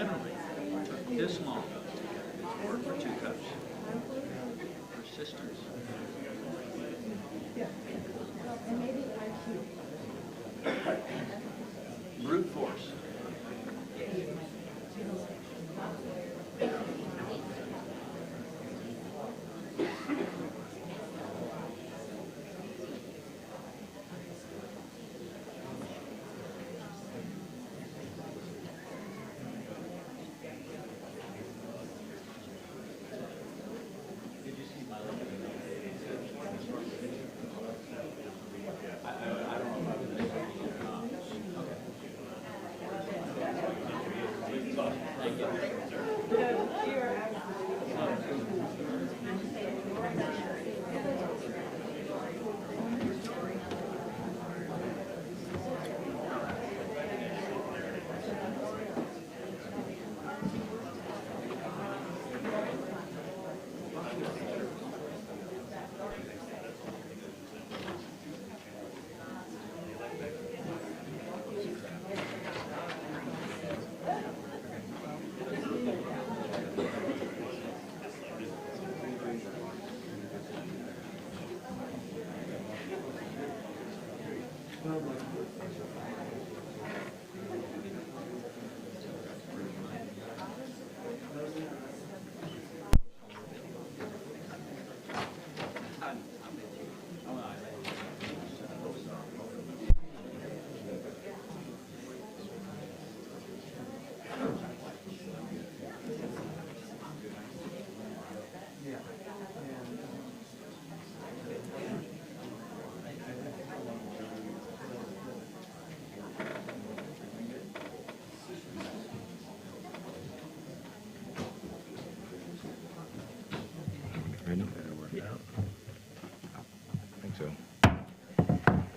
literally this long, or for 2 cups. For sisters. Brute force.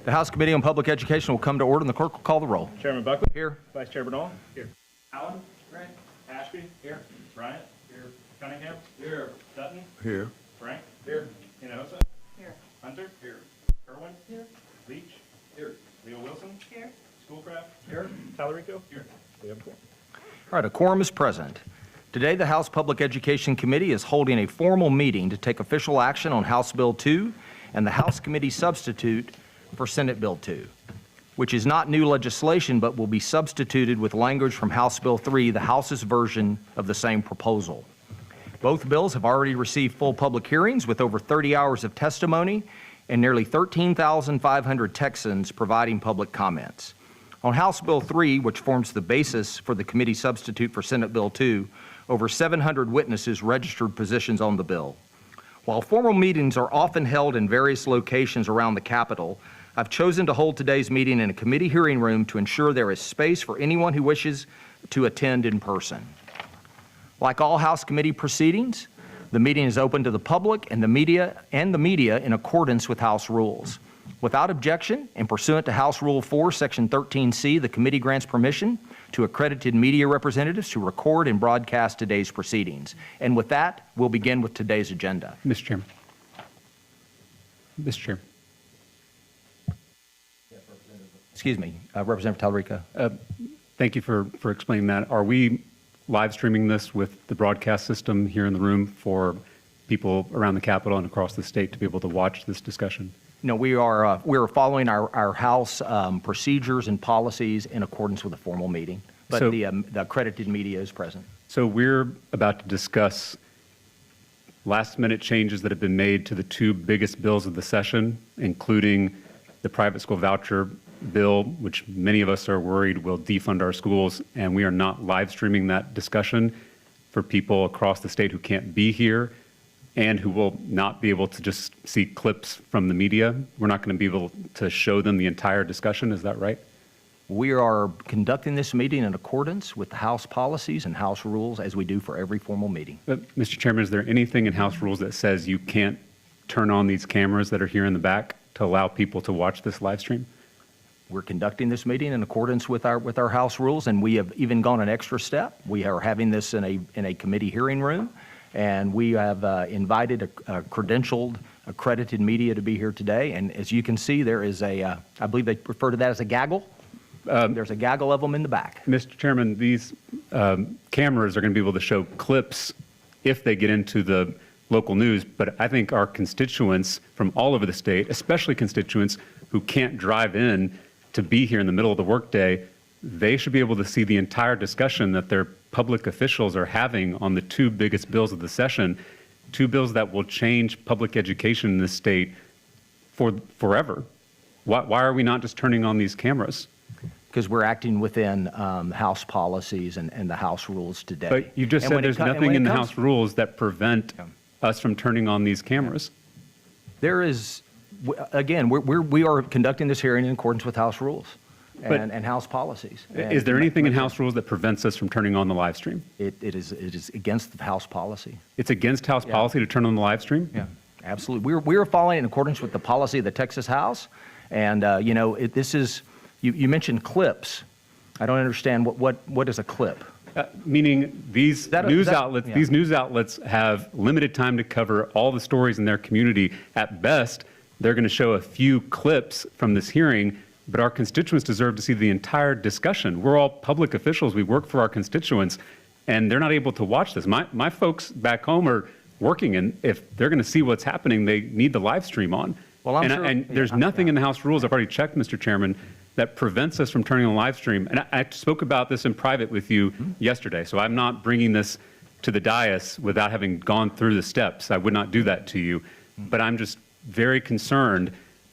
The House Committee on Public Education will come to order, and the clerk will call the roll. Chairman Buckley. Here. Vice Chair Bernal. Here. Allen. Right. Ashby. Here. Bryant. Here. Cunningham. Here. Dutton. Here. Frank. Here. Hinojosa. Here. Hunter. Here. Kerwin. Here. Leach. Here. Leo Wilson. Here. Schoolcraft. Here. Talarico. Here. We have a quorum. All right, a quorum is present. Today, the House Public Education Committee is holding a formal meeting to take official action on House Bill 2 and the House Committee substitute for Senate Bill 2, which is not new legislation but will be substituted with language from House Bill 3, the House's version of the same proposal. Both bills have already received full public hearings with over 30 hours of testimony and nearly 13,500 Texans providing public comments. On House Bill 3, which forms the basis for the committee substitute for Senate Bill 2, over 700 witnesses registered positions on the bill. While formal meetings are often held in various locations around the Capitol, I've chosen to hold today's meeting in a committee hearing room to ensure there is space for anyone who wishes to attend in person. Like all House committee proceedings, the meeting is open to the public and the media in accordance with House rules. Without objection and pursuant to House Rule 4, Section 13C, the committee grants permission to accredited media representatives to record and broadcast today's proceedings. And with that, we'll begin with today's agenda. Mr. Chairman. Mr. Chairman. Excuse me, Representative Talarico. Thank you for explaining that. Are we live streaming this with the broadcast system here in the room for people around the Capitol and across the state to be able to watch this discussion? No, we're following our House procedures and policies in accordance with a formal meeting, but So- the accredited media is present. So we're about to discuss last-minute changes that have been made to the 2 biggest bills of the session, including the private school voucher bill, which many of us are worried will defund our schools, and we are not live streaming that discussion for people across the state who can't be here and who will not be able to just see clips from the media. We're not going to be able to show them the entire discussion. Is that right? We are conducting this meeting in accordance with the House policies and House rules as we do for every formal meeting. Mr. Chairman, is there anything in House rules that says you can't turn on these cameras that are here in the back to allow people to watch this live stream? We're conducting this meeting in accordance with our House rules, and we have even gone an extra step. We are having this in a committee hearing room, and we have invited a credentialed, accredited media to be here today. And as you can see, there is I believe they refer to that as a gaggle. There's a gaggle of them in the back. Mr. Chairman, these cameras are going to be able to show clips if they get into the local news, but I think our constituents from all over the state, especially constituents who can't drive in to be here in the middle of the workday, they should be able to see the entire discussion that their public officials are having on the two biggest bills of the session, two bills that will change public education in this state forever. Why are we not just turning on these cameras? Because we're acting within House policies and the House rules today. But you just And said when there's nothing in the House rules that prevent us from turning on these cameras. There is, again, we are conducting this hearing in accordance with House rules and House policies. Is there anything in House rules that prevents us from turning on the live stream? It is against the House policy. It's against House policy to turn on the live stream? Yeah, absolutely. We are following in accordance with the policy of the Texas House. And, you know, this is, you mentioned clips. I don't understand what is a clip? Meaning these news outlets, yeah. these news outlets have limited time to cover all the stories in their community. At best, they're going to show a few clips from this hearing, but our constituents deserve to see the entire discussion. We're all public officials. We work for our constituents, and they're not able to watch this. My folks back home are working, and if they're going to see what's happening, they need the live stream on. Well, And there's nothing in the House rules, I've already checked, Mr. Chairman, that prevents us from turning on the live stream. And I spoke about this in private with you yesterday, so I'm not bringing this to the dais without having gone through the steps. I would not do that to you. But I'm just very concerned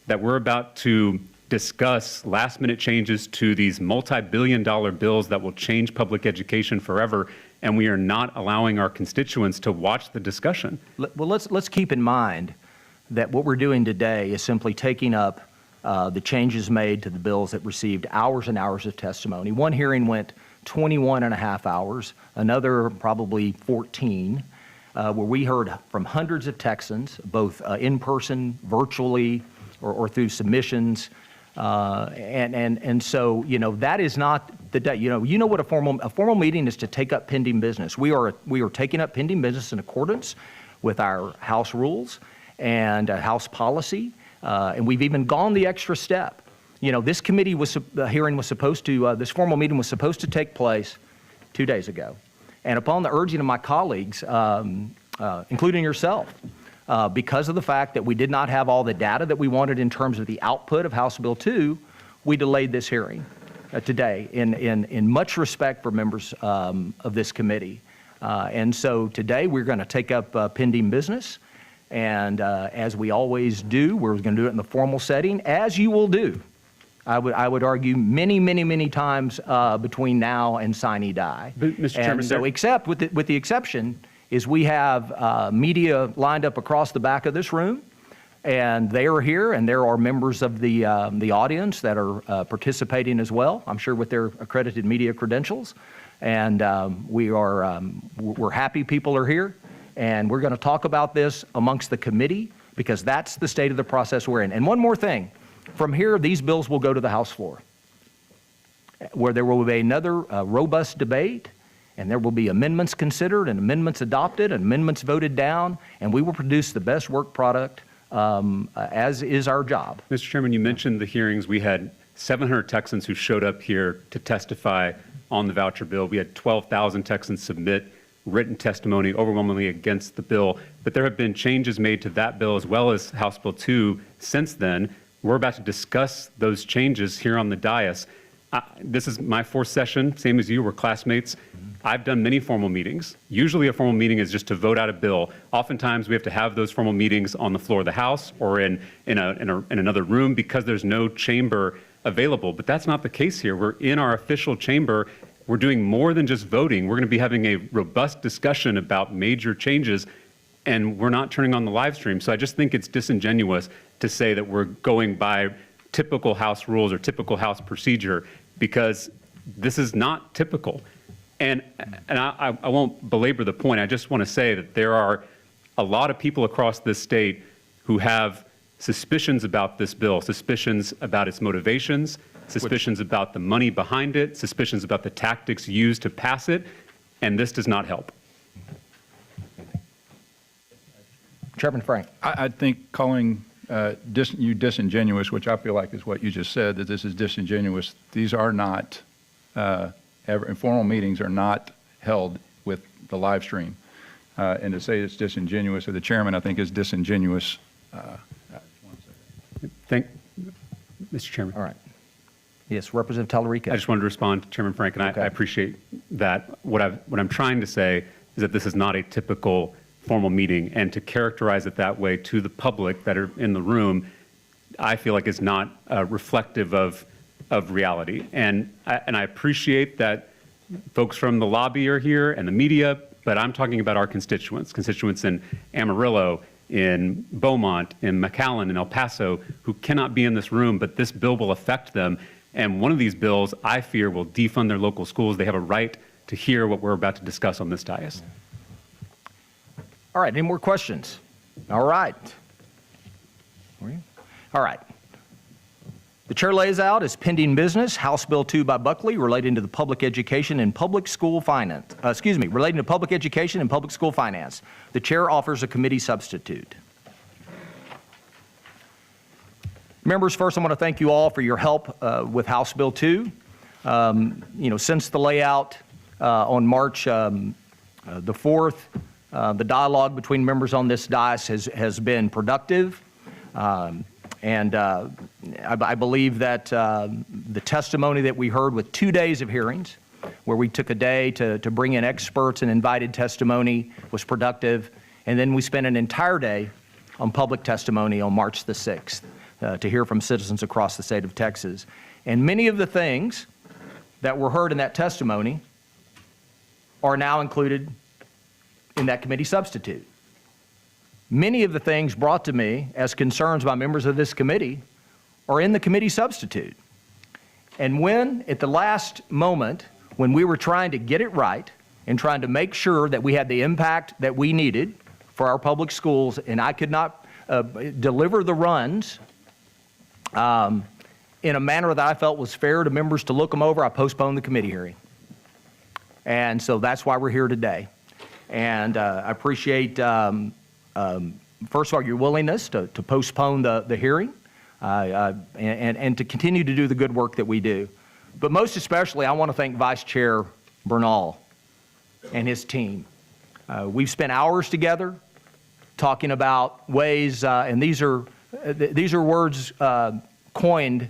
that we're about to discuss last-minute changes to these multi-billion-dollar bills that will change public education forever, and we are not allowing our constituents to watch the discussion. Well, let's keep in mind that what we're doing today is simply taking up the changes made to the bills that received hours and hours of testimony. One hearing went 21 and a half hours, another probably 14, where we heard from hundreds of Texans, both in person, virtually, or through submissions. And so, you know, that is not the day. You know what a formal meeting is to take up pending business. We are taking up pending business in accordance with our House rules and House policy. And we've even gone the extra step. You know, this committee hearing was supposed to, this formal meeting was supposed to take place 2 days ago. And upon the urging of my colleagues, including yourself, because of the fact that we did not have all the data that we wanted in terms of the output of House Bill 2, we delayed this hearing today in much respect for members of this committee. And so today we're going to take up pending business. And as we always do, we're going to do it in the formal setting, as you will do. I would argue many times between now and sine die. But, Mr. Chairman, and so, except with the exception is we have media lined up across the back of this room, and they are here, and there are members of the audience that are participating as well. I'm sure with their accredited media credentials, and we're happy people are here. And we're going to talk about this amongst the committee because that's the state of the process we're in. And one more thing, from here, these bills will go to the House floor, where there will be another robust debate, and there will be amendments considered and amendments adopted and amendments voted down, and we will produce the best work product as is our job. Mr. Chairman, you mentioned the hearings. We had 700 Texans who showed up here to testify on the voucher bill. We had 12,000 Texans submit written testimony overwhelmingly against the bill, but there have been changes made to that bill as well as House Bill 2 since then. We're about to discuss those changes here on the dais. This is my fourth session, same as you, we're classmates. I've done many formal meetings. Usually a formal meeting is just to vote out a bill. Oftentimes we have to have those formal meetings on the floor of the House or in another room because there's no chamber available, but that's not the case here. We're in our official chamber. We're doing more than just voting. We're going to be having a robust discussion about major changes, and we're not turning on the live stream. So I just think it's disingenuous to say that we're going by typical House rules or typical House procedure, because this is not typical. And I won't belabor the point. I just want to say that there are a lot of people across this state who have suspicions about this bill, suspicions about its motivations, suspicions about the money behind it, suspicions about the tactics used to pass it, and this does not help. Chairman Frank. I think calling disingenuous, which I feel like is what you just said, that this is disingenuous. These are not, informal meetings are not held with the live stream. And to say it's disingenuous of the chairman, I think is disingenuous. Mr. Chairman. All right. Yes, Representative Tallarico. I just wanted to respond to Chairman Frank, and Okay. I appreciate that. What I'm trying to say is that this is not a typical formal meeting, and to characterize it that way to the public that are in the room, I feel like is not reflective of reality. And I appreciate that folks from the lobby are here and the media, but I'm talking about our constituents in Amarillo, in Beaumont, in McAllen, in El Paso, who cannot be in this room, but this bill will affect them. And one of these bills, I fear, will defund their local schools. They have a right to hear what we're about to discuss on this dais. All right, any more questions? All right. All right. The chair lays out as pending business, House Bill 2 by Buckley relating to the public education and public school finance, relating to public education and public school finance. The chair offers a committee substitute. Members, first I want to thank you all for your help with House Bill 2. Since the layout on March the 4th, the dialogue between members on this dais has been productive. And I believe that the testimony that we heard with 2 days of hearings, where we took a day to bring in experts and invited testimony, was productive. And then we spent an entire day on public testimony on March the 6th to hear from citizens across the state of Texas. And many of the things that were heard in that testimony are now included in that committee substitute. Many of the things brought to me as concerns by members of this committee are in the committee substitute. And when, at the last moment, when we were trying to get it right and trying to make sure that we had the impact that we needed for our public schools, and I could not deliver the runs in a manner that I felt was fair to members to look them over, I postponed the committee hearing. And so that's why we're here today. And I appreciate first of all, your willingness to postpone the hearing and to continue to do the good work that we do. But most especially, I want to thank Vice Chair Bernal and his team. We've spent hours together talking about ways, and these are words coined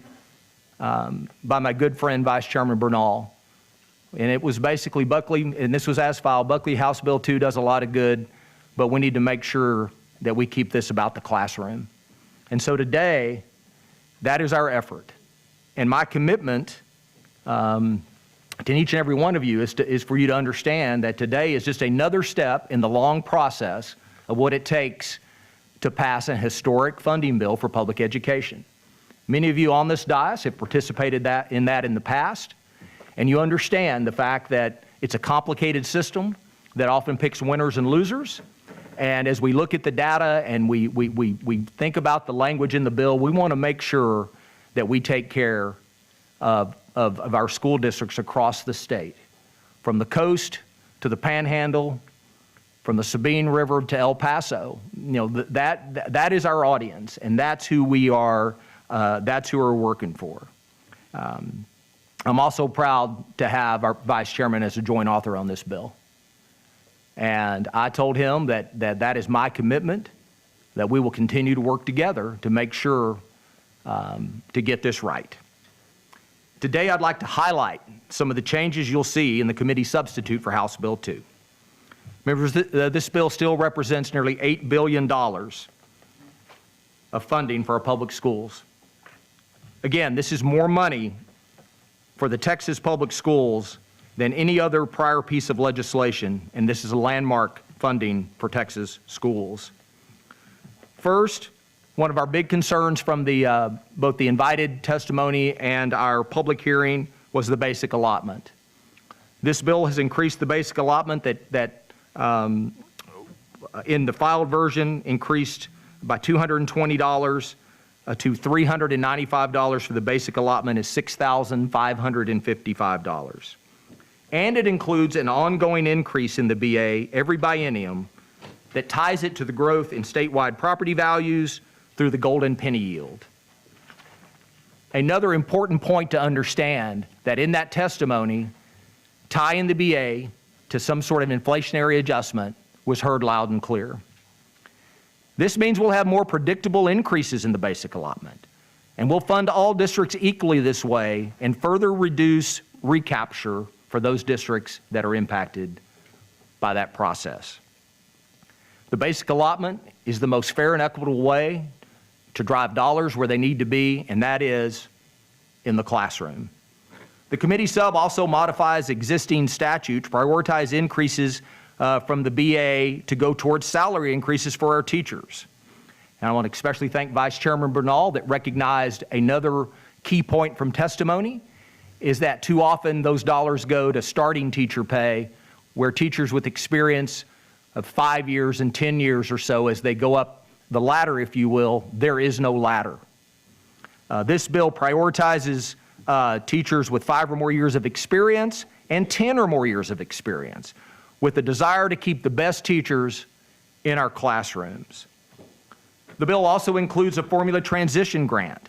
by my good friend, Vice Chairman Bernal. And it was basically Buckley, and this was as filed, Buckley House Bill 2 does a lot of good, but we need to make sure that we keep this about the classroom. And so today, that is our effort. And my commitment to each and every one of you is for you to understand that today is just another step in the long process of what it takes to pass a historic funding bill for public education. Many of you on this dais have participated in that in the past, and you understand the fact that it's a complicated system that often picks winners and losers. And as we look at the data and we think about the language in the bill, we want to make sure that we take care of our school districts across the state, from the coast to the Panhandle, from the Sabine River to El Paso. That is our audience, and that's who we are. That's who we're working for. I'm also proud to have our Vice Chairman as a joint author on this bill. And I told him that is my commitment, that we will continue to work together to make sure to get this right. Today, I'd like to highlight some of the changes you'll see in the committee substitute for House Bill 2. Members, this bill still represents nearly $8 billion of funding for our public schools. Again, this is more money for the Texas public schools than any other prior piece of legislation, and this is a landmark funding for Texas schools. First, one of our big concerns from both the invited testimony and our public hearing was the basic allotment. This bill has increased the basic allotment that in the filed version increased by $220 to $395 for the basic allotment is $6,555. And it includes an ongoing increase in the BA every biennium that ties it to the growth in statewide property values, through the golden penny yield. Another important point to understand that in that testimony, tying the BA to some sort of inflationary adjustment was heard loud and clear. This means we'll have more predictable increases in the basic allotment, and we'll fund all districts equally this way and further reduce recapture for those districts that are impacted by that process. The basic allotment is the most fair and equitable way to drive dollars where they need to be, and that is in the classroom. The committee sub also modifies existing statutes, prioritize increases from the BA to go towards salary increases for our teachers. And I want to especially thank Vice Chairman Bernal that recognized another key point from testimony is that too often those dollars go to starting teacher pay, where teachers with experience of 5 years and 10 years or so, as they go up the ladder, if you will, there is no ladder. This bill prioritizes teachers with 5 or more years of experience and 10 or more years of experience, with the desire to keep the best teachers in our classrooms. The bill also includes a formula transition grant,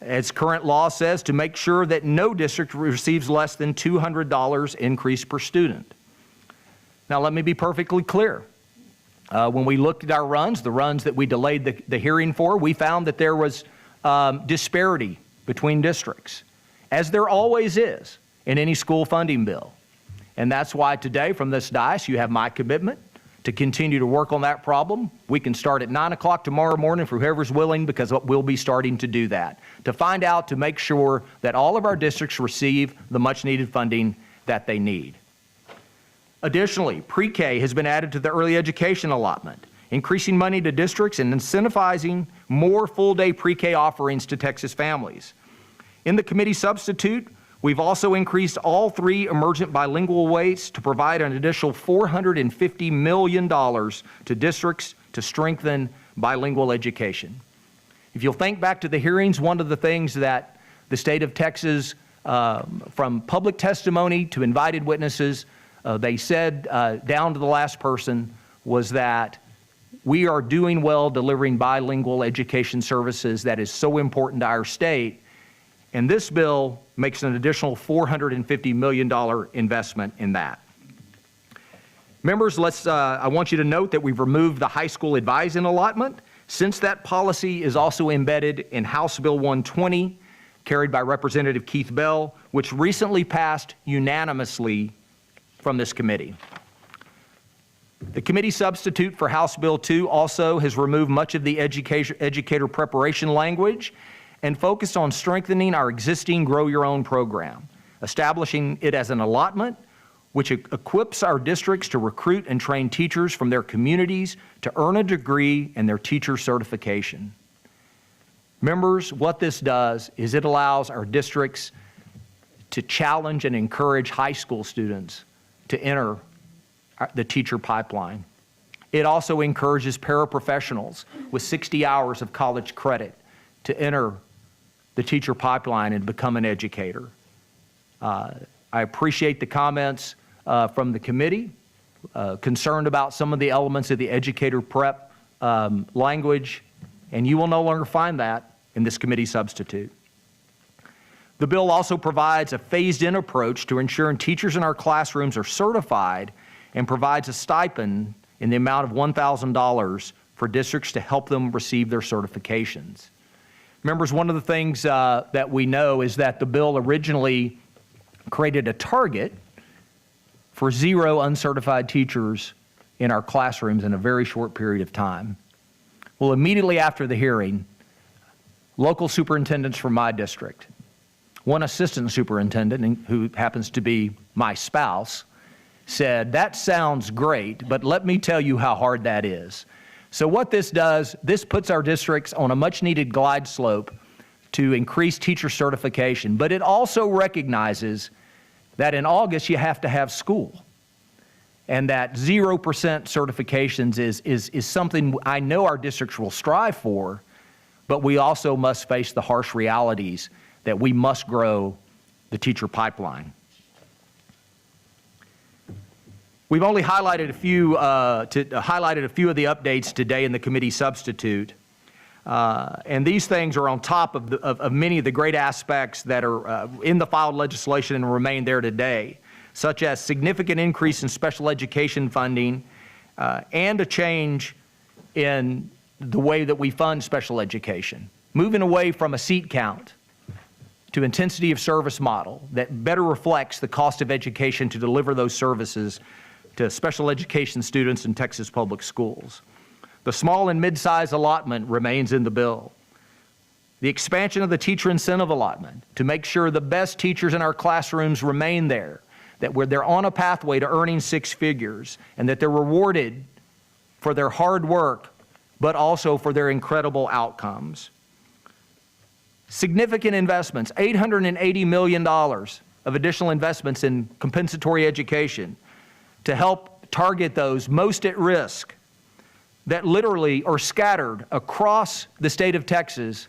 as current law says, to make sure that no district receives less than $200 increase per student. Now, let me be perfectly clear. When we looked at our runs, the runs that we delayed the hearing for, we found that there was disparity between districts, as there always is in any school funding bill. And that's why today from this dais you have my commitment to continue to work on that problem. We can start at 9 o'clock tomorrow morning for whoever's willing, because we'll be starting to do that, to find out, to make sure that all of our districts receive the much needed funding that they need. Additionally, pre-K has been added to the early education allotment, increasing money to districts and incentivizing more full-day pre-K offerings to Texas families. In the committee substitute, we've also increased all 3 emergent bilingual weights to provide an additional $450 million to districts to strengthen bilingual education. If you'll think back to the hearings, one of the things that the state of Texas, from public testimony to invited witnesses, they said down to the last person, was that we are doing well delivering bilingual education services that is so important to our state. And this bill makes an additional $450 million investment in that. Members, I want you to note that we've removed the high school advising allotment, since that policy is also embedded in House Bill 120, carried by Representative Keith Bell, which recently passed unanimously from this committee. The committee substitute for House Bill 2 also has removed much of the educator preparation language and focused on strengthening our existing Grow Your Own program, establishing it as an allotment which equips our districts to recruit and train teachers from their communities to earn a degree and their teacher certification. Members, what this does is it allows our districts to challenge and encourage high school students to enter the teacher pipeline. It also encourages paraprofessionals with 60 hours of college credit to enter the teacher pipeline and become an educator. I appreciate the comments from the committee concerned about some of the elements of the educator prep language, and you will no longer find that in this committee substitute. The bill also provides a phased-in approach to ensuring teachers in our classrooms are certified, and provides a stipend in the amount of $1,000 for districts to help them receive their certifications. Members, one of the things that we know is that the bill originally created a target for 0 uncertified teachers in our classrooms in a very short period of time. Well, immediately after the hearing, local superintendents from my district, one assistant superintendent who happens to be my spouse, said, "That sounds great, but let me tell you how hard that is." So what this does, this puts our districts on a much needed glide slope to increase teacher certification, but it also recognizes that in August you have to have school, and that 0% certifications is something I know our districts will strive for, but we also must face the harsh realities that we must grow the teacher pipeline. We've only highlighted a few of the updates today in the committee substitute. And these things are on top of many of the great aspects that are in the filed legislation and remain there today, such as significant increase in special education funding and a change in the way that we fund special education, moving away from a seat count to intensity of service model that better reflects the cost of education to deliver those services to special education students in Texas public schools. The small and mid-size allotment remains in the bill. The expansion of the teacher incentive allotment to make sure the best teachers in our classrooms remain there, that they're on a pathway to earning six figures, and that they're rewarded for their hard work, but also for their incredible outcomes. Significant investments, $880 million of additional investments in compensatory education to help target those most at risk that literally are scattered across the state of Texas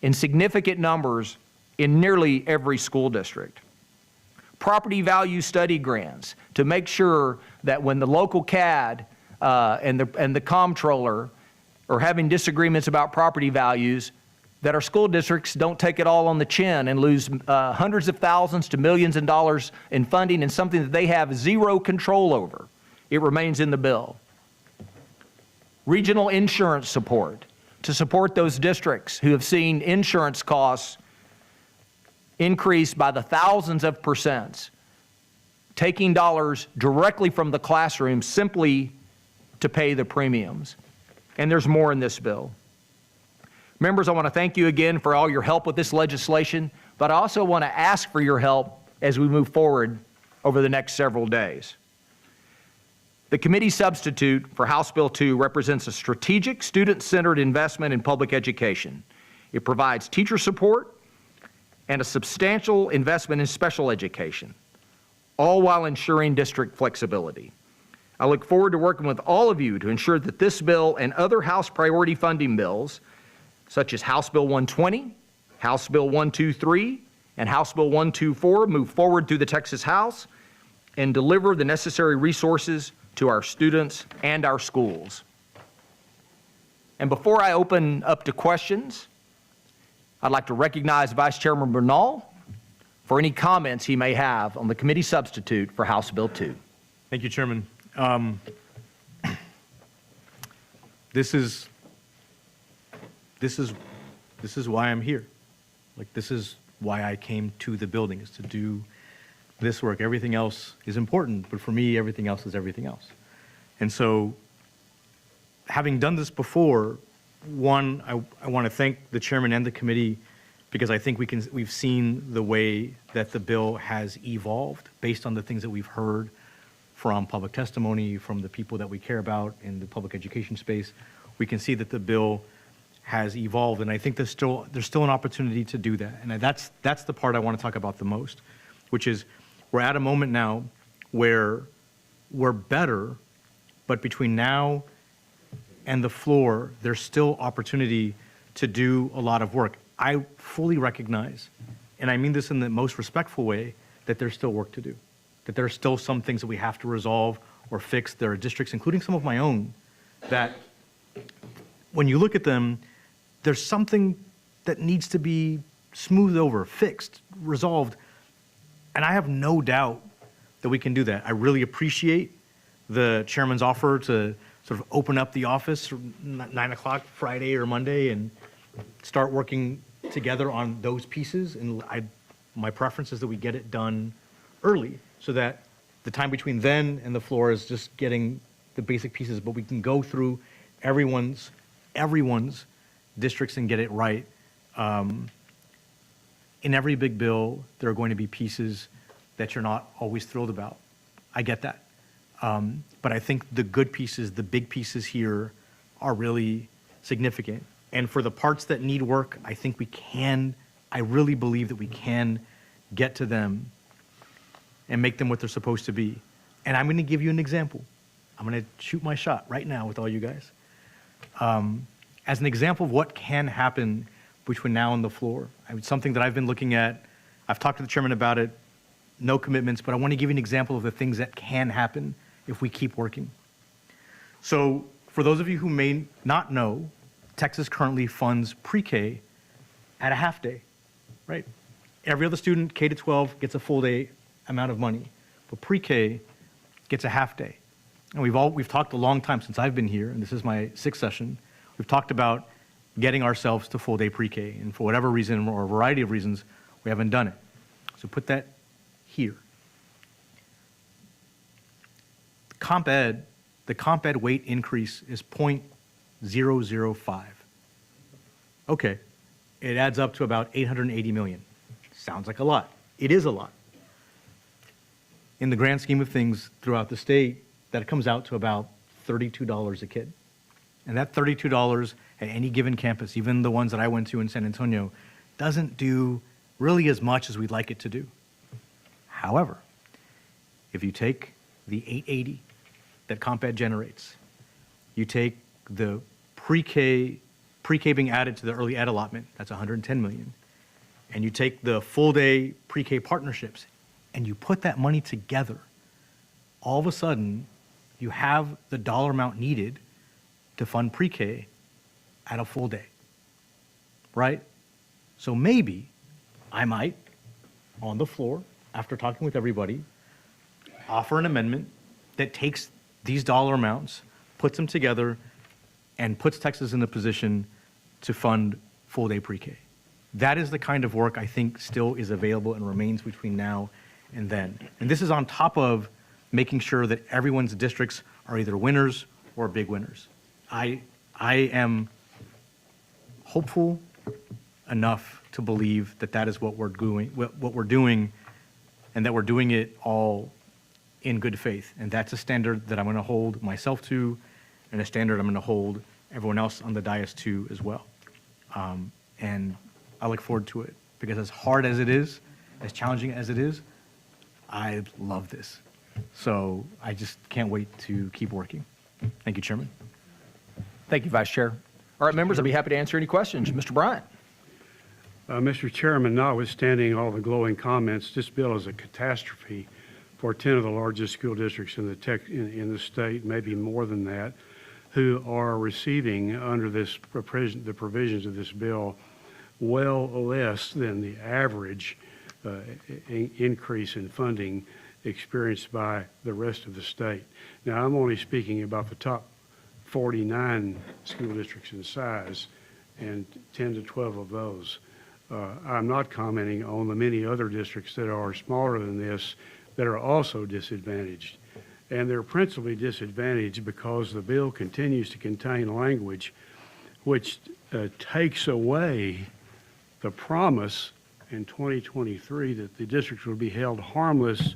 in significant numbers in nearly every school district. Property value study grants to make sure that when the local CAD and the comptroller are having disagreements about property values, that our school districts don't take it all on the chin and lose hundreds of thousands to millions of dollars in funding and something that they have zero control over. It remains in the bill. Regional insurance support to support those districts who have seen insurance costs increase by the thousands of percents, taking dollars directly from the classroom simply to pay the premiums. And there's more in this bill. Members, I want to thank you again for all your help with this legislation, but I also want to ask for your help as we move forward over the next several days. The committee substitute for House Bill 2 represents a strategic, student-centered investment in public education. It provides teacher support and a substantial investment in special education, all while ensuring district flexibility. I look forward to working with all of you to ensure that this bill and other House priority funding bills, such as House Bill 120, House Bill 123, and House Bill 124, move forward through the Texas House and deliver the necessary resources to our students and our schools. And before I open up to questions, I'd like to recognize Vice Chairman Bernal for any comments he may have on the committee substitute for House Bill 2. Thank you, Chairman. This is why I'm here. Like, this is why I came to the building, is to do this work. Everything else is important, but for me, everything else is everything else. And so, having done this before, one, I want to thank the chairman and the committee, because I think we've seen the way that the bill has evolved based on the things that we've heard from public testimony, from the people that we care about in the public education space. We can see that the bill has evolved, and I think there's still an opportunity to do that. And that's the part I want to talk about the most, which is we're at a moment now where we're better, but between now and the floor, there's still opportunity to do a lot of work. I fully recognize, and I mean this in the most respectful way, that there's still work to do, that there are still some things that we have to resolve or fix. There are districts, including some of my own, that when you look at them, there's something that needs to be smoothed over, fixed, resolved. And I have no doubt that we can do that. I really appreciate the chairman's offer to sort of open up the office 9 o'clock Friday or Monday and start working together on those pieces. And my preference is that we get it done early so that the time between then and the floor is just getting the basic pieces, but we can go through everyone's districts and get it right. In every big bill, there are going to be pieces that you're not always thrilled about. I get that. But I think the good pieces, the big pieces here are really significant. And for the parts that need work, I think I really believe that we can get to them and make them what they're supposed to be. And I'm going to give you an example. I'm going to shoot my shot right now with all you guys. As an example of what can happen between now and the floor, something that I've been looking at, I've talked to the chairman about it, no commitments, but I want to give you an example of the things that can happen if we keep working. So for those of you who may not know, Texas currently funds pre-K at a half day, right? Every other student, K to 12, gets a full day amount of money, but pre-K gets a half day. And we've talked a long time since I've been here, and this is my 6th session. We've talked about getting ourselves to full day pre-K, and for whatever reason or a variety of reasons, we haven't done it. So put that here. The comp ed weight increase is 0.005. Okay, it adds up to about 880 million. Sounds like a lot. It is a lot. In the grand scheme of things throughout the state, that comes out to about $32 a kid. And that $32 at any given campus, even the ones that I went to in San Antonio, doesn't do really as much as we'd like it to do. However, if you take the 880 that comp ed generates, you take the pre-K being added to the early ed allotment, that's 110 million, and you take the full day pre-K partnerships, and you put that money together, all of a sudden, you have the dollar amount needed to fund pre-K at a full day, right? So maybe I might, on the floor, after talking with everybody, offer an amendment that takes these dollar amounts, puts them together, and puts Texas in a position to fund full day pre-K. That is the kind of work I think still is available and remains between now and then. And this is on top of making sure that everyone's districts are either winners or big winners. I am hopeful enough to believe that that is what we're doing, and that we're doing it all in good faith. And that's a standard that I'm going to hold myself to, and a standard I'm going to hold everyone else on the dais to as well. And I look forward to it, because as hard as it is, as challenging as it is, I love this. So I just can't wait to keep working. Thank you, Chairman. Thank you, Vice Chair. All right, members, I'll be happy to answer any questions. Mr. Bryant. Mr. Chairman, notwithstanding all the glowing comments, this bill is a catastrophe for 10 of the largest school districts in the state, maybe more than that, who are receiving under the provisions of this bill well less than the average increase in funding experienced by the rest of the state. Now, I'm only speaking about the top 49 school districts in size, and 10 to 12 of those. I'm not commenting on the many other districts that are smaller than this that are also disadvantaged. And they're principally disadvantaged because the bill continues to contain language which takes away the promise in 2023 that the districts will be held harmless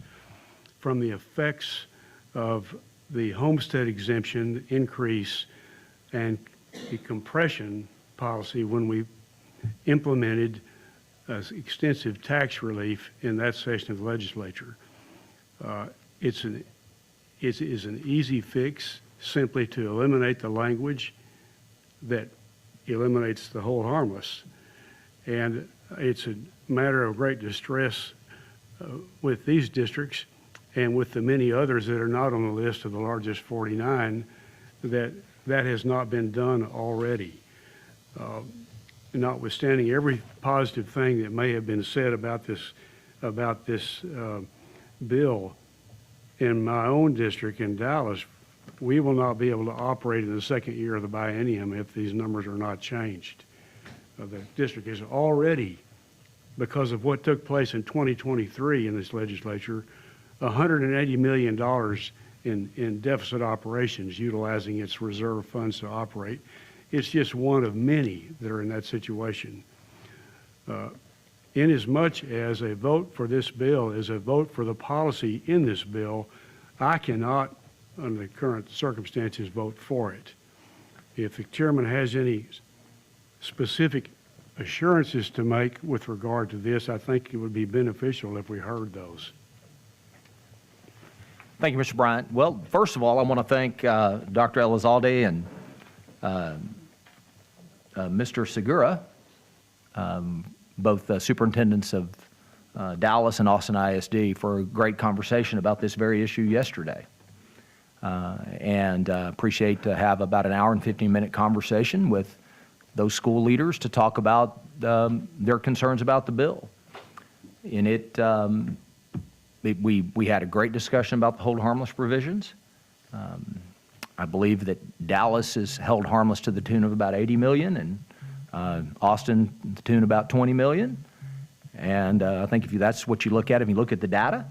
from the effects of the homestead exemption increase and the compression policy when we implemented extensive tax relief in that session of the legislature. It is an easy fix simply to eliminate the language that eliminates the hold harmless. And it's a matter of great distress with these districts and with the many others that are not on the list of the largest 49 that has not been done already. Notwithstanding every positive thing that may have been said about this bill, in my own district in Dallas, we will not be able to operate in the second year of the biennium if these numbers are not changed. The district is already, because of what took place in 2023 in this legislature, $180 million in deficit operations, utilizing its reserve funds to operate. It's just one of many that are in that situation. Inasmuch as a vote for this bill is a vote for the policy in this bill, I cannot, under the current circumstances, vote for it. If the chairman has any specific assurances to make with regard to this, I think it would be beneficial if we heard those. Thank you, Mr. Bryant. Well, first of all, I want to thank Dr. Elizalde and Mr. Segura, both superintendents of Dallas and Austin ISD, for a great conversation about this very issue yesterday. And appreciate to have about an hour and 15-minute conversation with those school leaders to talk about their concerns about the bill. And we had a great discussion about the hold harmless provisions. I believe that Dallas is held harmless to the tune of about 80 million, and Austin to the tune of about 20 million. And I think if that's what you look at, if you look at the data,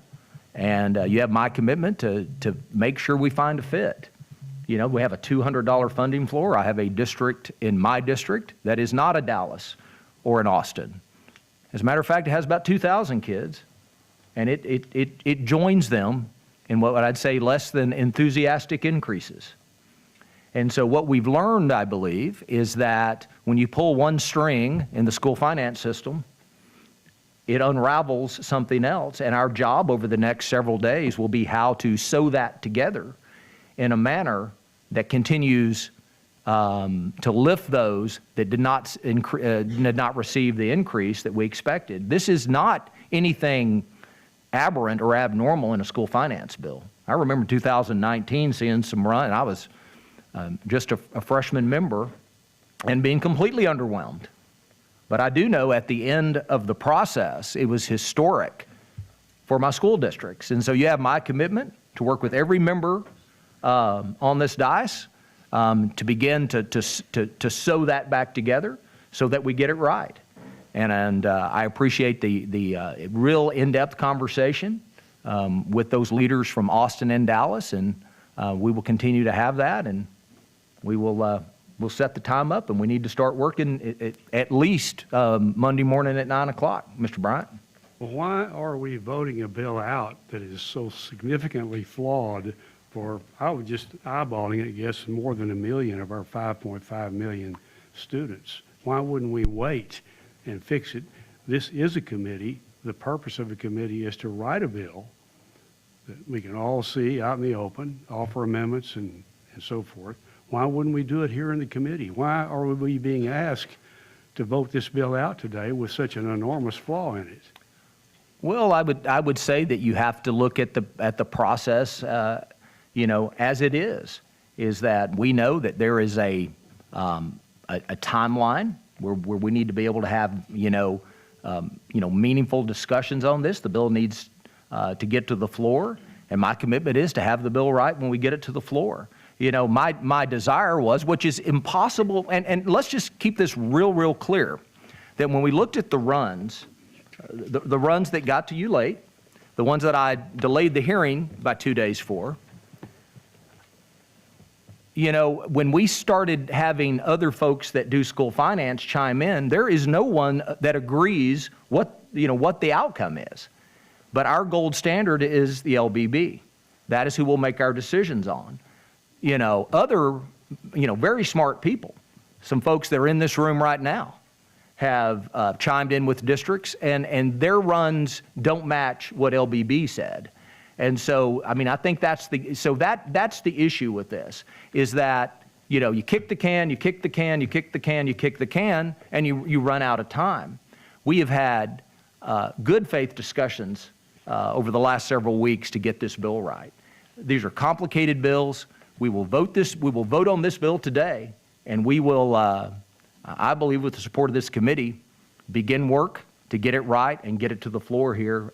and you have my commitment to make sure we find a fit. You know, we have a $200 funding floor. I have a district in my district that is not a Dallas or an Austin. As a matter of fact, it has about 2,000 kids, and it joins them in what I'd say less than enthusiastic increases. And so what we've learned, I believe, is that when you pull one string in the school finance system, it unravels something else. And our job over the next several days will be how to sew that together in a manner that continues to lift those that did not receive the increase that we expected. This is not anything aberrant or abnormal in a school finance bill. I remember 2019 seeing some run. I was just a freshman member and being completely underwhelmed. But I do know at the end of the process, it was historic for my school districts. And so you have my commitment to work with every member on this dais to begin to sew that back together so that we get it right. And I appreciate the real in-depth conversation with those leaders from Austin and Dallas, and we will continue to have that, and we will we'll set the time up, and we need to start working at least Monday morning at 9 o'clock. Mr. Bryant? Well, why are we voting a bill out that is so significantly flawed for, I was just eyeballing it, yes, more than 1 million of our 5.5 million students? Why wouldn't we wait and fix it? This is a committee. The purpose of a committee is to write a bill that we can all see out in the open, offer amendments and so forth. Why wouldn't we do it here in the committee? Why are we being asked to vote this bill out today with such an enormous flaw in it? Well, I would say that you have to look at the process, you know, as it is that we know that there is a timeline where we need to be able to have, meaningful discussions on this. The bill needs to get to the floor, and my commitment is to have the bill right when we get it to the floor. You know, my desire was, which is impossible, and let's just keep this real clear, that when we looked at the runs, the runs that got to you late, the ones that I delayed the hearing by 2 days for, you know, when we started having other folks that do school finance chime in, there is no one that agrees what the outcome is. But our gold standard is the LBB. That is who we'll make our decisions on. You know, other, very smart people, some folks that are in this room right now, have chimed in with districts, and their runs don't match what LBB said. And so, I mean, I think that's the issue with this, is that, you kick the can, you kick the can, you kick the can, you kick the can, and you run out of time. We have had good faith discussions over the last several weeks to get this bill right. These are complicated bills. We will vote on this bill today, and we will, I believe with the support of this committee, begin work to get it right and get it to the floor here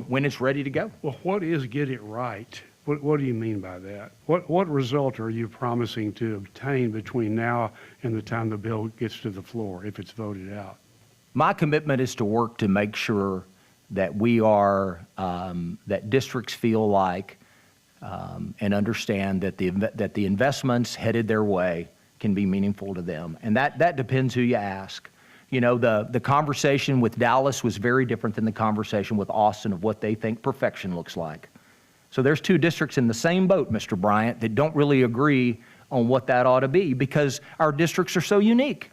when it's ready to go. Well, what is get it right? What do you mean by that? What result are you promising to obtain between now and the time the bill gets to the floor, if it's voted out? My commitment is to work to make sure that we are, that districts feel like and understand that the investments headed their way can be meaningful to them. And that depends who you ask. You know, the conversation with Dallas was very different than the conversation with Austin of what they think perfection looks like. So there's two districts in the same boat, Mr. Bryant, that don't really agree on what that ought to be because our districts are so unique.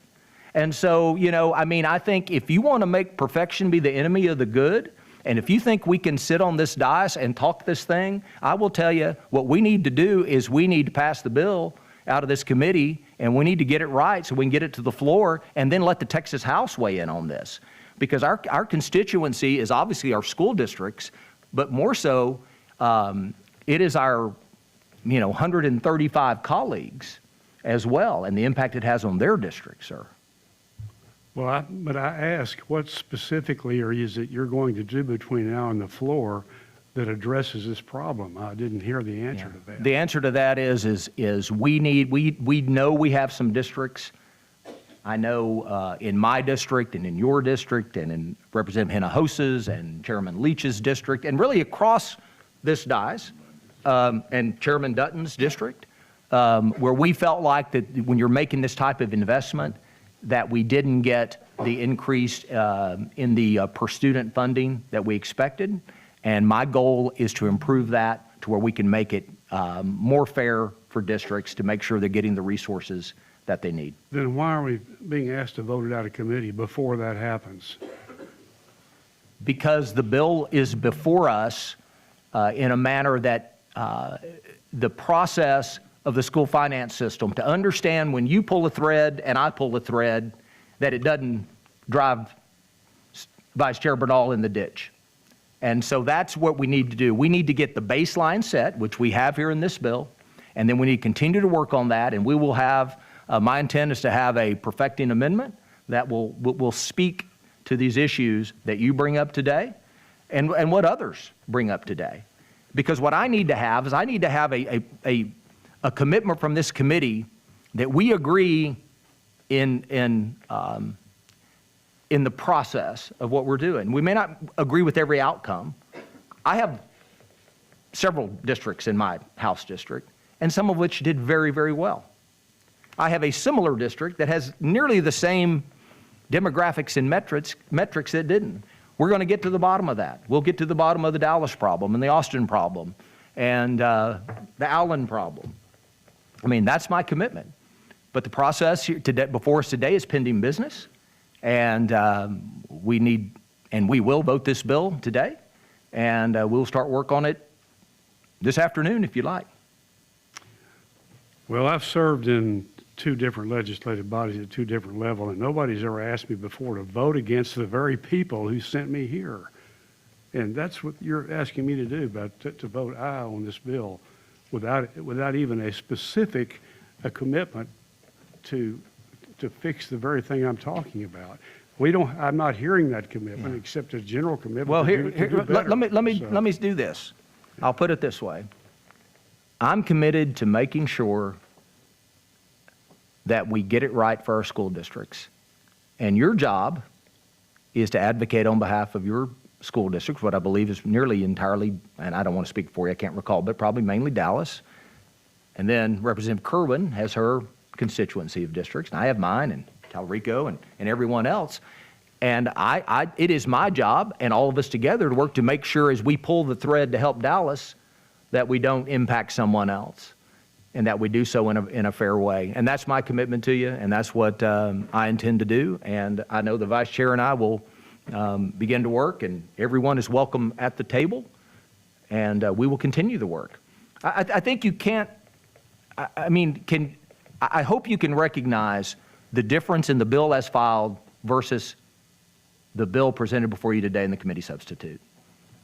And so, I think if you want to make perfection be the enemy of the good, and if you think we can sit on this dais and talk this thing, I will tell you what we need to do is we need to pass the bill out of this committee, and we need to get it right so we can get it to the floor and then let the Texas House weigh in on this. Because our constituency is obviously our school districts, but more so, it is our 135 colleagues as well, and the impact it has on their district, sir. Well, but I ask, what specifically or is it you're going to do between now and the floor that addresses this problem? I didn't hear the answer to that. The answer to that is we know we have some districts. I know in my district and in your district and in Representative Hinahouse's and Chairman Leach's district and really across this dais and Chairman Dutton's district, where we felt like that when you're making this type of investment, that we didn't get the increase in the per student funding that we expected. And my goal is to improve that to where we can make it more fair for districts to make sure they're getting the resources that they need. Then why are we being asked to vote it out of committee before that happens? Because the bill is before us in a manner that the process of the school finance system, to understand when you pull a thread and I pull a thread, that it doesn't drive Vice Chair Bernal in the ditch. And so that's what we need to do. We need to get the baseline set, which we have here in this bill, and then we need to continue to work on that, and we will have, my intent is to have a perfecting amendment that will speak to these issues that you bring up today and what others bring up today. Because what I need to have is I need to have a commitment from this committee that we agree in the process of what we're doing. We may not agree with every outcome. I have several districts in my House district, and some of which did very, very well. I have a similar district that has nearly the same demographics and metrics that didn't. We're going to get to the bottom of that. We'll get to the bottom of the Dallas problem and the Austin problem and the Allen problem. I mean, that's my commitment. But the process here today, before us today is pending business, and we will vote this bill today, and we'll start work on it this afternoon if you like. Well, I've served in two different legislative bodies at two different levels, and nobody's ever asked me before to vote against the very people who sent me here. And that's what you're asking me to do, to vote aye on this bill without even a specific commitment to fix the very thing I'm talking about. I'm not hearing that commitment except a general commitment. Well, to do better. let me do this. I'll put it this way. I'm committed to making sure that we get it right for our school districts. And your job is to advocate on behalf of your school districts, what I believe is nearly entirely, and I don't want to speak for you, I can't recall, but probably mainly Dallas. And then Representative Kerwin has her constituency of districts, and I have mine, and Talrico, and everyone else. And it is my job, and all of us together, to work to make sure as we pull the thread to help Dallas, that we don't impact someone else, and that we do so in a fair way. And that's my commitment to you, and that's what I intend to do. And I know the Vice Chair and I will begin to work, and everyone is welcome at the table, and we will continue the work. I think you can't, I hope you can recognize the difference in the bill as filed versus the bill presented before you today in the committee substitute.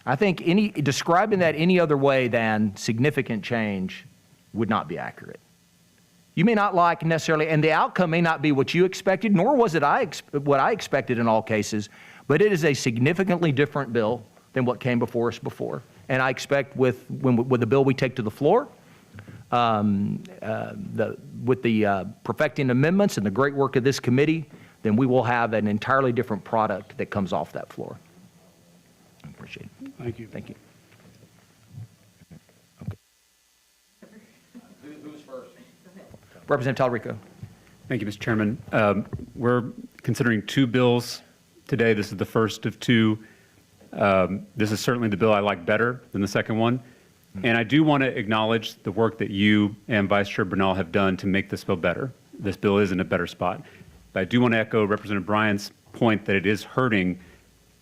I think describing that any other way than significant change would not be accurate. You may not like necessarily, and the outcome may not be what you expected, nor was it what I expected in all cases, but it is a significantly different bill than what came before us before. And I expect with the bill we take to the floor, with the perfecting amendments and the great work of this committee, then we will have an entirely different product that comes off that floor. I appreciate it. Thank you. Thank you. Okay. Who's first? Representative Talrico. Thank you, Mr. Chairman. We're considering two bills today. This is the first of two. This is certainly the bill I like better than the second one. And I do want to acknowledge the work that you and Vice Chair Bernal have done to make this bill better. This bill is in a better spot. But I do want to echo Representative Bryant's point that it is hurting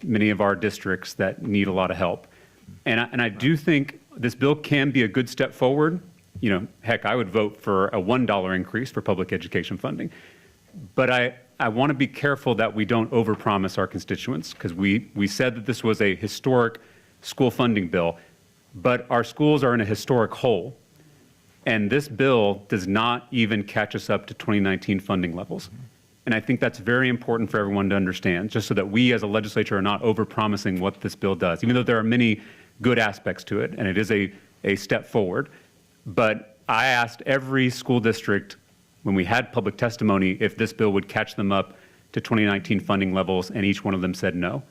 many of our districts that need a lot of help. And I do think this bill can be a good step forward. You know, heck, I would vote for a $1 increase for public education funding. But I want to be careful that we don't overpromise our constituents, because we said that this was a historic school funding bill, but our schools are in a historic hole. And this bill does not even catch us up to 2019 funding levels. And I think that's very important for everyone to understand, just so that we as a legislature are not overpromising what this bill does, even though there are many good aspects to it, and it is a step forward. But I asked every school district when we had public testimony if this bill would catch them up to 2019 funding levels, and each one of them said no.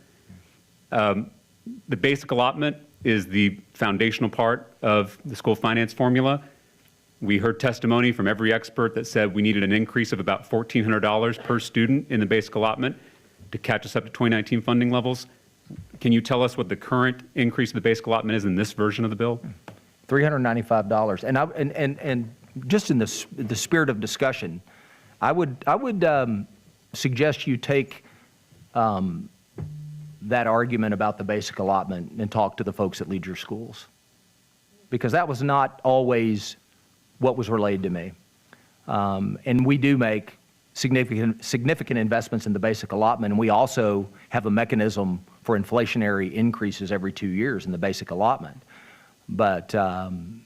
The basic allotment is the foundational part of the school finance formula. We heard testimony from every expert that said we needed an increase of about $1,400 per student in the basic allotment to catch us up to 2019 funding levels. Can you tell us what the current increase of the basic allotment is in this version of the bill? $395. And just in the spirit of discussion, I would suggest you take that argument about the basic allotment and talk to the folks that lead your schools, because that was not always what was relayed to me. And we do make significant investments in the basic allotment, and we also have a mechanism for inflationary increases every 2 years in the basic allotment. But some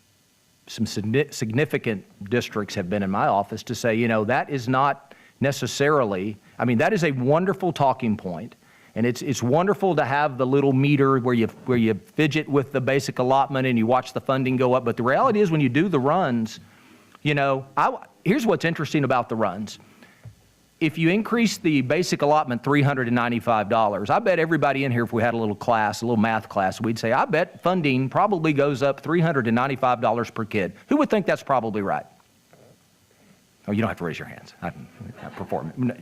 significant districts have been in my office to say, you know, that is not necessarily, I mean, that is a wonderful talking point, and it's wonderful to have the little meter where you fidget with the basic allotment and you watch the funding go up. But the reality is, when you do the runs, you know, here's what's interesting about the runs. If you increase the basic allotment $395, I bet everybody in here, if we had a little class, a little math class, we'd say, I bet funding probably goes up $395 per kid. Who would think that's probably right? Oh, you don't have to raise your hands. I perform.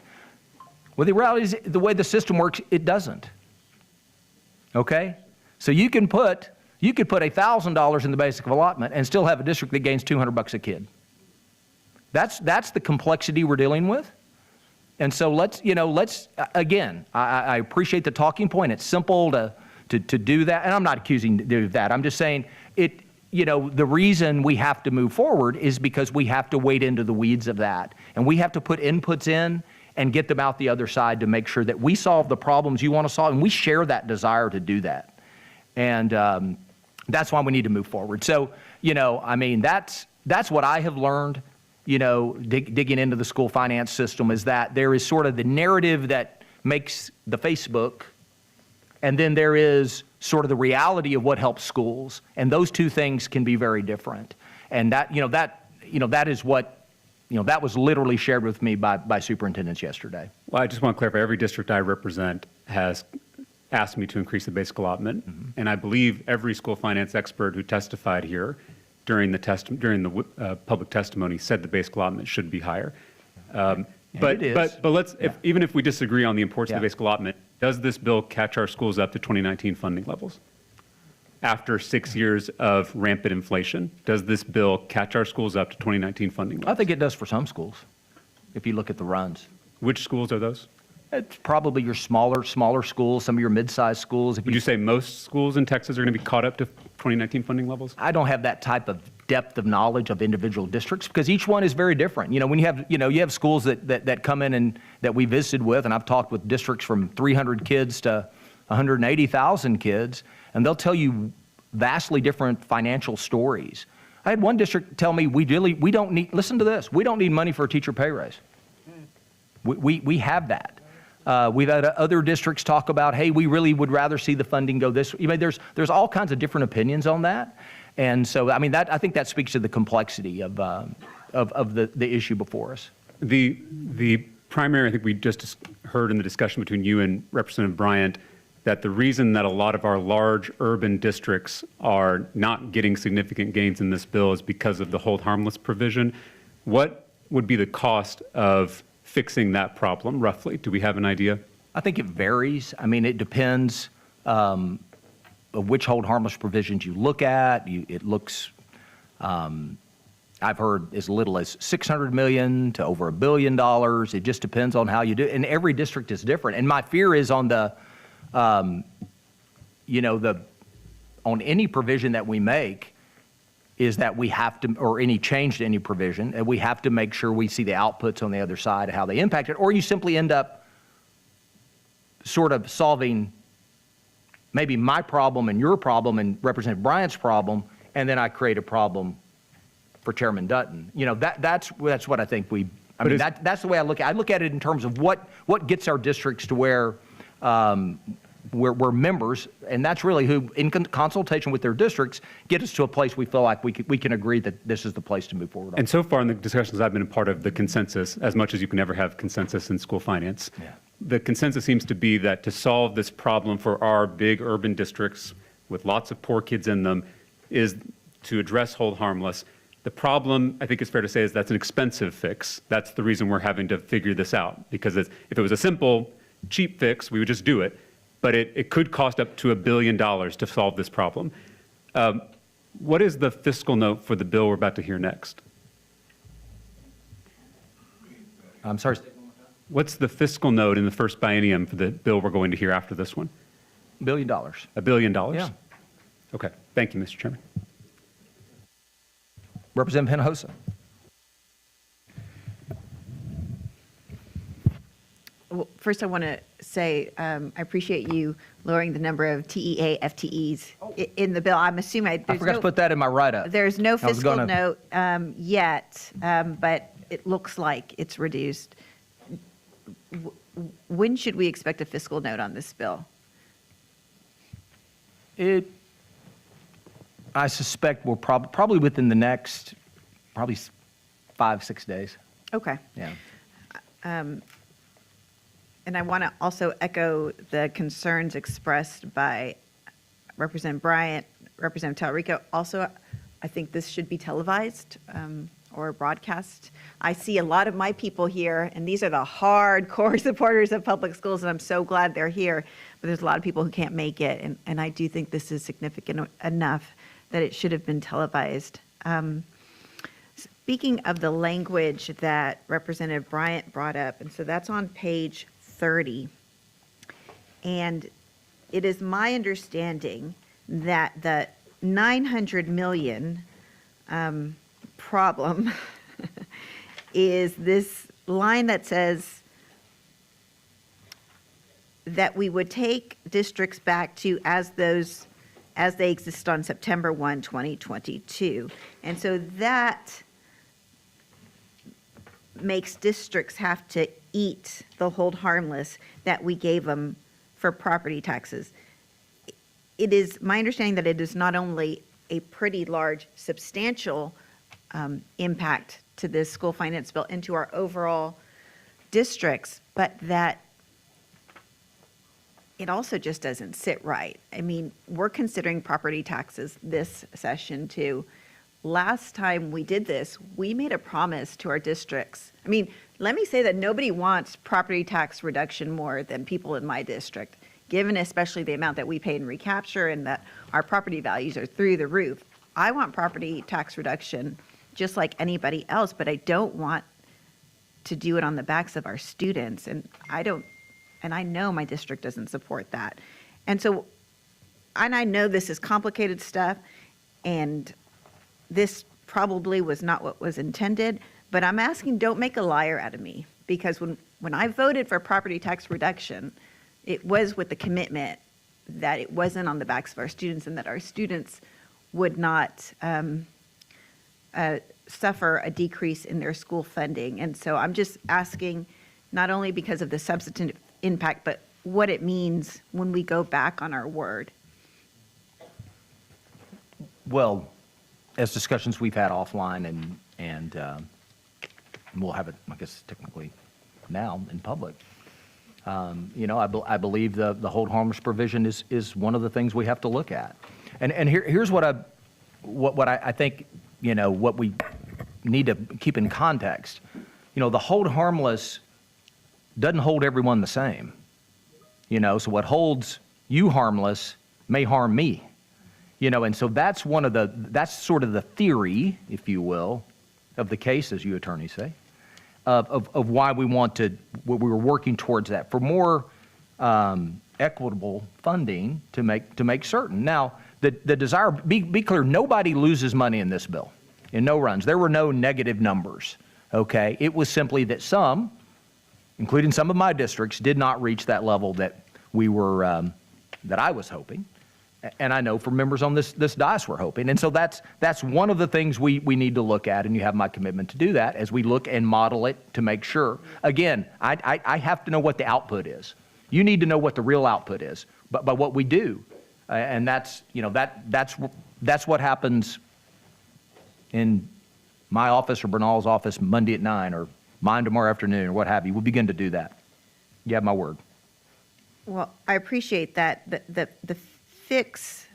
Well, the reality is, the way the system works, it doesn't. Okay? So you could put $1,000 in the basic allotment and still have a district that gains $200 a kid. That's the complexity we're dealing with. And so again, I appreciate the talking point. It's simple to do that. And I'm not accusing you to do that. I'm just saying the reason we have to move forward is because we have to wade into the weeds of that. And we have to put inputs in and get them out the other side to make sure that we solve the problems you want to solve. And we share that desire to do that. And that's why we need to move forward. So, I mean, that's what I have learned, digging into the school finance system, is that there is sort of the narrative that makes the Facebook, and then there is sort of the reality of what helps schools. And those two things can be very different. And that is what, that was literally shared with me by superintendents yesterday. Well, I just want to clarify, every district I represent has asked me to increase the basic allotment. Mm-hmm. And I believe every school finance expert who testified here during the public testimony said the basic allotment should be higher. But let's, even if we disagree on the importance of the basic allotment, does this bill catch our schools up to 2019 funding levels? After 6 years of rampant inflation, does this bill catch our schools up to 2019 funding levels? I think it does for some schools, if you look at the runs. Which schools are those? It's probably your smaller schools, some of your mid-sized schools. Would you say most schools in Texas are going to be caught up to 2019 funding levels? I don't have that type of depth of knowledge of individual districts, because each one is very different. When you have schools that come in and that we visited with, and I've talked with districts from 300 kids to 180,000 kids, and they'll tell you vastly different financial stories. I had one district tell me, we don't need, listen to this, we don't need money for a teacher pay raise. We have that. We've had other districts talk about, hey, we really would rather see the funding go this way. There's all kinds of different opinions on that. And so, I mean, I think that speaks to the complexity of the issue before us. The primary, I think we just heard in the discussion between you and Representative Bryant, that the reason that a lot of our large urban districts are not getting significant gains in this bill is because of the hold harmless provision. What would be the cost of fixing that problem, roughly? Do we have an idea? I think it varies. I mean, it depends of which hold harmless provisions you look at. It looks, I've heard as little as $600 million to over $1 billion. It just depends on how you do it. And every district is different. And my fear is on on any provision that we make, is that we have to, or any change to any provision, and we have to make sure we see the outputs on the other side of how they impact it, or you simply end up sort of solving maybe my problem and your problem and Representative Bryant's problem, and then I create a problem for Chairman Dutton. You know, that's what I think But is- that's the way I look at it. I look at it in terms of what gets our districts to where we're members, and that's really who, in consultation with their districts, get us to a place we feel like we can agree that this is the place to move forward on. And so far in the discussions I've been a part of, the consensus, as much as you can ever have consensus in school finance, Yeah. the consensus seems to be that to solve this problem for our big urban districts with lots of poor kids in them is to address hold harmless. The problem, I think it's fair to say, is that's an expensive fix. That's the reason we're having to figure this out. Because if it was a simple, cheap fix, we would just do it. But it could cost up to $1 billion to solve this problem. What is the fiscal note for the bill we're about to hear next? I'm sorry. What's the fiscal note in the first biennium for the bill we're going to hear after this one? $1 billion. $1 billion? Yeah. Okay. Thank you, Mr. Chairman. Representative Hinojosa. Well, first, I want to say I appreciate you lowering the number of TEA FTEs in the bill. I'm assuming I forgot to put that in my write-up. there's no I was fiscal gonna- note yet, but it looks like it's reduced. When should we expect a fiscal note on this bill? I suspect we'll probably within the next, 5-6 days. Okay. Yeah. And I want to also echo the concerns expressed by Representative Bryant, Representative Talrico. Also, I think this should be televised or broadcast. I see a lot of my people here, and these are the hardcore supporters of public schools, and I'm so glad they're here. But there's a lot of people who can't make it, and I do think this is significant enough that it should have been televised. Speaking of the language that Representative Bryant brought up, and so that's on page 30. And it is my understanding that the 900 million problem is this line that says that we would take districts back to as they exist on September 1, 2022. And so that makes districts have to eat the hold harmless that we gave them for property taxes. It is my understanding that it is not only a pretty large, substantial impact to this school finance bill and to our overall districts, but that it also just doesn't sit right. I mean, we're considering property taxes this session too. Last time we did this, we made a promise to our districts. I mean, let me say that nobody wants property tax reduction more than people in my district, given especially the amount that we pay in recapture and that our property values are through the roof. I want property tax reduction just like anybody else, but I don't want to do it on the backs of our students. And I know my district doesn't support that. And I know this is complicated stuff, and this probably was not what was intended, but I'm asking, don't make a liar out of me, because when I voted for property tax reduction, it was with the commitment that it wasn't on the backs of our students and that our students would not suffer a decrease in their school funding. And so I'm just asking, not only because of the substantive impact, but what it means when we go back on our word. Well, as discussions we've had offline and we'll have it, I guess, technically now in public. I believe the hold harmless provision is one of the things we have to look at. And here's what I think, what we need to keep in context. The hold harmless doesn't hold everyone the same. So what holds you harmless may harm me. And so that's sort of the theory, if you will, of the case, as you attorneys say, of why we we were working towards that, for more equitable funding to make certain. Now, the desire, be clear, nobody loses money in this bill, in no runs. There were no negative numbers, okay? It was simply that some, including some of my districts, did not reach that level that we were, that I was hoping. and I know from members on this dais we're hoping. And so that's one of the things we need to look at, and you have my commitment to do that as we look and model it to make sure. Again, I have to know what the output is. You need to know what the real output is, but by what we do. And that's what happens in my office or Bernal's office Monday at 9 or mine tomorrow afternoon or what have you. We'll begin to do that. You have my word. Well, I appreciate that. The fix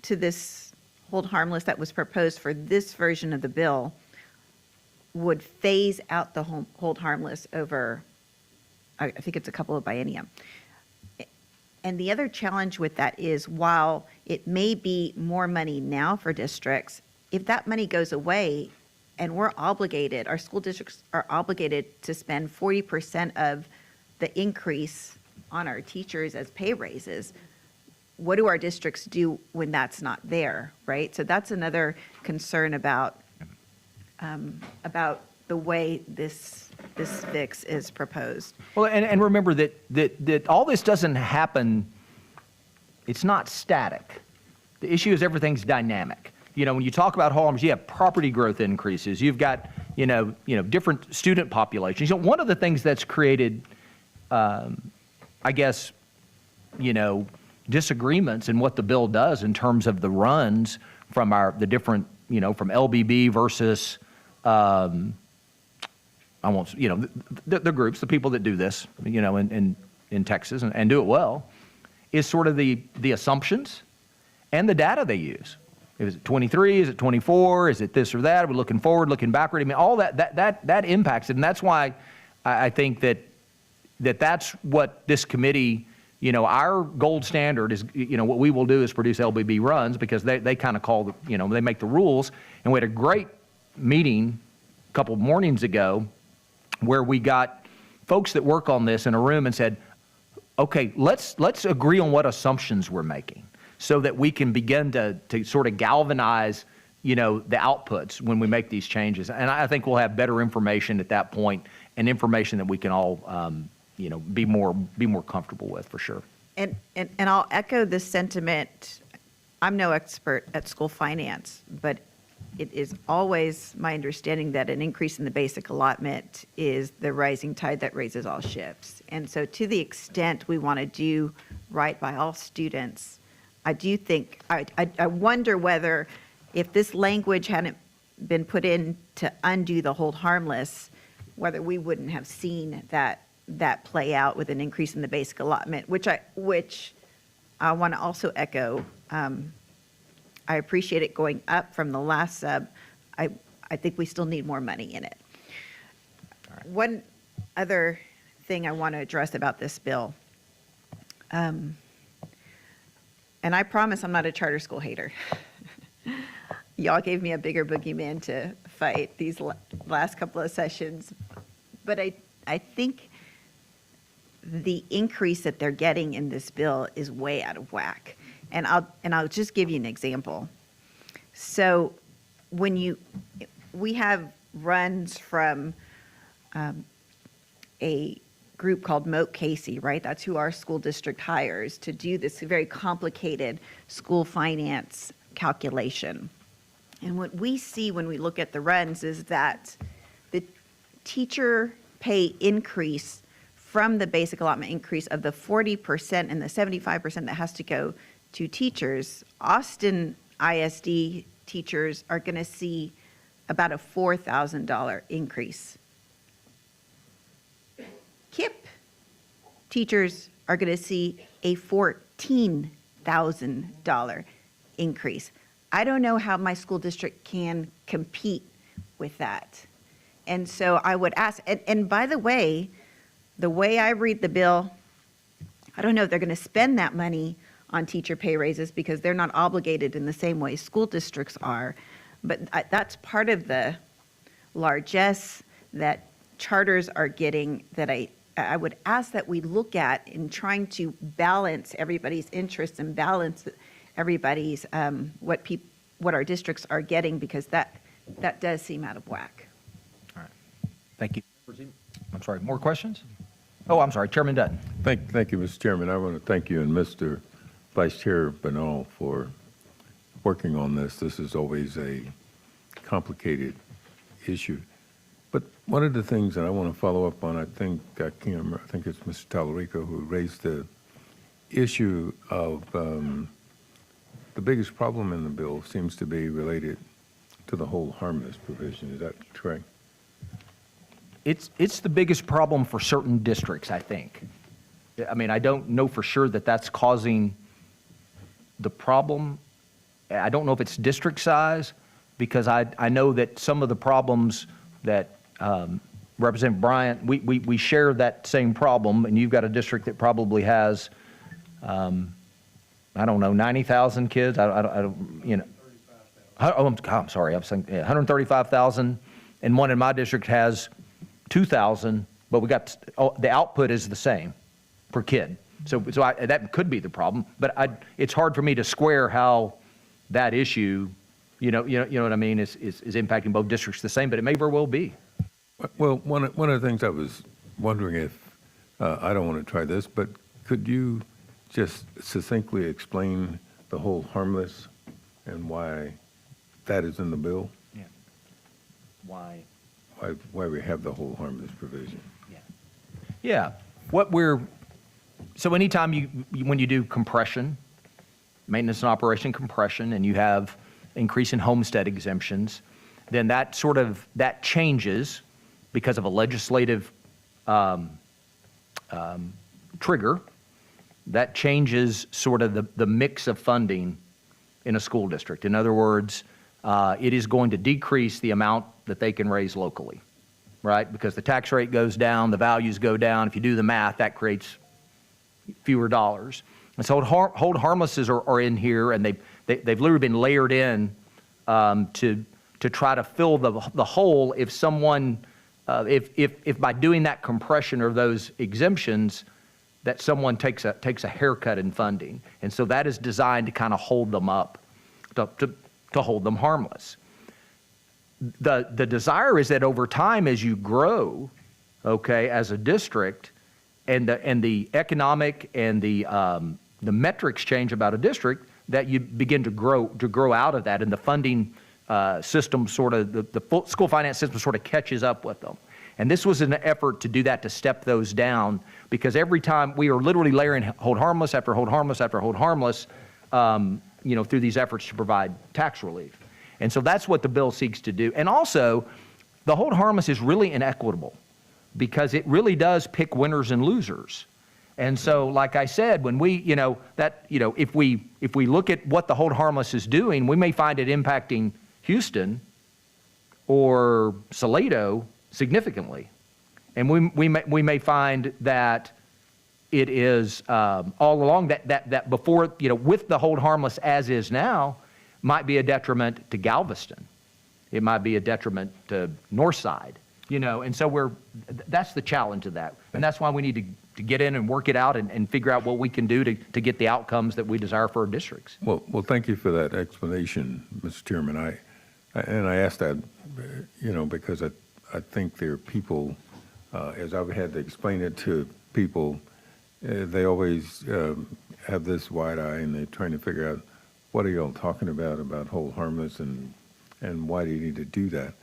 to this hold harmless that was proposed for this version of the bill would phase out the hold harmless over, I think it's a couple of biennium. And the other challenge with that is while it may be more money now for districts, if that money goes away and we're obligated, our school districts are obligated to spend 40% of the increase on our teachers as pay raises, what do our districts do when that's not there, right? So that's another concern about the way this fix is proposed. Well, and remember that all this doesn't happen, it's not static. The issue is everything's dynamic. When you talk about harms, you have property growth increases. You've got, different student populations. One of the things that's created, I guess, disagreements in what the bill does in terms of the runs from the different, from LBB versus, the groups, the people that do this, in Texas and do it well, is sort of the assumptions and the data they use. Is it 23? Is it 24? Is it this or that? We're looking forward, looking backward. I mean, all that impacts it, and that's why I think that's what this committee, our gold standard is, what we will do is produce LBB runs because they kind of call they make the rules. And we had a great meeting a couple of mornings ago where we got folks that work on this in a room and said, okay, let's agree on what assumptions we're making so that we can begin to sort of galvanize, the outputs when we make these changes. And I think we'll have better information at that point and information that we can all, be more comfortable with for sure. And I'll echo this sentiment. I'm no expert at school finance, but it is always my understanding that an increase in the basic allotment is the rising tide that raises all ships. And so to the extent we want to do right by all students, I do think, I wonder whether if this language hadn't been put in to undo the hold harmless, whether we wouldn't have seen that play out with an increase in the basic allotment, which I want to also echo. I appreciate it going up from the last sub. I think we still need more money in it. Right. One other thing I want to address about this bill, and I promise I'm not a charter school hater. Y'all gave me a bigger boogeyman to fight these last couple of sessions, but I think the increase that they're getting in this bill is way out of whack. And I'll just give you an example. So when we have runs from a group called Moat Casey, right? That's who our school district hires to do this very complicated school finance calculation. And what we see when we look at the runs is that the teacher pay increase from the basic allotment increase of the 40% and the 75% that has to go to teachers, Austin ISD teachers are going to see about a $4,000 increase. KIPP teachers are going to see a $14,000 increase. I don't know how my school district can compete with that. And so I would ask, and by the way I read the bill, I don't know if they're going to spend that money on teacher pay raises because they're not obligated in the same way school districts are. But that's part of the largesse that charters are getting that I would ask that we look at in trying to balance everybody's interests and balance everybody's, what our districts are getting, because that does seem out of whack. All right. Thank you. I'm sorry, more questions? Oh, I'm sorry, Chairman Dutton. Thank you, Mr. Chairman. I want to thank you and Mr. Vice Chair Bernal for working on this. This is always a complicated issue. But one of the things that I want to follow up on, I think it's Mr. Tallarico who raised the issue of the biggest problem in the bill seems to be related to the whole harmless provision. Is that correct? It's the biggest problem for certain districts, I think. I mean, I don't know for sure that that's causing the problem. I don't know if it's district size, because I know that some of the problems that Representative Bryant, we share that same problem, and you've got a district that probably has, I don't know, 90,000 kids. I don't, you know. Oh, I'm sorry. I was saying 135,000, and one in my district has 2,000, but we got the output is the same per kid. So that could be the problem, but it's hard for me to square how that issue, you know what I mean, is impacting both districts the same, but it may very well be. Well, one of the things I was wondering if, I don't want to try this, but could you just succinctly explain the whole harmless and why that is in the bill? Yeah. Why? Why we have the whole harmless provision? Yeah. So anytime when you do compression, maintenance and operation compression, and you have increase in homestead exemptions, then that changes because of a legislative trigger. That changes sort of the mix of funding in a school district. In other words, it is going to decrease the amount that they can raise locally, right? Because the tax rate goes down, the values go down. If you do the math, that creates fewer dollars. And so hold harmlesses are in here, and they've literally been layered in to try to fill the hole if someone, if by doing that compression or those exemptions, that someone takes a haircut in funding. And so that is designed to kind of hold them up, to hold them harmless. The desire is that over time, as you grow, okay, as a district, and the economic and the metrics change about a district, that you begin to grow out of that, and the funding system the school finance system sort of catches up with them. And this was an effort to do that, to step those down, because every time we are literally layering hold harmless after hold harmless after hold harmless, through these efforts to provide tax relief. And so that's what the bill seeks to do. And also, the hold harmless is really inequitable, because it really does pick winners and losers. And so, like I said, when if we look at what the hold harmless is doing, we may find it impacting Houston or Salado significantly. And we may find that it is all along that before, with the hold harmless as is now, might be a detriment to Galveston. It might be a detriment to Northside, and so that's the challenge of that. And that's why we need to get in and work it out and figure out what we can do to get the outcomes that we desire for our districts. Well, thank you for that explanation, Mr. Chairman. I asked that, because I think there are people, as I've had to explain it to people, they always have this wide eye, and they're trying to figure out, what are y'all talking about hold harmless, and why do you need to do that?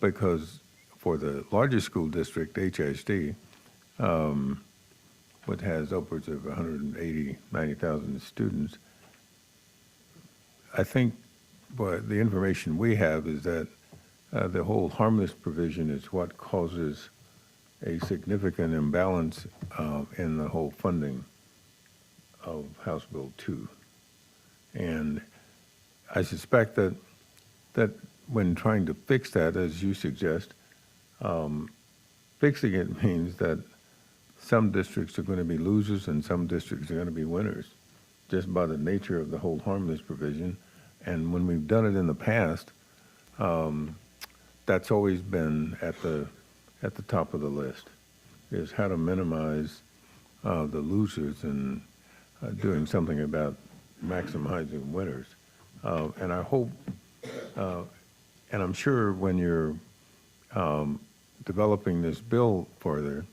Because for the largest school district, HSD, which has upwards of 90,000 students, I think the information we have is that the whole harmless provision is what causes a significant imbalance in the whole funding of House Bill 2. And I suspect that when trying to fix that, as you suggest, fixing it means that some districts are going to be losers and some districts are going to be winners, just by the nature of the whole harmless provision. And when we've done it in the past, that's always been at the top of the list, is how to minimize the losers and doing something about maximizing winners. And I hope, and I'm sure when you're developing this bill further,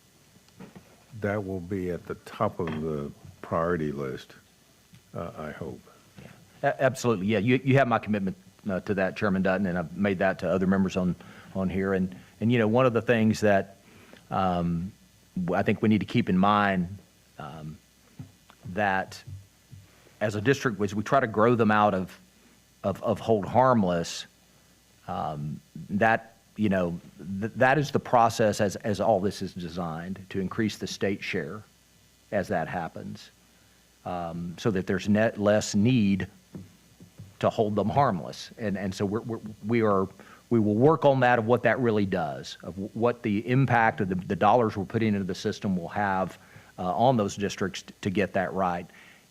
that will be at the top of the priority list I hope. Absolutely, yeah. You have my commitment to that, Chairman Dutton, and I've made that to other members on here. And you know, one of the things that I think we need to keep in mind that as a district, as we try to grow them out of hold harmless, that, you know, that is the process as all this is designed, to increase the state share as that happens, so that there's less need to hold them harmless. And so we will work on that, of what that really does, of what the impact of the dollars we're putting into the system will have on those districts to get that right.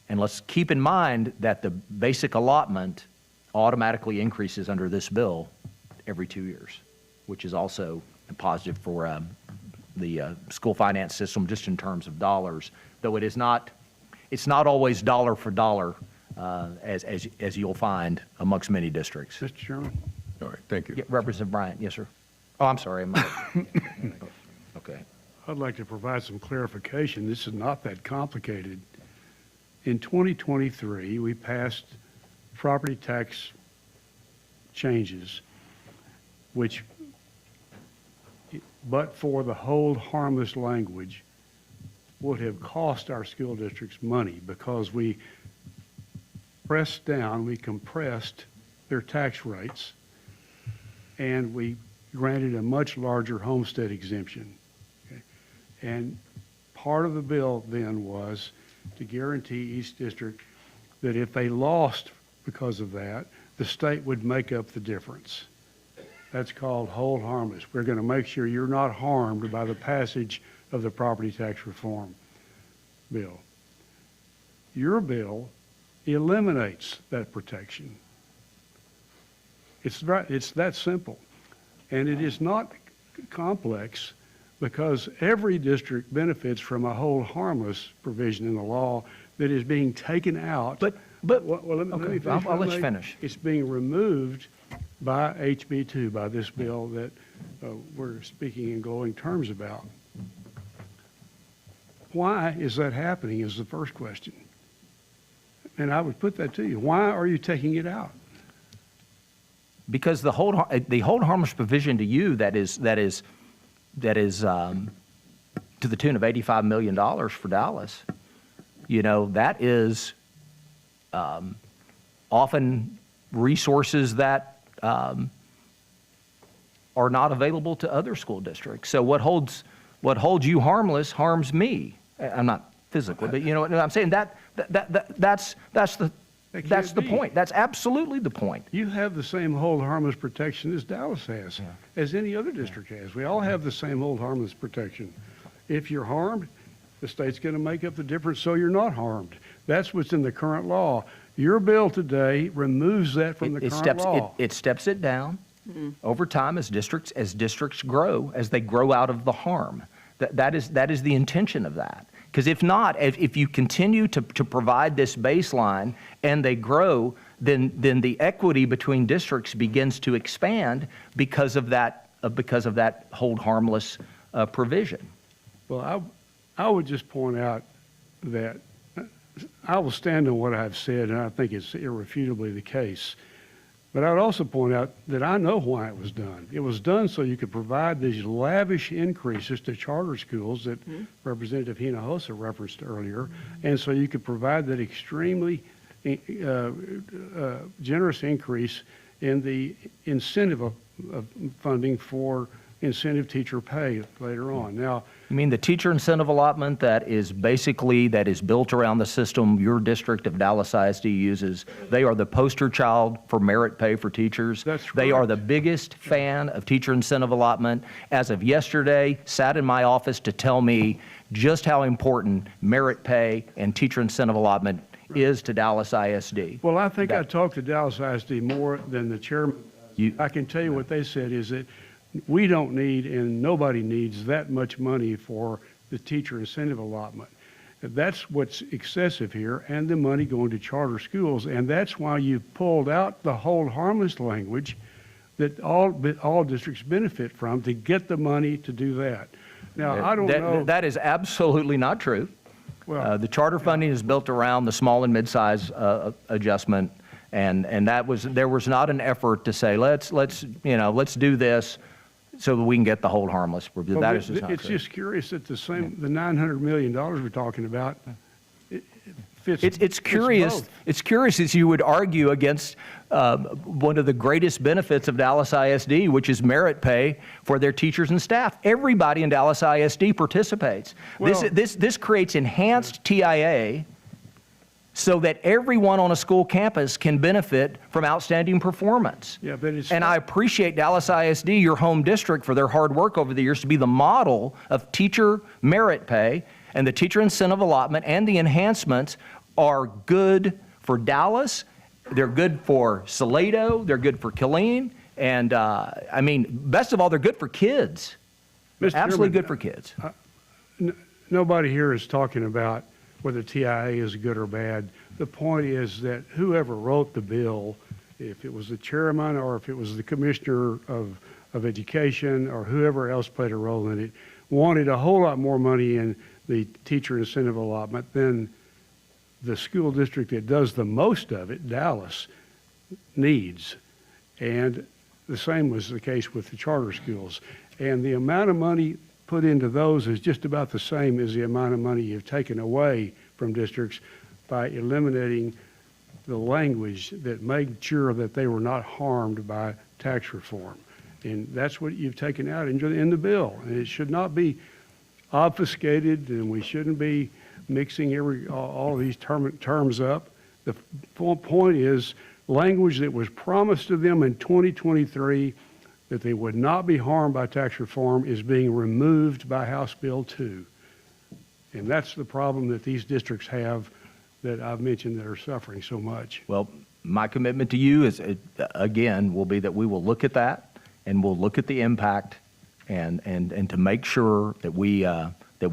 And let's keep in mind that the basic allotment automatically increases under this bill every 2 years, which is also a positive for the school finance system, just in terms of dollars, though it's not always dollar for dollar, as you'll find amongst many districts. Mr. Chairman? All right, thank you. Yeah, Representative Bryant, yes, sir. Oh, I'm sorry. Okay. I'd like to provide some clarification. This is not that complicated. In 2023, we passed property tax changes, which, but for the hold harmless language, would have cost our school districts money, because we compressed their tax rates, and we granted a much larger homestead exemption. Okay? And part of the bill then was to guarantee each district that if they lost because of that, the state would make up the difference. That's called hold harmless. We're going to make sure you're not harmed by the passage of the property tax reform bill. Your bill eliminates that protection. It's that simple. And it is not complex, because every district benefits from a hold harmless provision in the law that is being taken out. But let me finish. I'll let you finish. It's being removed by HB2, by this bill that we're speaking in glowing terms about. Why is that happening is the first question. And I would put that to you. Why are you taking it out? Because the hold harmless provision to you that is to the tune of $85 million for Dallas, you know, that is often resources that are not available to other school districts. So what holds you harmless harms me. I'm not physically, but you know what I'm saying? That's the point. That's absolutely the point. You have the same hold harmless protection as Dallas has, as any other district has. We all have the same hold harmless protection. If you're harmed, the state's going to make up the difference so you're not harmed. That's what's in the current law. Your bill today removes that from the current law. It steps it down over time as districts grow, as they grow out of the harm. That is the intention of that. Because if not, if you continue to provide this baseline and they grow, then the equity between districts begins to expand because of that hold harmless provision. Well, I would just point out that I will stand on what I've said, and I think it's irrefutably the case. But I would also point out that I know why it was done. It was done so you could provide these lavish increases to charter schools that Representative Hinojosa referenced earlier, and so you could provide that extremely generous increase in the incentive of funding for incentive teacher pay later on. Now, You mean the teacher incentive allotment that is built around the system your district of Dallas ISD uses? They are the poster child for merit pay for teachers. That's They are correct. the biggest fan of teacher incentive allotment. As of yesterday, sat in my office to tell me just how important merit pay and teacher incentive allotment is to Dallas ISD. well, I think I talked to Dallas ISD more than the chairman. I can tell you what they said is that we don't need, and nobody needs, that much money for the teacher incentive allotment. That's what's excessive here, and the money going to charter schools. And that's why you pulled out the hold harmless language that all districts benefit from, to get the money to do that. Now, I don't know. That is absolutely not true. Well- The charter funding is built around the small and mid-size adjustment, and there was not an effort to say, let's do this so that we can get the hold harmless. Well, That is just not it's true. just curious that the $900 million we're talking about, it fits. It's curious. both. It's curious as you would argue against one of the greatest benefits of Dallas ISD, which is merit pay for their teachers and staff. Everybody in Dallas ISD participates. Well- This creates enhanced TIA so that everyone on a school campus can benefit from outstanding performance. Yeah, but it's. And I appreciate Dallas ISD, your home district, for their hard work over the years to be the model of teacher merit pay, and the teacher incentive allotment and the enhancements are good for Dallas. They're good for Salado. They're good for Killeen. And best of all, they're good for kids. Mr. Absolutely Chairman, good for kids. Nobody here is talking about whether TIA is good or bad. The point is that whoever wrote the bill, if it was the chairman or if it was the commissioner of education or whoever else played a role in it, wanted a whole lot more money in the teacher incentive allotment than the school district that does the most of it, Dallas, needs. And the same was the case with the charter schools. And the amount of money put into those is just about the same as the amount of money you've taken away from districts by eliminating the language that made sure that they were not harmed by tax reform. And that's what you've taken out in the bill. And it should not be obfuscated, and we shouldn't be mixing all these terms up. The point is language that was promised to them in 2023 that they would not be harmed by tax reform is being removed by House Bill 2. And that's the problem that these districts have that I've mentioned that are suffering so much. Well, my commitment to you is, again, will be that we will look at that and we'll look at the impact and to make sure that we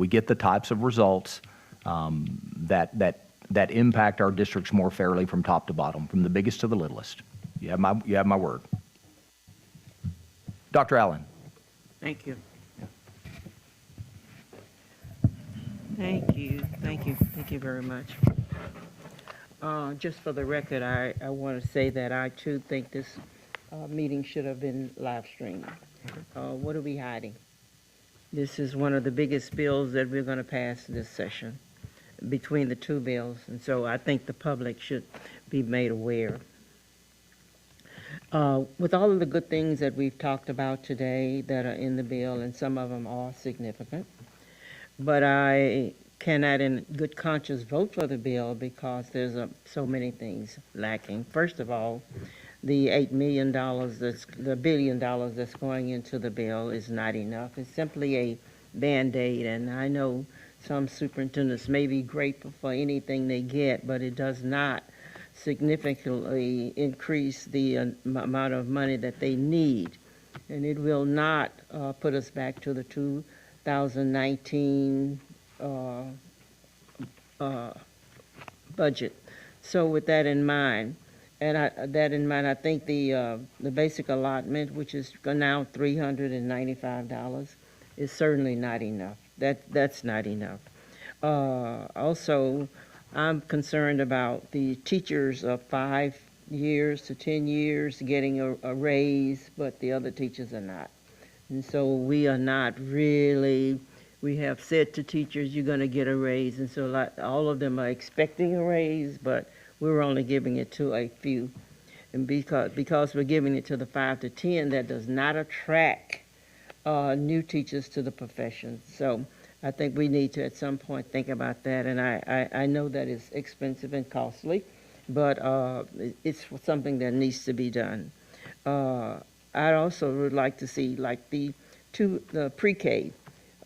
get the types of results that impact our districts more fairly from top to bottom, from the biggest to the littlest. You have my word. Dr. Allen. Thank you. Thank you very much. Just for the record, I want to say that I too think this meeting should have been live streamed. What are we hiding? This is one of the biggest bills that we're going to pass this session between the two bills, and so I think the public should be made aware. With all of the good things that we've talked about today that are in the bill, and some of them are significant, but I cannot in good conscience vote for the bill because there's so many things lacking. First of all, the $8 million, the $1 billion that's going into the bill is not enough. It's simply a Band-Aid, and I know some superintendents may be grateful for anything they get, but it does not significantly increase the amount of money that they need. And it will not put us back to the 2019 budget. So with that in mind, I think the basic allotment, which is now $395, is certainly not enough. That's not enough. Also, I'm concerned about the teachers of 5 years to 10 years getting a raise, but the other teachers are not. And so we are not really, we have said to teachers, you're going to get a raise. And so all of them are expecting a raise, but we're only giving it to a few. And because we're giving it to the 5 to 10, that does not attract new teachers to the profession. So I think we need to at some point think about that. And I know that it's expensive and costly, but it's something that needs to be done. I also would like to see like the pre-K,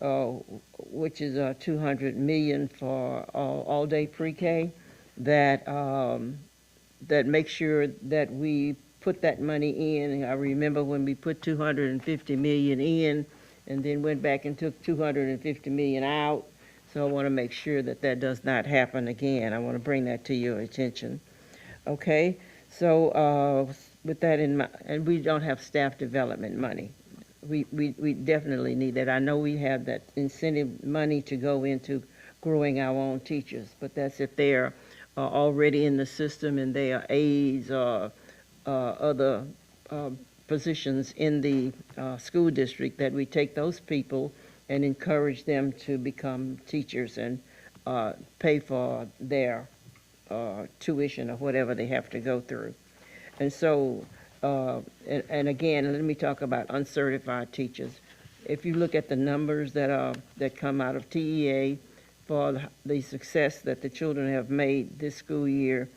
which is $200 million for all-day pre-K, that makes sure that we put that money in. I remember when we put $250 million in and then went back and took $250 million out. So I want to make sure that that does not happen again. I want to bring that to your attention. Okay, so with that in mind, and we don't have staff development money. We definitely need that. I know we have that incentive money to go into growing our own teachers. But that's if they're already in the system and they are aides or other positions in the school district, that we take those people and encourage them to become teachers and pay for their tuition or whatever they have to go through. And so, and again, let me talk about uncertified teachers. If you look at the numbers that come out of TEA for the success that the children have made this school year,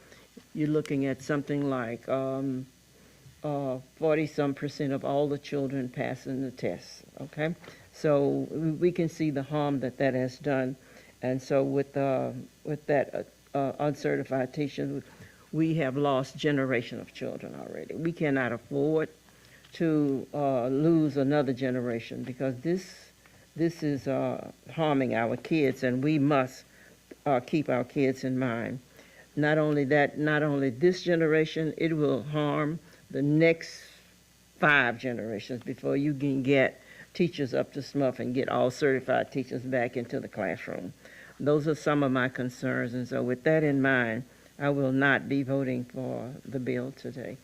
you're looking at something like 40-some% of all the children passing the tests, okay? So we can see the harm that has done. And so with that uncertified teachers, we have lost generation of children already. We cannot afford to lose another generation, because this is harming our kids, and we must keep our kids in mind. Not only that, not only this generation, it will harm the next 5 generations before you can get teachers up to snuff and get all certified teachers back into the classroom. Those are some of my concerns, and so with that in mind, I will not be voting for the bill today.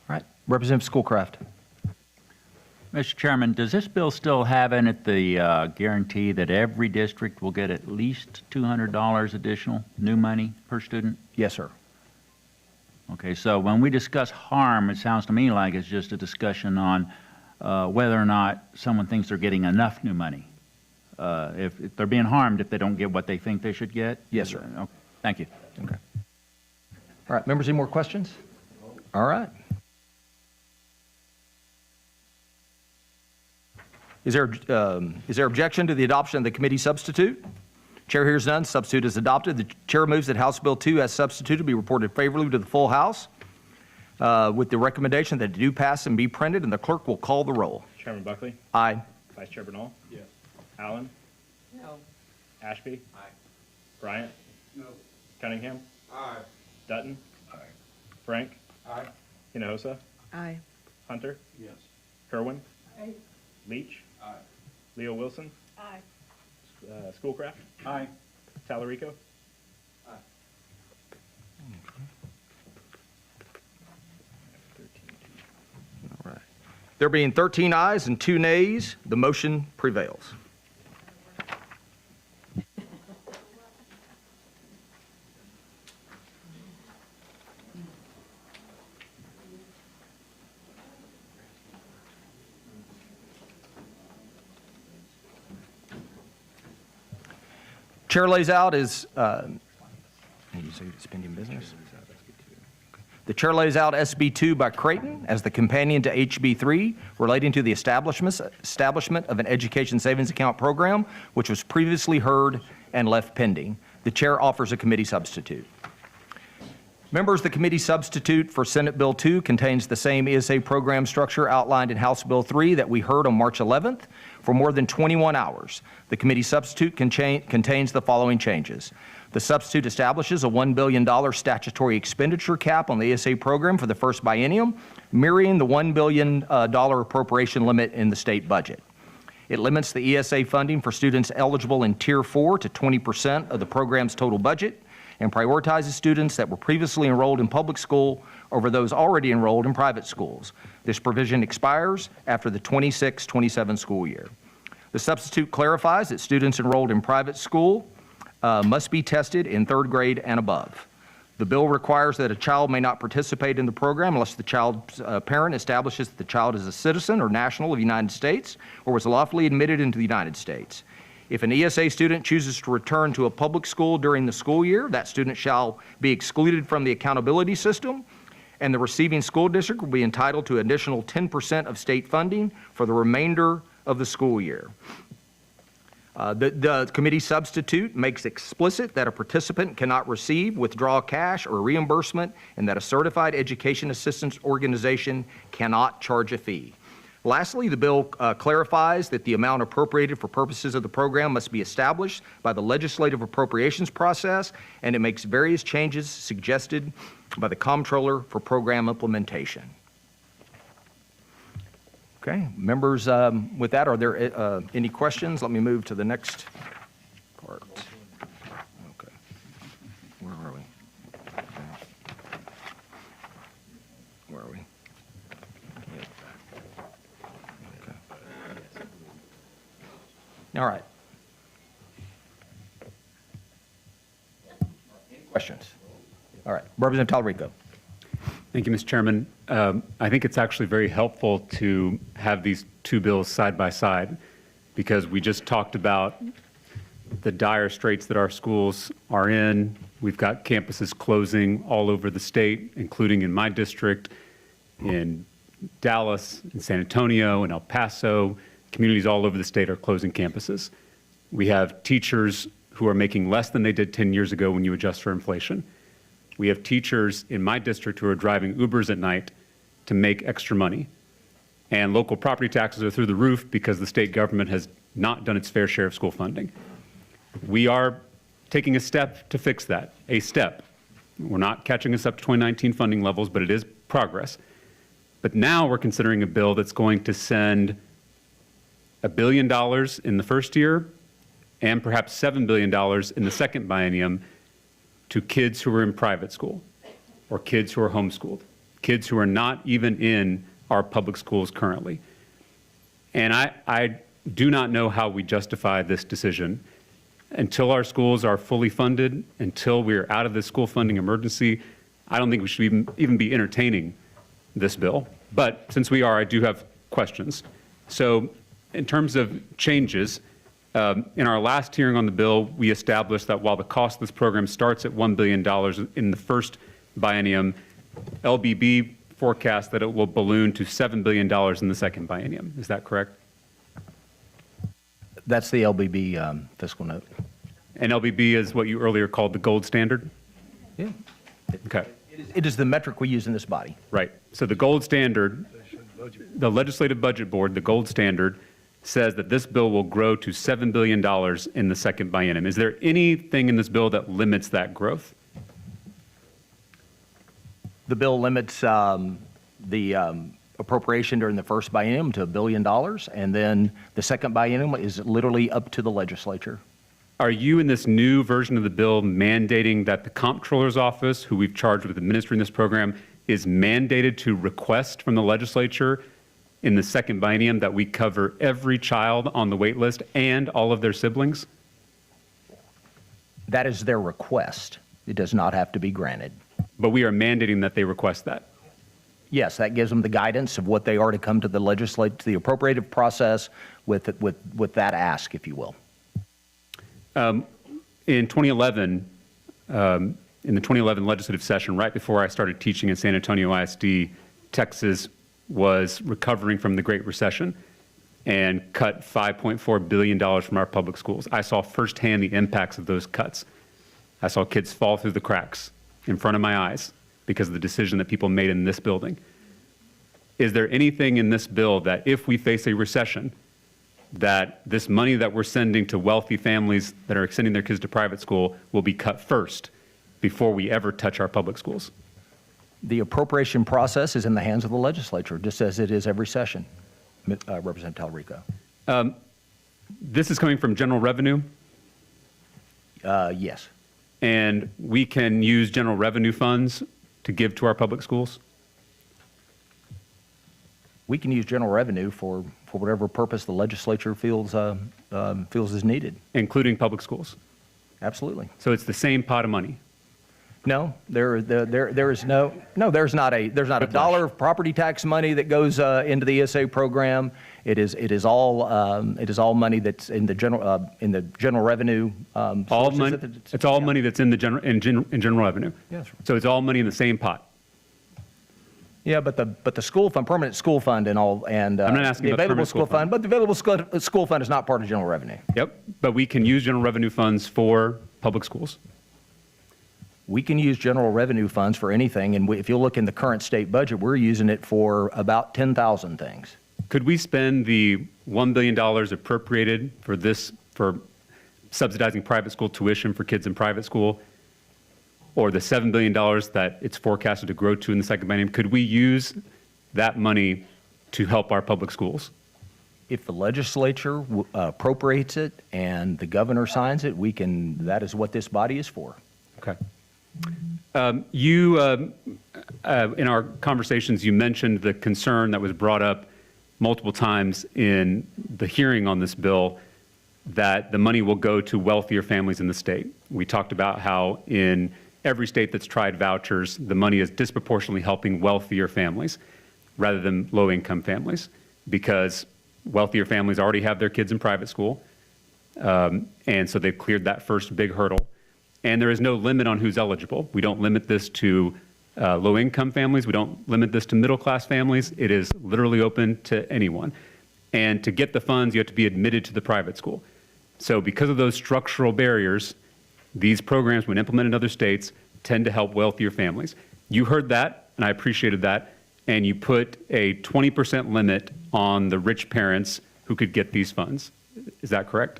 All right. Representative Schoolcraft. Mr. Chairman, does this bill still have in it the guarantee that every district will get at least $200 additional new money per student? Yes, sir. Okay, so when we discuss harm, it sounds to me like it's just a discussion on whether or not someone thinks they're getting enough new money. If they're being harmed if they don't get what they think they should get? Yes, sir. Okay, thank you. Okay. All right, members, any more questions? All right. Is there objection to the adoption of the committee substitute? Chair hears none. Substitute is adopted. The chair moves that House Bill 2 as substituted be reported favorably to the full House with the recommendation that it do pass and be printed, and the clerk will call the roll. Chairman Buckley? Aye. Vice Chair Bernal? Yes. Allen? No. Ashby? Aye. Bryant? No. Cunningham? Aye. Dutton? Aye. Frank? Aye. Hinojosa? Aye. Hunter? Yes. Kerwin? Aye. Leach? Aye. Leo Wilson? Aye. Schoolcraft? Aye. Talarico? Aye. All right. There being 13 ayes and 2 nays, the motion prevails. Chair lays out is, you say it's pending business? The chair lays out SB 2 by Creighton as the companion to HB 3 relating to the establishment of an education savings account program, which was previously heard and left pending. The chair offers a committee substitute. Members, the committee substitute for Senate Bill 2 contains the same ESA program structure outlined in House Bill 3 that we heard on March 11th for more than 21 hours. The committee substitute contains the following changes. The substitute establishes a $1 billion statutory expenditure cap on the ESA program for the first biennium, mirroring the $1 billion appropriation limit in the state budget. It limits the ESA funding for students eligible in Tier 4 to 20% of the program's total budget, and prioritizes students that were previously enrolled in public school over those already enrolled in private schools. This provision expires after the 26-27 school year. The substitute clarifies that students enrolled in private school must be tested in 3rd grade and above. The bill requires that a child may not participate in the program unless the child's parent establishes that the child is a citizen or national of the United States or was lawfully admitted into the United States. If an ESA student chooses to return to a public school during the school year, that student shall be excluded from the accountability system, and the receiving school district will be entitled to an additional 10% of state funding for the remainder of the school year. The committee substitute makes explicit that a participant cannot receive, withdraw cash, or reimbursement, and that a certified education assistance organization cannot charge a fee. Lastly, the bill clarifies that the amount appropriated for purposes of the program must be established by the legislative appropriations process, and it makes various changes suggested by the comptroller for program implementation. Okay, members, with that, are there any questions? Let me move to the next part. All right. Any questions? All right. Representative Talarico. Thank you, Mr. Chairman. I think it's actually very helpful to have these two bills side by side because we just talked about the dire straits that our schools are in. We've got campuses closing all over the state, including in my district, in Dallas, in San Antonio, in El Paso. Communities all over the state are closing campuses. We have teachers who are making less than they did 10 years ago when you adjust for inflation. We have teachers in my district who are driving Ubers at night to make extra money. And local property taxes are through the roof because the state government has not done its fair share of school funding. We are taking a step to fix that, a step. We're not catching us up to 2019 funding levels, but it is progress. But now we're considering a bill that's going to send $1 billion in the first year and perhaps $7 billion in the second biennium to kids who are in private school or kids who are homeschooled, kids who are not even in our public schools currently. And I do not know how we justify this decision. Until our schools are fully funded, until we're out of the school funding emergency, I don't think we should even be entertaining this bill. But since we are, I do have questions. So in terms of changes, in our last hearing on the bill, we established that while the cost of this program starts at $1 billion in the first biennium, LBB forecasts that it will balloon to $7 billion in the second biennium. Is that correct? That's the LBB fiscal note. And LBB is what you earlier called the gold standard? Yeah. Okay. It is the metric we use in this body. Right. So the gold standard, the Legislative Budget Board, the gold standard, says that this bill will grow to $7 billion in the second biennium. Is there anything in this bill that limits that growth? The bill limits the appropriation during the first biennium to $1 billion, and then the second biennium is literally up to the legislature. Are you in this new version of the bill mandating that the Comptroller's Office, who we've charged with administering this program, is mandated to request from the legislature in the second biennium that we cover every child on the wait list and all of their siblings? That is their request. It does not have to be granted. But we are mandating that they request that. Yes, that gives them the guidance of what they are to come to the legislative, to the appropriative process with that ask, if you will. In 2011, in the 2011 legislative session, right before I started teaching at San Antonio ISD, Texas was recovering from the Great Recession and cut $5.4 billion from our public schools. I saw firsthand the impacts of those cuts. I saw kids fall through the cracks in front of my eyes because of the decision that people made in this building. Is there anything in this bill that if we face a recession, that this money that we're sending to wealthy families that are sending their kids to private school will be cut first before we ever touch our public schools? The appropriation process is in the hands of the legislature, just as it is every session, Representative Talarico. This is coming from general revenue, Yes. and we can use general revenue funds to give to our public schools? We can use general revenue for whatever purpose the legislature feels is needed. Including public schools? Absolutely. So it's the same pot of money? No, there's not a dollar of property tax money that goes into the ESA program. It is all money that's in the general revenue. All money. It's all money that's in the general revenue. Yes. So it's all money in the same pot. Yeah, but the school fund, permanent school fund, and all, and I'm not asking the about available permanent school school fund, but the available school fund is not part of general revenue. Yep. But we can use general revenue funds for public schools. We can use general revenue funds for anything, and if you look in the current state budget, we're using it for about 10,000 things. Could we spend the $1 billion appropriated for this, for subsidizing private school tuition for kids in private school, or the $7 billion that it's forecasted to grow to in the second biennium? Could we use that money to help our public schools? If the legislature appropriates it and the governor signs it, that is what this body is for. Okay. In our conversations, you mentioned the concern that was brought up multiple times in the hearing on this bill that the money will go to wealthier families in the state. We talked about how in every state that's tried vouchers, the money is disproportionately helping wealthier families rather than low-income families, because wealthier families already have their kids in private school, and so they've cleared that first big hurdle. And there is no limit on who's eligible. We don't limit this to low-income families. We don't limit this to middle-class families. It is literally open to anyone. And to get the funds, you have to be admitted to the private school. So because of those structural barriers, these programs, when implemented in other states, tend to help wealthier families. You heard that, and I appreciated that, and you put a 20% limit on the rich parents who could get these funds. Is that correct?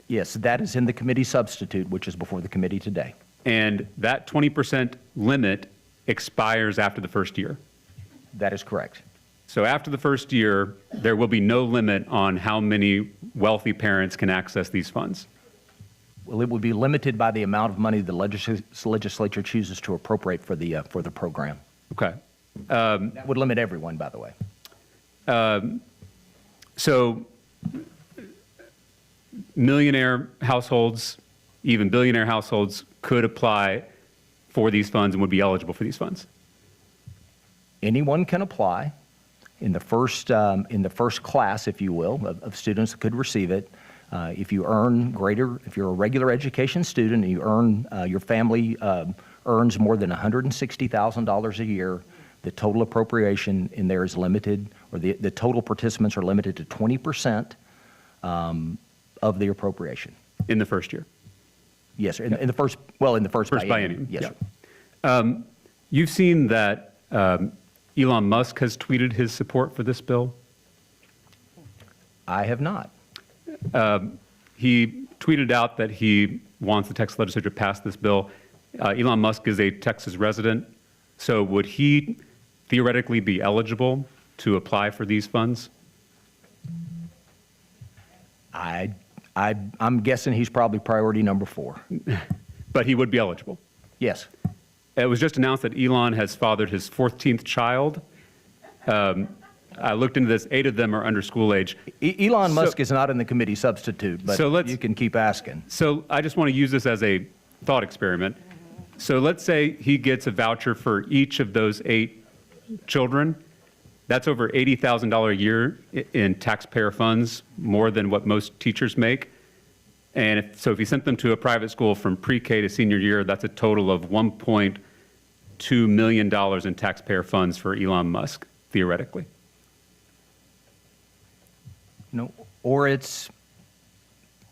Yes, that is in the committee substitute, which is before the committee today. And that 20% limit expires after the first year. That is correct. So after the first year, there will be no limit on how many wealthy parents can access these funds. Well, it would be limited by the amount of money the legislature chooses to appropriate for the program. Okay. That would limit everyone, by the way. So millionaire households, even billionaire households could apply for these funds and would be eligible for these funds. Anyone can apply in the first class, if you will, of students that could receive it. If you earn greater, if you're a regular education student and you earn, your family earns more than $160,000 a year, the total appropriation in there is limited, or the total participants are limited to 20% of the appropriation. In the first year? Yes, sir. In the first biennium. Biennium. Yes, Yeah. sir. You've seen that Elon Musk has tweeted his support for this bill? I have not. He tweeted out that he wants the Texas legislature to pass this bill. Elon Musk is a Texas resident, so would he theoretically be eligible to apply for these funds? I'm guessing he's probably priority number 4. But he would be eligible. Yes. It was just announced that Elon has fathered his 14th child. I looked into this. 8 of them are under school age. Elon Musk is not in the committee substitute, but you can keep asking. So I just want to use this as a thought experiment. So let's say he gets a voucher for each of those 8 children. That's over $80,000 a year in taxpayer funds, more than what most teachers make. And so if he sent them to a private school from pre-K to senior year, that's a total of $1.2 million in taxpayer funds for Elon Musk, theoretically. Or it's,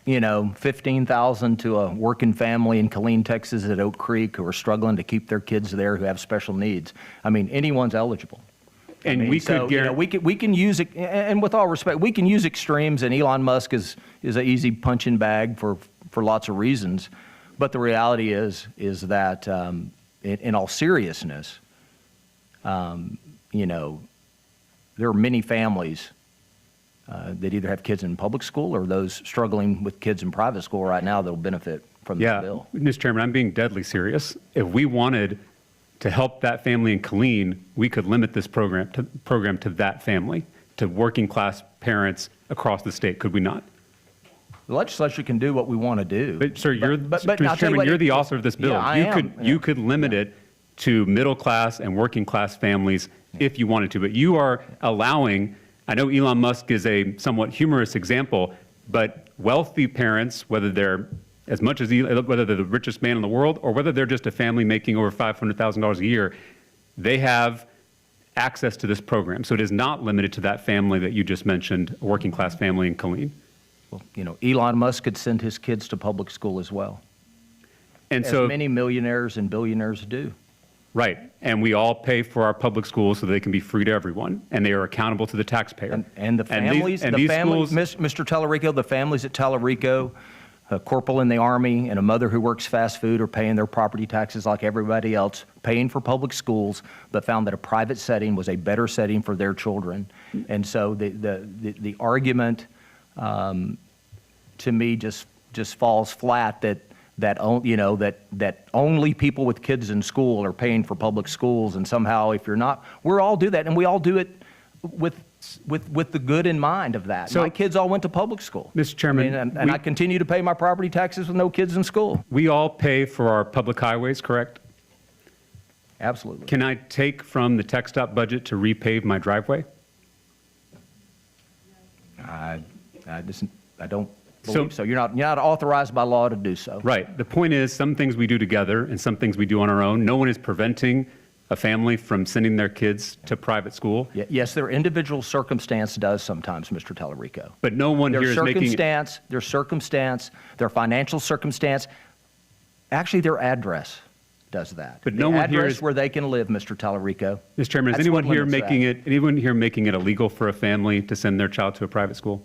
15,000 to a working family in Killeen, Texas at Oak Creek who are struggling to keep their kids there who have special needs. I mean, anyone's eligible. And we could guarantee. We can use it, and with all respect, we can use extremes, and Elon Musk is an easy punching bag for lots of reasons. But the reality is that, in all seriousness, there are many families that either have kids in public school or those struggling with kids in private school right now that will benefit from this bill. Mr. Chairman, I'm being deadly serious. If we wanted to help that family in Killeen, we could limit this program to that family, to working class parents across the state, could we not? The legislature can do what we want to do. But sir, Mr. Chairman, you're the author of this bill. Yeah, You could limit it to middle class and working class families if you wanted to, but you are allowing, I know Elon Musk is a somewhat humorous example, but wealthy parents, whether they're whether they're the richest man in the world or whether they're just a family making over $500,000 a year, they have access to this program. So it is not limited to that family that you just mentioned, a working class family in Killeen. Well, Elon Musk could send his kids to public school as well. And as so many millionaires and billionaires do. Right. And we all pay for our public schools so they can be free to everyone, and they are accountable to the taxpayer. And the families, Mr. Tallarico, the families at Tallarico, a corporal in the Army and a mother who works fast food are paying their property taxes like everybody else, paying for public schools, but found that a private setting was a better setting for their children. And so the argument to me just falls flat that only people with kids in school are paying for public schools, and somehow if you're not, we all do that, and we all do it with the good in mind of that. So- My kids all went to public school. Mr. Chairman, I mean, and I continue to pay my property taxes with no kids in school. We all pay for our public highways, correct? Absolutely. Can I take from the tech stop budget to repave my driveway? I don't believe so. You're not authorized by law to do so. Right. The point is, some things we do together and some things we do on our own. No one is preventing a family from sending their kids to private school, Yes, their individual circumstance does sometimes, Mr. Tellerico. but no one here is making. Their circumstance, their financial circumstance, actually their address does that. But no one here address is- where they can live, Mr. Tellerico. Mr. Chairman, is That's what anyone here limits making it illegal for a family to send their child to a private school?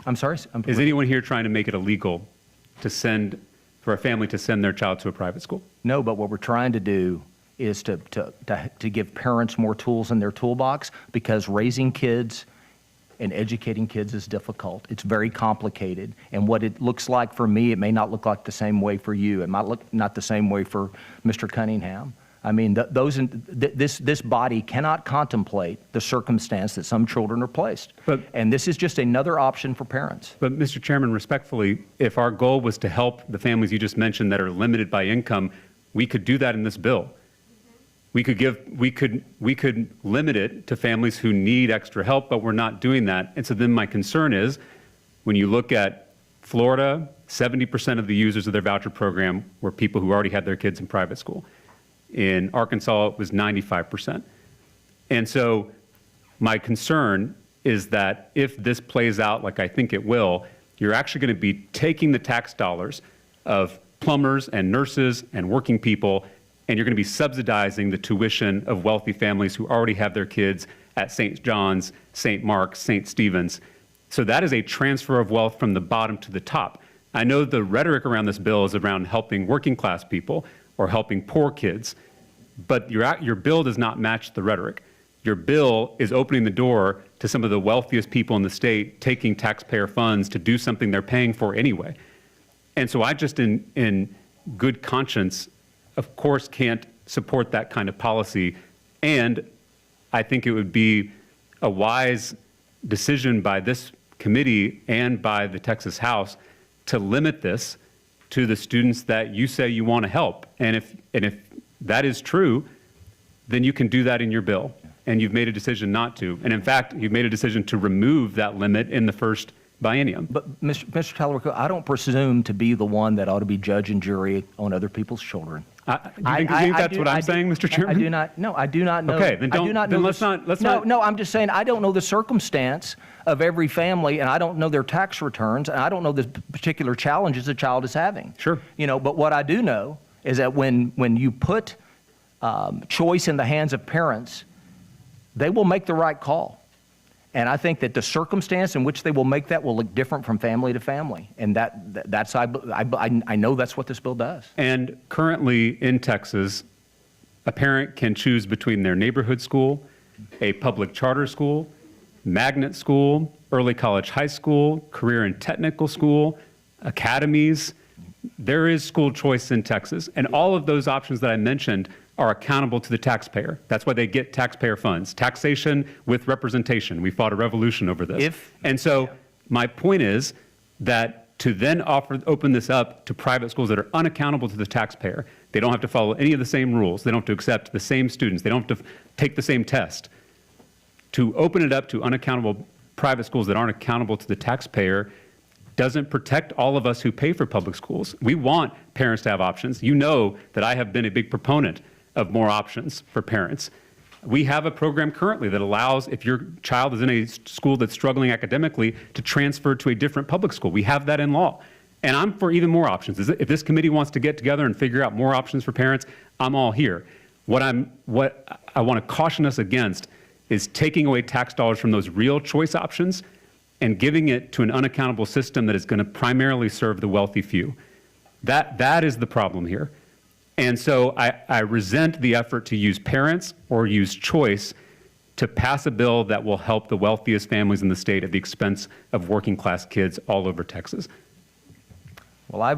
I'm sorry? Is anyone here trying to make it illegal for a family to send their child to a private school? No, but what we're trying to do is to give parents more tools in their toolbox, because raising kids and educating kids is difficult. It's very complicated. And what it looks like for me, it may not look like the same way for you. It might look not the same way for Mr. Cunningham. I mean, this body cannot contemplate the circumstance that some children are placed. And this is just another option for parents. But Mr. Chairman, respectfully, if our goal was to help the families you just mentioned that are limited by income, we could do that in this bill. We could limit it to families who need extra help, but we're not doing that. And so then my concern is, when you look at Florida, 70% of the users of their voucher program were people who already had their kids in private school. In Arkansas, it was 95%. And so my concern is that if this plays out like I think it will, you're actually going to be taking the tax dollars of plumbers and nurses and working people, and you're going to be subsidizing the tuition of wealthy families who already have their kids at St. John's, St. Mark's, St. Stephen's. So that is a transfer of wealth from the bottom to the top. I know the rhetoric around this bill is around helping working class people or helping poor kids, but your bill does not match the rhetoric. Your bill is opening the door to some of the wealthiest people in the state taking taxpayer funds to do something they're paying for anyway. And so I just, in good conscience, of course, can't support that kind of policy. And I think it would be a wise decision by this committee and by the Texas House to limit this to the students that you say you want to help. And if that is true, then you can do that in your bill. And you've made a decision not to. And in fact, you've made a decision to remove that limit in the first biennium. But Mr. Tellerico, I don't presume to be the one that ought to be judge and jury on other people's children. Do you think that's what I'm saying, Mr. Chairman? I do not. No, I do not know. Okay, then let's not. No, I'm just saying I don't know the circumstance of every family, and I don't know their tax returns, and I don't know the particular challenges a child is having. Sure. But what I do know is that when you put choice in the hands of parents, they will make the right call. And I think that the circumstance in which they will make that will look different from family to family. And I know that's what this bill does. And currently in Texas, a parent can choose between their neighborhood school, a public charter school, magnet school, early college high school, career and technical school, academies. There is school choice in Texas. And all of those options that I mentioned are accountable to the taxpayer. That's why they get taxpayer funds. Taxation with representation. We fought a revolution over this. And so my point is that to then open this up to private schools that are unaccountable to the taxpayer, they don't have to follow any of the same rules. They don't have to accept the same students. They don't have to take the same test. To open it up to unaccountable private schools that aren't accountable to the taxpayer doesn't protect all of us who pay for public schools. We want parents to have options. You know that I have been a big proponent of more options for parents. We have a program currently that allows, if your child is in a school that's struggling academically, to transfer to a different public school. We have that in law. And I'm for even more options. If this committee wants to get together and figure out more options for parents, I'm all here. What I want to caution us against is taking away tax dollars from those real choice options and giving it to an unaccountable system that is going to primarily serve the wealthy few. That is the problem here. And so I resent the effort to use parents or use choice to pass a bill that will help the wealthiest families in the state at the expense of working class kids all over Texas. Well, I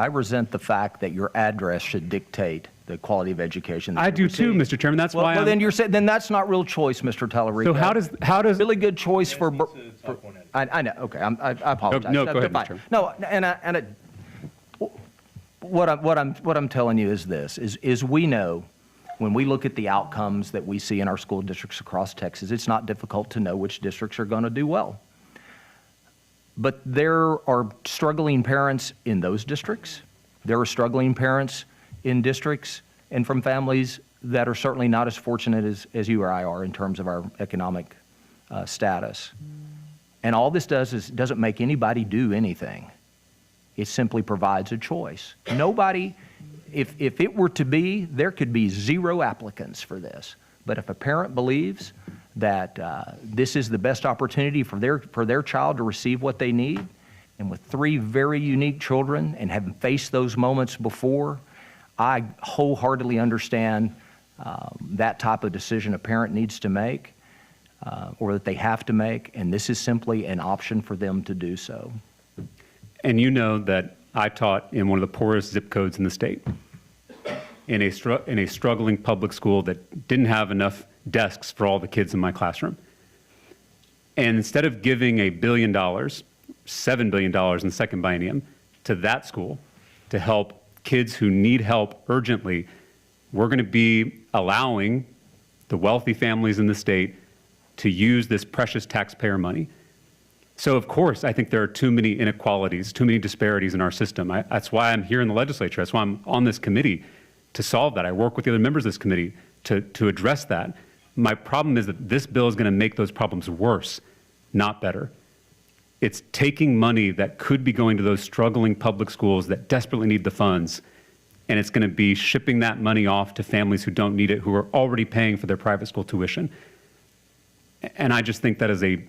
resent the fact that your address should dictate the quality of education that I you do too, receive. Mr. Chairman. That's Well, why well, then I'm, you're saying, then that's not real choice, Mr. Tellerico. so how does, Really good choice for, I know, okay, I apologize. No, go ahead, Fine. Mr. Chairman. No, what I'm telling you is this, is we know, when we look at the outcomes that we see in our school districts across Texas, it's not difficult to know which districts are going to do well. But there are struggling parents in those districts. There are struggling parents in districts and from families that are certainly not as fortunate as you or I are in terms of our economic status. And all this does is doesn't make anybody do anything. It simply provides a choice. Nobody, if it were to be, there could be 0 applicants for this. But if a parent believes that this is the best opportunity for their child to receive what they need, and with 3 very unique children and having faced those moments before, I wholeheartedly understand that type of decision a parent needs to make or that they have to make, and this is simply an option for them to do so. and you know that I taught in one of the poorest zip codes in the state, in a struggling public school that didn't have enough desks for all the kids in my classroom. And instead of giving $1 billion, $7 billion in the second biennium to that school to help kids who need help urgently, we're going to be allowing the wealthy families in the state to use this precious taxpayer money. So of course, I think there are too many inequalities, too many disparities in our system. That's why I'm here in the legislature. That's why I'm on this committee to solve that. I work with the other members of this committee to address that. My problem is that this bill is going to make those problems worse, not better. It's taking money that could be going to those struggling public schools that desperately need the funds, and it's going to be shipping that money off to families who don't need it, who are already paying for their private school tuition. And I just think that is a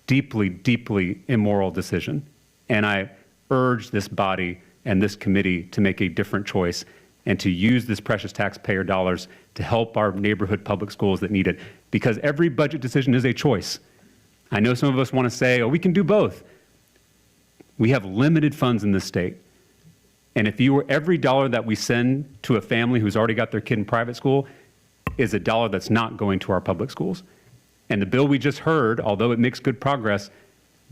deeply, deeply immoral decision. And I urge this body and this committee to make a different choice and to use this precious taxpayer dollars to help our neighborhood public schools that need it. Because every budget decision is a choice. I know some of us want to say, oh, we can do both. We have limited funds in this state. And if every dollar that we send to a family who's already got their kid in private school is a dollar that's not going to our public schools. And the bill we just heard, although it makes good progress,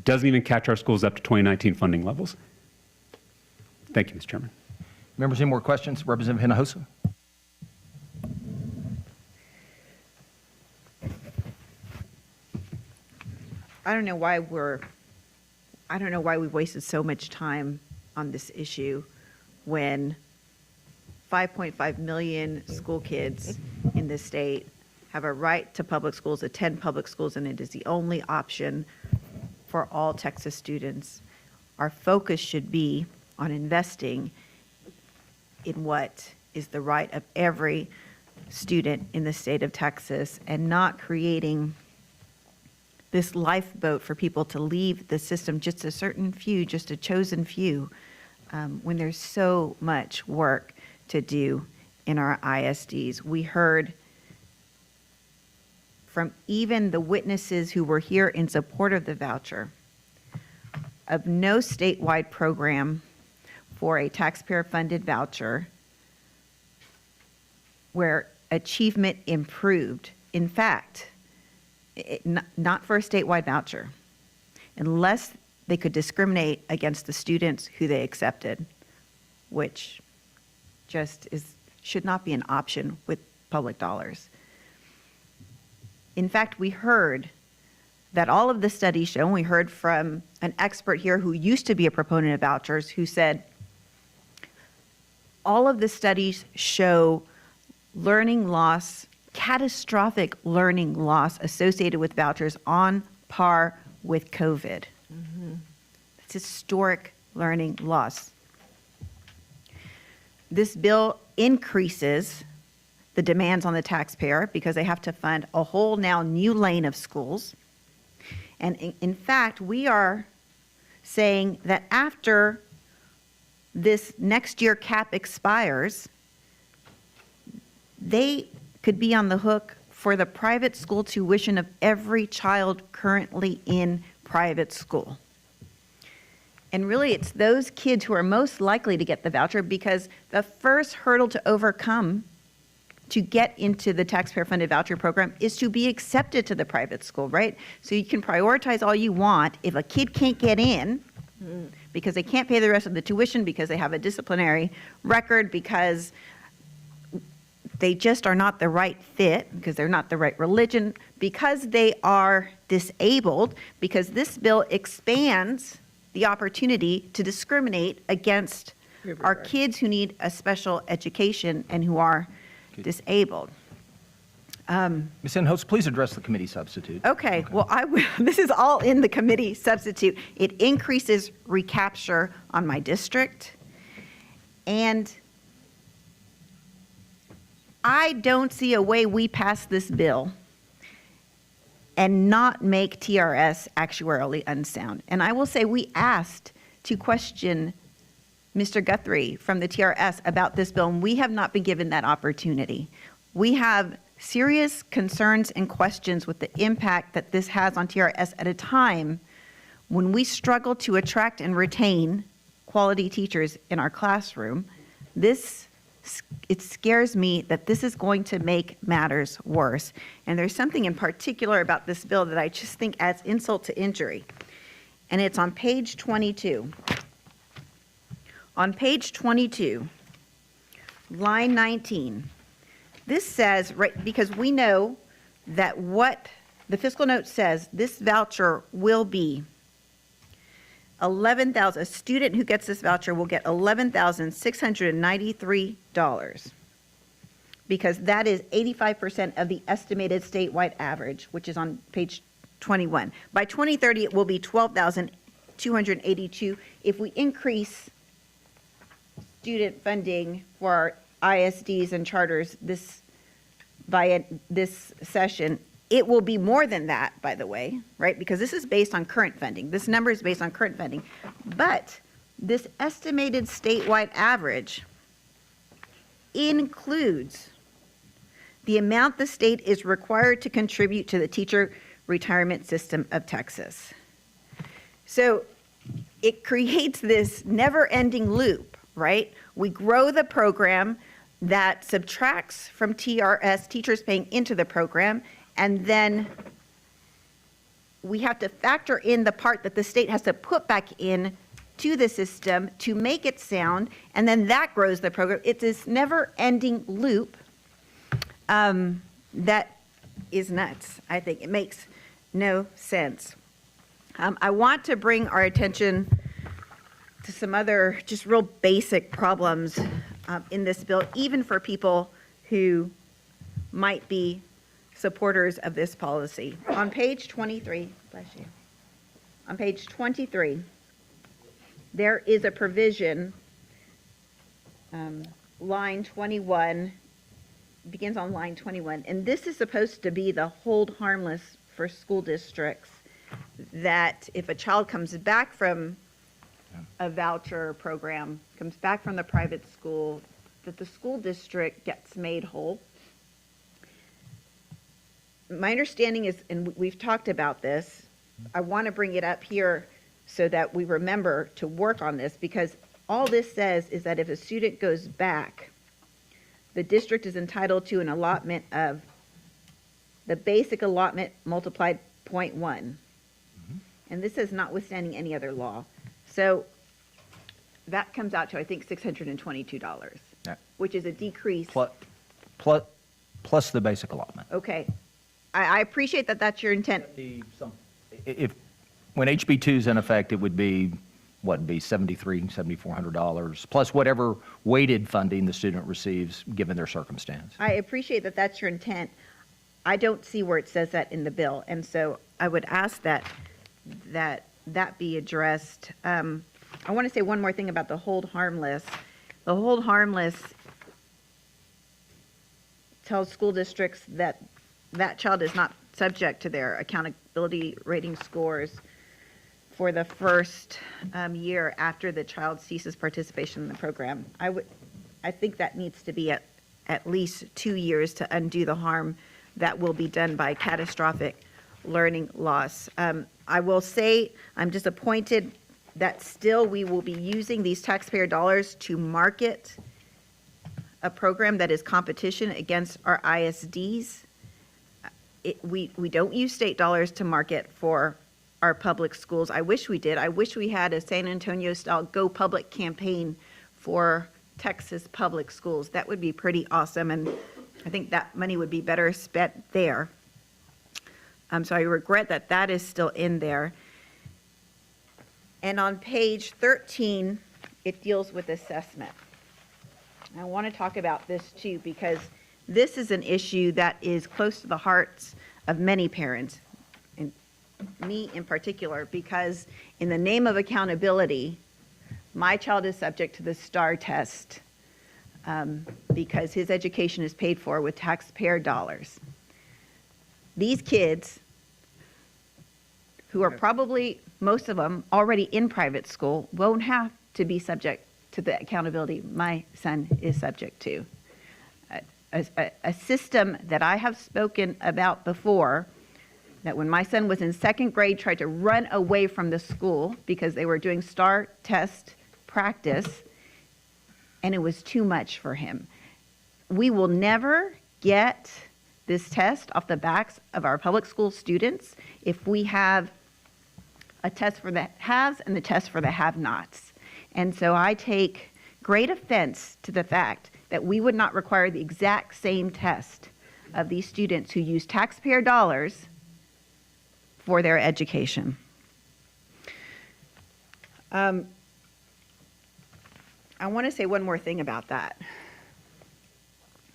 doesn't even catch our schools up to 2019 funding levels. Thank you, Mr. Chairman. Members, any more questions? Representative Hinojosa? I don't know why we wasted so much time on this issue when 5.5 million school kids in this state have a right to public schools, attend public schools, and it is the only option for all Texas students. Our focus should be on investing in what is the right of every student in the state of Texas and not creating this lifeboat for people to leave the system, just a certain few, just a chosen few, when there's so much work to do in our ISDs. We heard from even the witnesses who were here in support of the voucher of no statewide program for a taxpayer-funded voucher where achievement improved. In fact, not for a statewide voucher, unless they could discriminate against the students who they accepted, which just should not be an option with public dollars. In fact, we heard that all of the studies show, and we heard from an expert here who used to be a proponent of vouchers, who said all of the studies show learning loss, catastrophic learning loss associated with vouchers on par with COVID. It's historic learning loss. This bill increases the demands on the taxpayer because they have to fund a whole now new lane of schools. And in fact, we are saying that after this next year cap expires, they could be on the hook for the private school tuition of every child currently in private school. And really, it's those kids who are most likely to get the voucher, because the first hurdle to overcome to get into the taxpayer-funded voucher program is to be accepted to the private school, right? So you can prioritize all you want. If a kid can't get in because they can't pay the rest of the tuition, because they have a disciplinary record, because they just are not the right fit, because they're not the right religion, because they are disabled, because this bill expands the opportunity to discriminate against our kids who need a special education and who are disabled. Ms. Inhofe, please address the committee substitute. Okay, well, this is all in the committee substitute. It increases recapture on my district, and I don't see a way we pass this bill and not make TRS actuarially unsound. And I will say, we asked to question Mr. Guthrie from the TRS about this bill, and we have not been given that opportunity. We have serious concerns and questions with the impact that this has on TRS at a time when we struggle to attract and retain quality teachers in our classroom. It scares me that this is going to make matters worse. And there's something in particular about this bill that I just think adds insult to injury. And it's on page 22. On page 22, line 19, this says, right, because we know that what the fiscal note says, this voucher will be $11,000. A student who gets this voucher will get $11,693, because that is 85% of the estimated statewide average, which is on page 21. By 2030, it will be $12,282. If we increase student funding for our ISDs and charters by this session, it will be more than that, by the way, right? Because this is based on current funding. This number is based on current funding. But this estimated statewide average includes the amount the state is required to contribute to the teacher retirement system of Texas. So it creates this never-ending loop, right? We grow the program that subtracts from TRS, teachers paying into the program, and then we have to factor in the part that the state has to put back in to the system to make it sound, and then that grows the program. It's this never-ending loop that is nuts, I think. It makes no sense. I want to bring our attention to some other just real basic problems in this bill, even for people who might be supporters of this policy. On page 23, bless you. On page 23, there is a provision, line 21, begins on line 21, and this is supposed to be the hold harmless for school districts, that if a child comes back from a voucher program, comes back from the private school, that the school district gets made whole. My understanding is, and we've talked about this, I want to bring it up here so that we remember to work on this, because all this says is that if a student goes back, the district is entitled to an allotment of the basic allotment multiplied 0.1. And this is notwithstanding any other law. So that comes out to, I think, $622, Yeah. which is a decrease. Plus the basic allotment. Okay. I appreciate that that's your intent. When HB2 is in effect, it would be, what, be $7,300, $7,400, plus whatever weighted funding the student receives, given their circumstance. I appreciate that that's your intent. I don't see where it says that in the bill, and so I would ask that be addressed. I want to say one more thing about the hold harmless. The hold harmless tells school districts that that child is not subject to their accountability rating scores for the first year after the child ceases participation in the program. I think that needs to be at least 2 years to undo the harm that will be done by catastrophic learning loss. I will say I'm disappointed that still we will be using these taxpayer dollars to market a program that is competition against our ISDs. We don't use state dollars to market for our public schools. I wish we did. I wish we had a San Antonio-style Go Public campaign for Texas public schools. That would be pretty awesome, and I think that money would be better spent there. So I regret that that is still in there. And on page 13, it deals with assessment. I want to talk about this too, because this is an issue that is close to the hearts of many parents, and me in particular, because in the name of accountability, my child is subject to the STAR test because his education is paid for with taxpayer dollars. These kids, who are probably, most of them, already in private school, won't have to be subject to the accountability my son is subject to. A system that I have spoken about before, that when my son was in second grade, tried to run away from the school because they were doing STAR test practice, and it was too much for him. We will never get this test off the backs of our public school students if we have a test for the haves and the test for the have-nots. And so I take great offense to the fact that we would not require the exact same test of these students who use taxpayer dollars for their education. I want to say one more thing about that.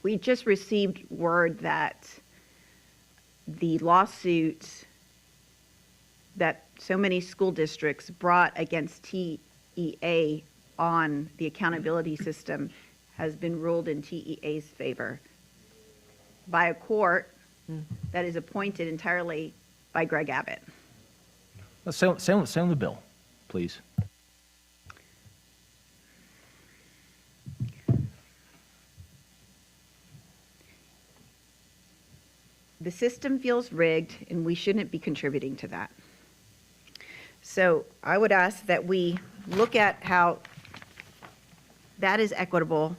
We just received word that the lawsuit that so many school districts brought against TEA on the accountability system has been ruled in TEA's favor by a court that is appointed entirely by Greg Abbott. Let's stay on the bill, please. The system feels rigged, and we shouldn't be contributing to that. So I would ask that we look at how that is equitable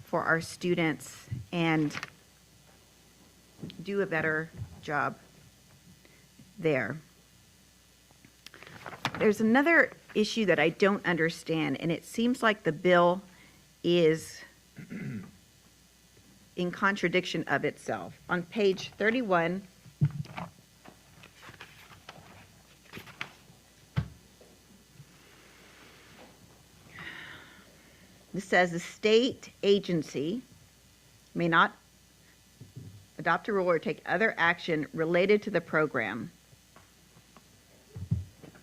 for our students and do a better job there. There's another issue that I don't understand, and it seems like the bill is in contradiction of itself. On page 31, this says the state agency may not adopt a rule or take other action related to the program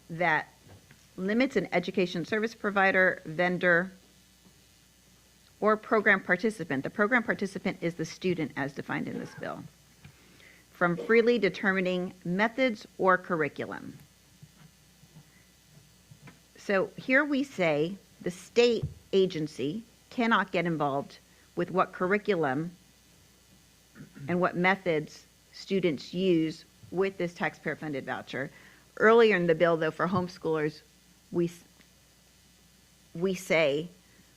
that limits an education service provider, vendor, or program participant. The program participant is the student as defined in this bill, from freely determining methods or curriculum. So here we say the state agency cannot get involved with what curriculum and what methods students use with this taxpayer-funded voucher. Earlier in the bill, though, for homeschoolers, we say,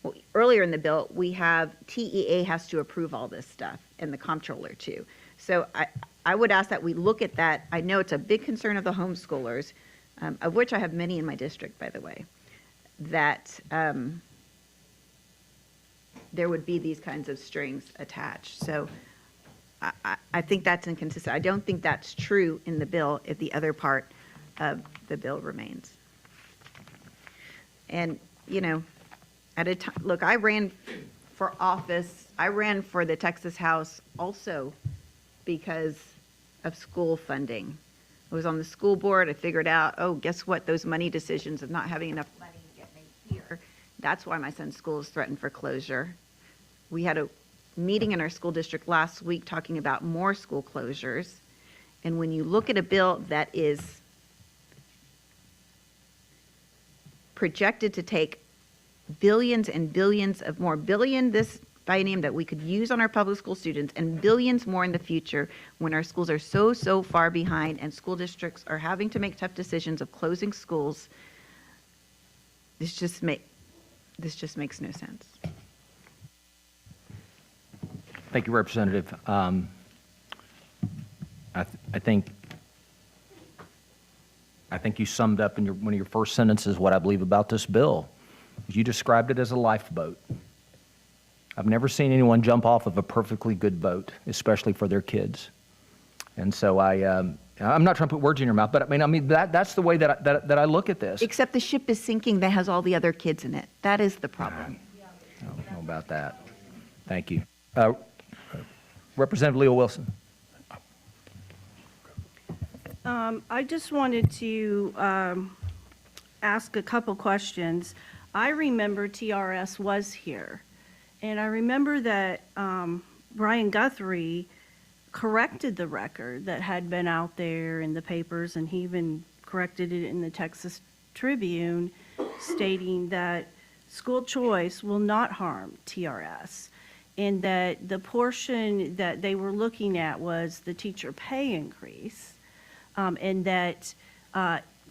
well, earlier in the bill, we have TEA has to approve all this stuff, and the comptroller too. So I would ask that we look at that. I know it's a big concern of the homeschoolers, of which I have many in my district, by the way, that there would be these kinds of strings attached. So I think that's inconsistent. I don't think that's true in the bill if the other part of the bill remains. And, you know, at a time, look, I ran for office. I ran for the Texas House also because of school funding. I was on the school board. I figured out, oh, guess what? Those money decisions of not having enough money to get made here. That's why my son's school is threatened for closure. We had a meeting in our school district last week talking about more school closures. And when you look at a bill that is projected to take billions and billions of more, billion this biennium that we could use on our public school students, and billions more in the future when our schools are so far behind and school districts are having to make tough decisions of closing schools, This just makes no sense. Thank you, Representative. I think you summed up in one of your first sentences what I believe about this bill. You described it as a lifeboat. I've never seen anyone jump off of a perfectly good boat, especially for their kids. And so I'm not trying to put words in your mouth, but I mean that's the way that I look at this. Except the ship is sinking that has all the other kids in it. That is the problem. I don't know about that. Thank you. Representative Leo Wilson. I just wanted to ask a couple questions. I remember TRS was here, and I remember that Brian Guthrie corrected the record that had been out there in the papers, and he even corrected it in the Texas Tribune, stating that school choice will not harm TRS, and that the portion that they were looking at was the teacher pay increase, and that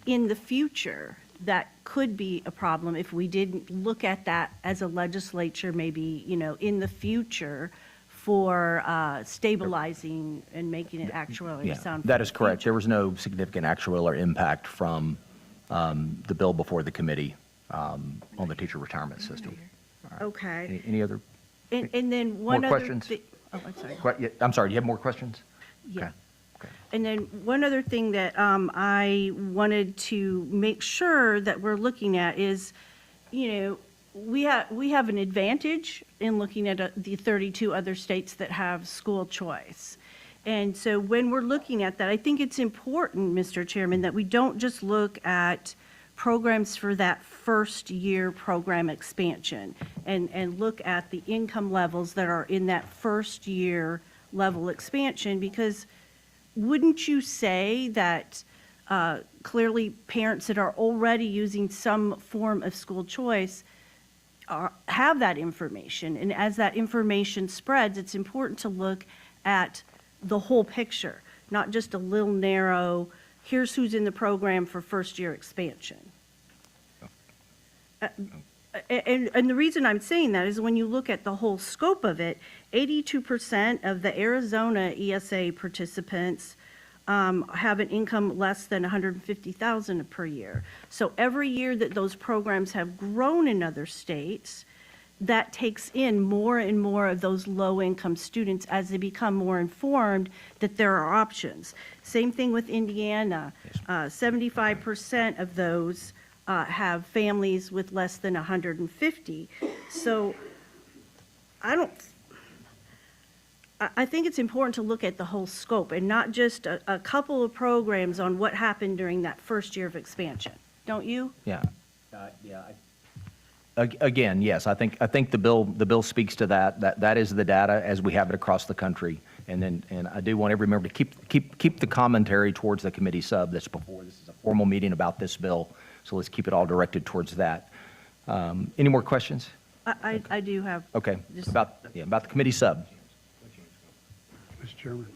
in the future, that could be a problem if we didn't look at that as a legislature, maybe, in the future for stabilizing and making it actuarially sound. That is correct. There was no significant actuarial impact from the bill before the committee on the teacher retirement system. Okay. Any other And then more one other questions? Oh, I'm sorry. I'm sorry, do you have more questions? Yeah. Okay. And then one other thing that I wanted to make sure that we're looking at is, we have an advantage in looking at the 32 other states that have school choice. And so when we're looking at that, I think it's important, Mr. Chairman, that we don't just look at programs for that first year program expansion and look at the income levels that are in that first year level expansion, because wouldn't you say that clearly parents that are already using some form of school choice have that information, and as that information spreads, it's important to look at the whole picture, not just a little narrow, here's who's in the program for first year expansion. And the reason I'm saying that is when you look at the whole scope of it, 82% of the Arizona ESA participants have an income less than $150,000 per year. So every year that those programs have grown in other states, that takes in more and more of those low-income students as they become more informed that there are options. Same thing with Indiana. 75% of those have families with less than 150. So I think it's important to look at the whole scope and not just a couple of programs on what happened during that first year of expansion. Don't you? Yeah. Again, yes, I think the bill speaks to that. That is the data as we have it across the country. And I do want every member to keep the commentary towards the committee sub that's before. This is a formal meeting about this bill, so let's keep it all directed towards that. Any more questions? I do have. Okay, just- about the committee sub. Mr. Chairman.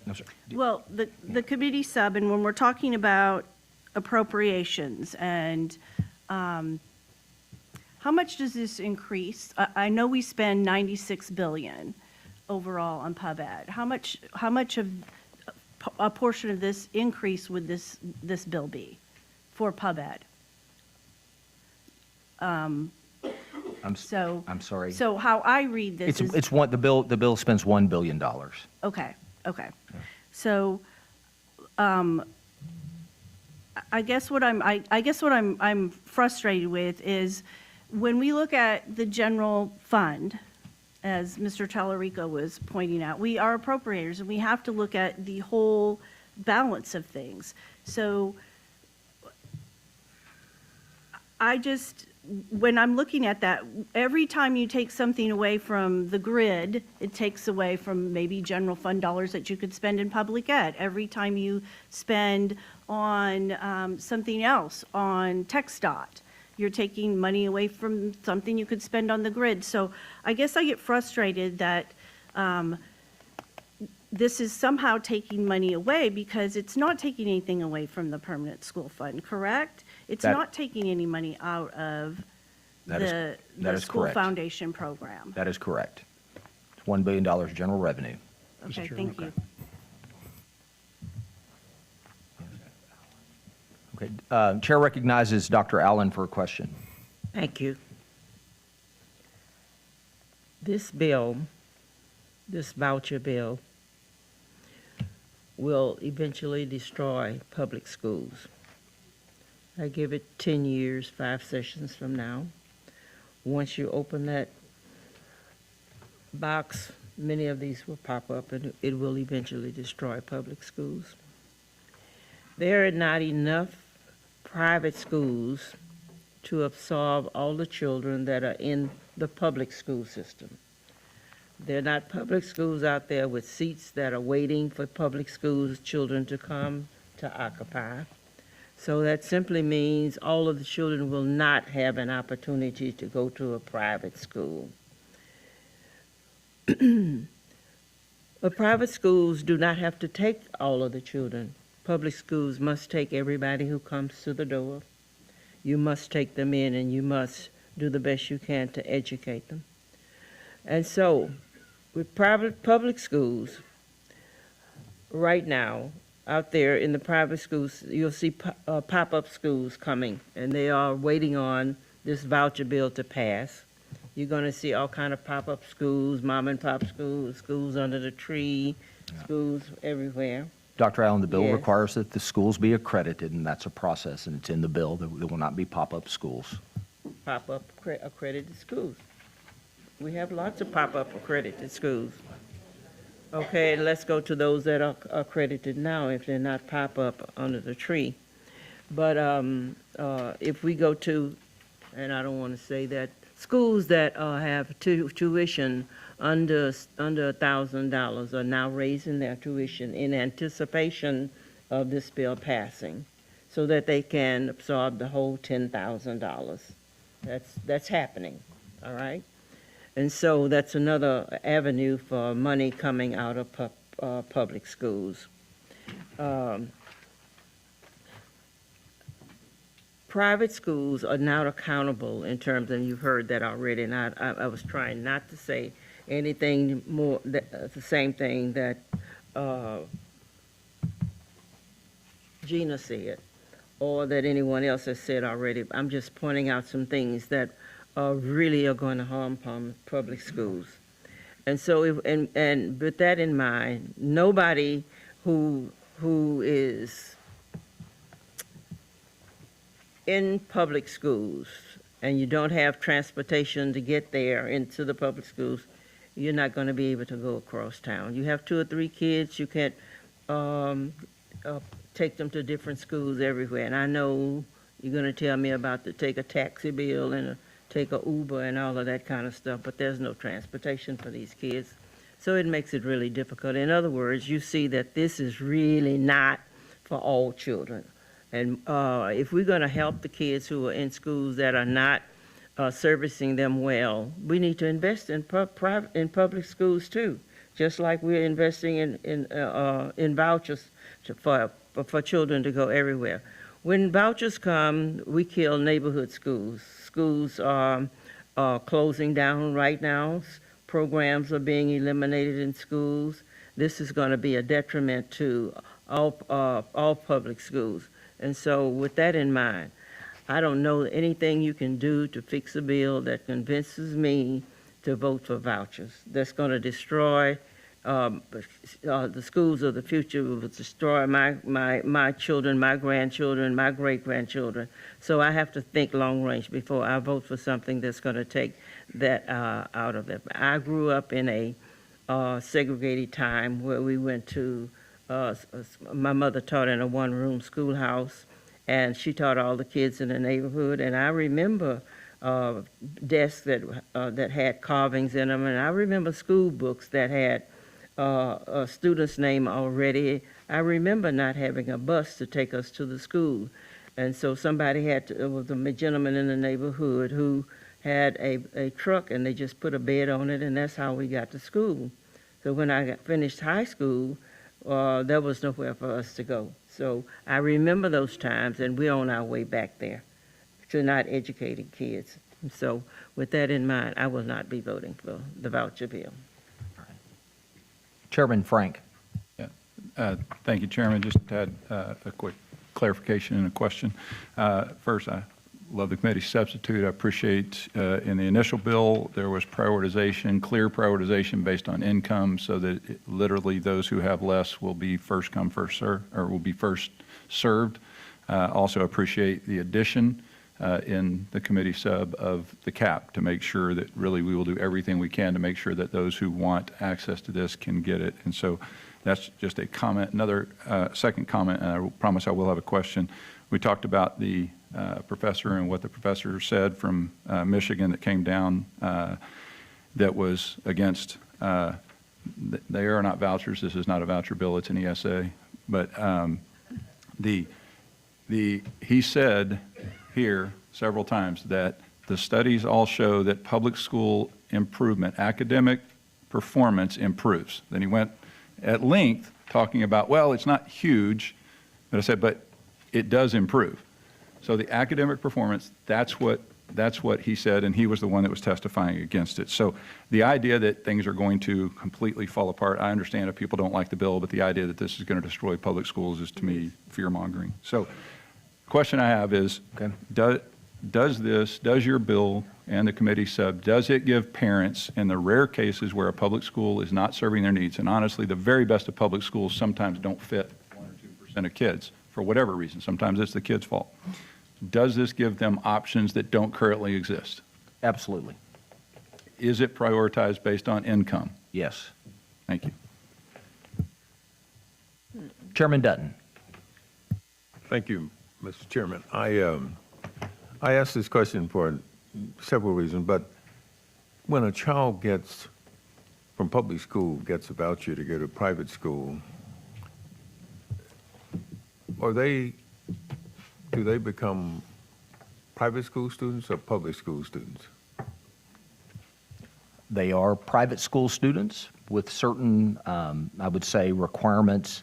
No, sir. Well, the committee sub, and when we're talking about appropriations and how much does this increase? I know we spend $96 billion overall on pub ed. How much of a portion of this increase would this bill be for pub ed? I'm sorry. So how I read this is. It's one, the bill spends $1 billion. Okay. So, I guess what I'm frustrated with is when we look at the general fund, as Mr. Tallarico was pointing out, we are appropriators and we have to look at the whole balance of things. So when I'm looking at that, every time you take something away from the grid, it takes away from maybe general fund dollars that you could spend in public ed. Every time you spend on something else, on TxDOT, you're taking money away from something you could spend on the grid. So I guess I get frustrated that this is somehow taking money away, because it's not taking anything away from the permanent school fund, correct? It's That- not taking any money out of That is- the that is school correct. foundation program. That is correct. It's $1 billion general revenue. Okay, thank you. Okay, Chair recognizes Dr. Allen for a question. Thank you. This bill, this voucher bill, will eventually destroy public schools. I give it 10 years, 5 sessions from now. Once you open that box, many of these will pop up, and it will eventually destroy public schools. There are not enough private schools to absorb all the children that are in the public school system. There are not public schools out there with seats that are waiting for public schools children to come to occupy. So that simply means all of the children will not have an opportunity to go to a private school. But private schools do not have to take all of the children. Public schools must take everybody who comes to the door. You must take them in, and you must do the best you can to educate them. And so, with private public schools, right now, out there in the private schools, you'll see pop-up schools coming, and they are waiting on this voucher bill to pass. You're going to see all kind of pop-up schools, mom-and-pop schools, schools under the tree, schools everywhere. Dr. Allen, the bill Yes. requires that the schools be accredited, and that's a process, and it's in the bill. There will not be pop-up schools. Pop-up accredited schools. We have lots of pop-up accredited schools. Okay, let's go to those that are accredited now, if they're not pop-up under the tree. But if we go to, and I don't want to say that, schools that have tuition under $1,000 are now raising their tuition in anticipation of this bill passing, so that they can absorb the whole $10,000. That's happening, all right? And so that's another avenue for money coming out of public schools. Private schools are not accountable in terms, and you've heard that already, and I was trying not to say anything more, the same thing that Gina said, or that anyone else has said already. I'm just pointing out some things that really are going to harm public schools. And so, and with that in mind, nobody who is in public schools and you don't have transportation to get there into the public schools, you're not going to be able to go across town. You have 2 or 3 kids, you can't take them to different schools everywhere. And I know you're going to tell me about take a taxi bill and take a Uber and all of that kind of stuff, but there's no transportation for these kids. So it makes it really difficult. In other words, you see that this is really not for all children. And if we're going to help the kids who are in schools that are not servicing them well, we need to invest in public schools too, just like we're investing in vouchers for children to go everywhere. When vouchers come, we kill neighborhood schools. Schools are closing down right now. Programs are being eliminated in schools. This is going to be a detriment to all public schools. And so with that in mind, I don't know anything you can do to fix a bill that convinces me to vote for vouchers. That's going to destroy the schools of the future, will destroy my children, my grandchildren, my great-grandchildren. So I have to think long range before I vote for something that's going to take that out of it. I grew up in a segregated time where we went to, my mother taught in a one-room schoolhouse, and she taught all the kids in the neighborhood. And I remember desks that had carvings in them, and I remember school books that had a student's name already. I remember not having a bus to take us to the school. And so somebody it was a gentleman in the neighborhood who had a truck, and they just put a bed on it, and that's how we got to school. So when I finished high school, there was nowhere for us to go. So I remember those times, and we're on our way back there to not educating kids. So with that in mind, I will not be voting for the voucher bill. Chairman Frank. Thank you, Chairman. Just had a quick clarification and a question. First, I love the committee substitute. I appreciate in the initial bill, there was prioritization, clear prioritization based on income so that literally those who have less will be first come, first served, or will be first served. Also appreciate the addition in the committee sub of the cap to make sure that really we will do everything we can to make sure that those who want access to this can get it. And so that's just a comment. Another second comment, and I promise I will have a question. We talked about the professor and what the professor said from Michigan that came down that was against, they are not vouchers. This is not a voucher bill. It's an ESA. But he said here several times that the studies all show that public school improvement, academic performance improves. Then he went at length talking about, well, it's not huge, but I said, but it does improve. So the academic performance, that's what he said, and he was the one that was testifying against it. So the idea that things are going to completely fall apart, I understand if people don't like the bill, but the idea that this is going to destroy public schools is, to me, fear-mongering. So question I have is, does your bill and the committee sub, does it give parents, in the rare cases where a public school is not serving their needs, and honestly, the very best of public schools sometimes don't fit 1 or 2% of kids for whatever reason, sometimes it's the kid's fault. Does this give them options that don't currently exist? Absolutely. Is it prioritized based on income? Yes. Thank you. Chairman Dutton. Thank you, Mr. Chairman. I asked this question for several reasons, but when a child gets, from public school, gets a voucher to go to private school, do they become private school students or public school students? They are private school students with certain, I would say, requirements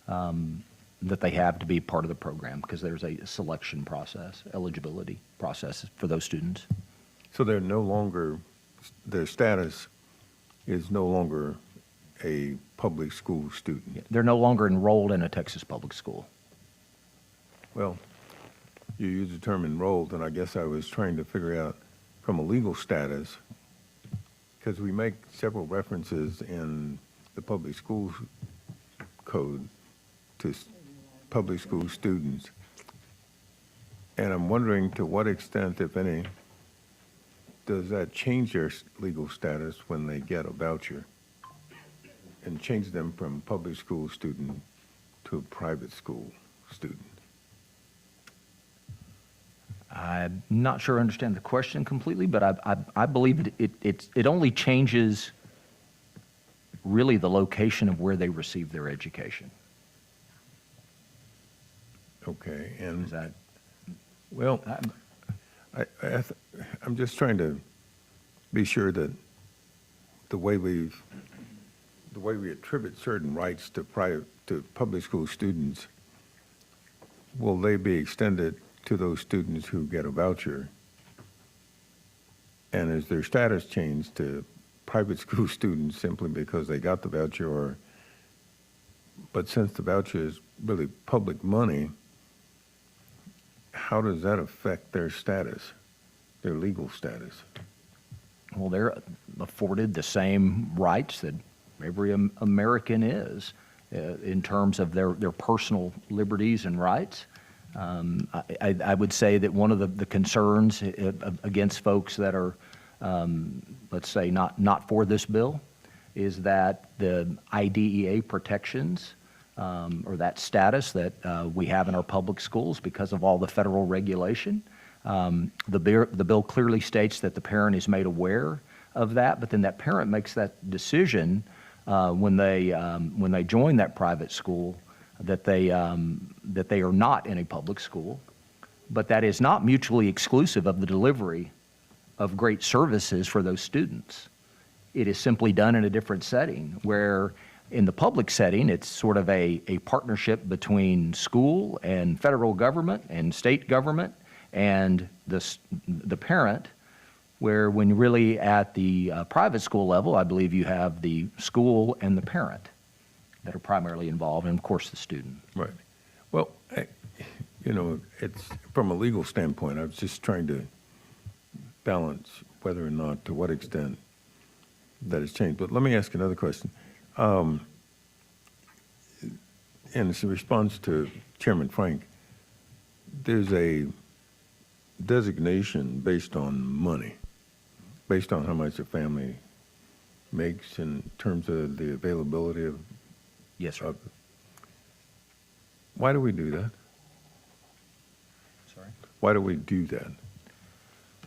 that they have to be part of the program, because there's a selection process, eligibility process for those students. So they're no longer, their status is no longer a public school student? They're no longer enrolled in a Texas public school. Well, you used the term enrolled, and I guess I was trying to figure out from a legal status, because we make several references in the public schools code to public school students. And I'm wondering to what extent, if any, does that change their legal status when they get a voucher and change them from public school student to a private school student? I'm not sure I understand the question completely, but I believe it only changes really the location of where they receive their education. Okay, and Is that, well, I'm just trying to be sure that the way we attribute certain rights to public school students, will they be extended to those students who get a voucher? And is their status changed to private school students simply because they got the voucher, but since the voucher is really public money, how does that affect their status, their legal status? well, they're afforded the same rights that every American is in terms of their personal liberties and rights. I would say that one of the concerns against folks that are, let's say, not for this bill is that the IDEA protections or that status that we have in our public schools because of all the federal regulation. The bill clearly states that the parent is made aware of that, but then that parent makes that decision when they join that private school that they are not in a public school, but that is not mutually exclusive of the delivery of great services for those students. it is simply done in a different setting, where in the public setting, it's sort of a partnership between school and federal government and state government and the parent, where when really at the private school level, I believe you have the school and the parent that are primarily involved, and of course the student. Right. Well, it's from a legal standpoint, I was just trying to balance whether or not, to what extent that has changed. But let me ask another question. And it's a response to Chairman Frank. There's a designation based on money, based on how much a family makes in terms of the availability of. Yes, sir. Why do we do that? Sorry? Why do we do that?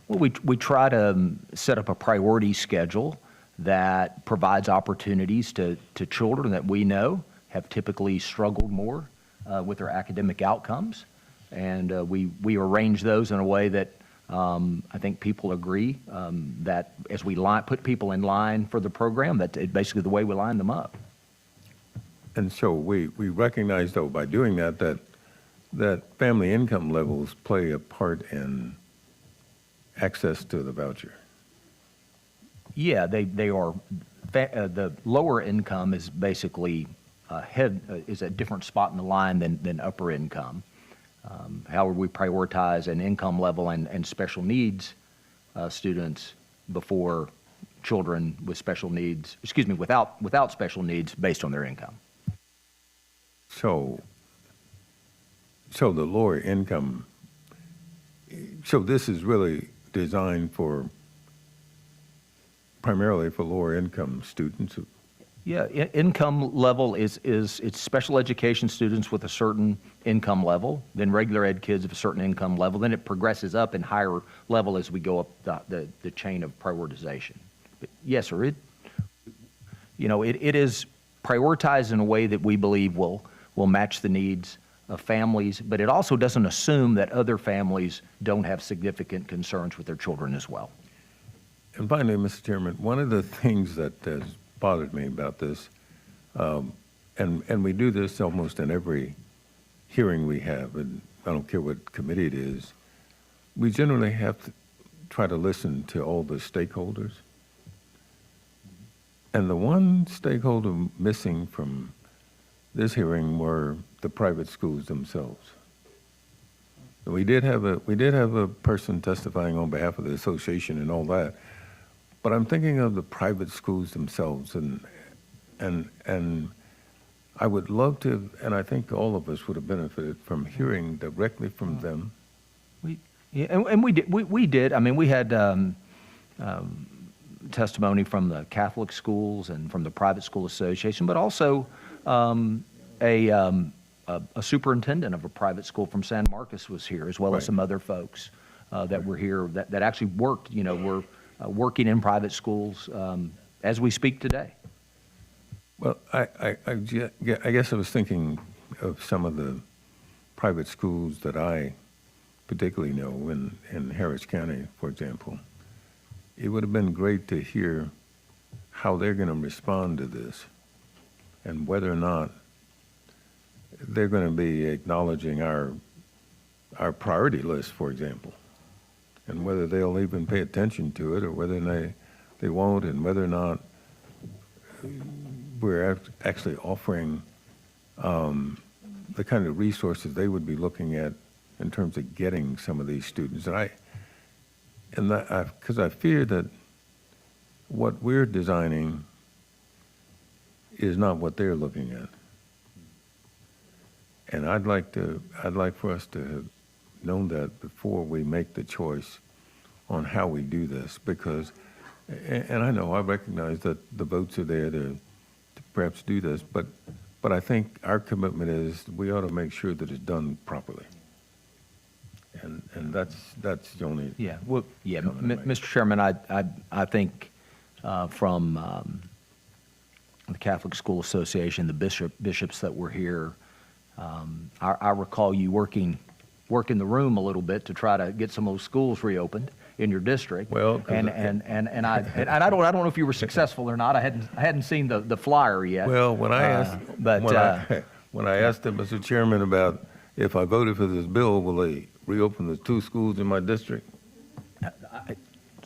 Well, we try to set up a priority schedule that provides opportunities to children that we know have typically struggled more with their academic outcomes. And we arrange those in a way that I think people agree that as we put people in line for the program, that it basically the way we line them up. And so we recognize, though, by doing that family income levels play a part in access to the voucher. Yeah, they are. The lower income is basically is a different spot in the line than upper income. However, we prioritize an income level and special needs students before children with special needs. Excuse me, without special needs based on their income. So the lower income. So this is really designed primarily for lower income students. Yeah, income level is it's special education students with a certain income level, then regular ed kids of a certain income level, then it progresses up in higher level as we go up the chain of prioritization. But yes, sir, it is prioritized in a way that we believe will match the needs of families, but it also doesn't assume that other families don't have significant concerns with their children as well. And finally, Mr. Chairman, one of the things that has bothered me about this, and we do this almost in every hearing we have, and I don't care what committee it is, we generally have to try to listen to all the stakeholders. And the one stakeholder missing from this hearing were the private schools themselves. We did have a person testifying on behalf of the association and all that, but I'm thinking of the private schools themselves, and I would love to, and I think all of us would have benefited from hearing directly from them. We did. I mean, we had testimony from the Catholic schools and from the private school association, but also a superintendent of a private school from San Marcos was here, as well as some other folks that were here that actually worked. Were working in private schools as we speak today. Well, I guess I was thinking of some of the private schools that I particularly know in Harris County, for example. It would have been great to hear how they're going to respond to this and whether or not they're going to be acknowledging our priority list, for example, and whether they'll even pay attention to it or whether they won't, and whether or not we're actually offering the kind of resources they would be looking at in terms of getting some of these students. Because I fear that what we're designing is not what they're looking at. And I'd like for us to have known that before we make the choice on how we do this, because, and I recognize that the votes are there to perhaps do this, but I think our commitment is we ought to make sure that it's done properly. And that's the only. Yeah. Well, yeah, Mr. Chairman, I think from the Catholic School Association, the bishops that were here, I recall you working the room a little bit to try to get some of those schools reopened, in your district. Well, 'cause and I don't know if you were successful or not. I hadn't seen the flyer yet. Well, when I asked, but, when I asked him, Mr. Chairman, about if I voted for this bill, will they reopen the 2 schools in my district?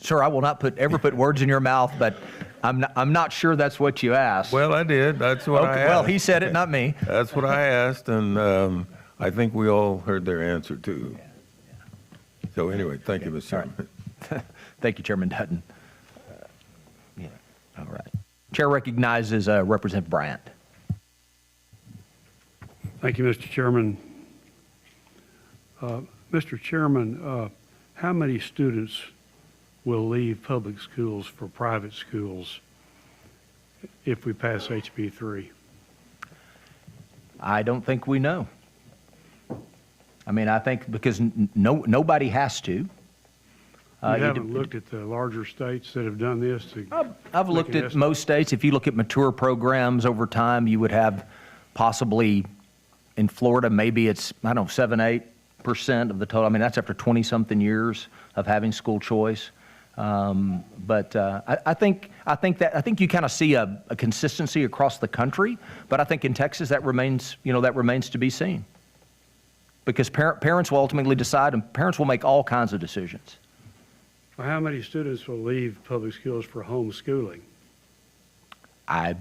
Sir, I will not ever put words in your mouth, but I'm not sure that's what you asked. Well, I did. That's what I asked. Well, he said it, not me. That's what I asked, and I think we all heard their answer too. So anyway, thank you, Mr. Chairman. Thank you, Chairman Dutton. Yeah, all right. Chair recognizes Representative Bryant. Thank you, Mr. Chairman. Mr. Chairman, how many students will leave public schools for private schools if we pass HB 3? I don't think we know. I mean, I think because nobody has to. You haven't looked at the larger states that have done this? I've looked at most states. If you look at mature programs over time, you would have possibly in Florida, maybe it's, I don't know, 7-8% of the total. I mean, that's after 20-something years of having school choice. But I think you kind of see a consistency across the country. But I think in Texas that remains to be seen. Because parents will ultimately decide, and parents will make all kinds of decisions. Well, how many students will leave public schools for homeschooling? I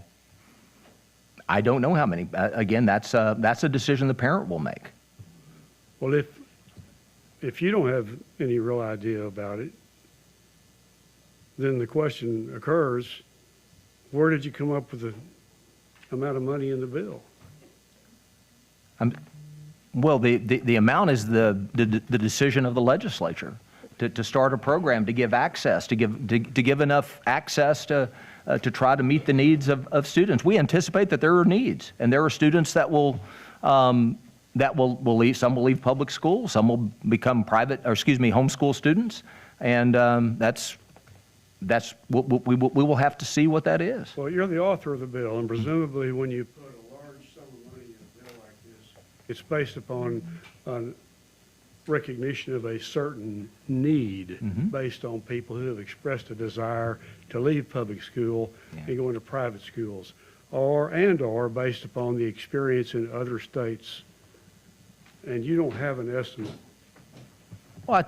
don't know how many. Again, that's a decision the parent will make. Well, if you don't have any real idea about it, then the question occurs, where did you come up with the amount of money in the bill? Well, the amount is the decision of the legislature to start a program, to give access, to give enough access to try to meet the needs of students. We anticipate that there are needs, and there are students that will leave. Some will leave public school, some will become homeschool students, and we will have to see what that is. Well, you're the author of the bill, and presumably when you put a large sum of money in a bill like this, it's based upon recognition of a certain need based on people who have expressed a desire to leave public school and go into private schools, or based upon the experience in other states. And you don't have an estimate. Well,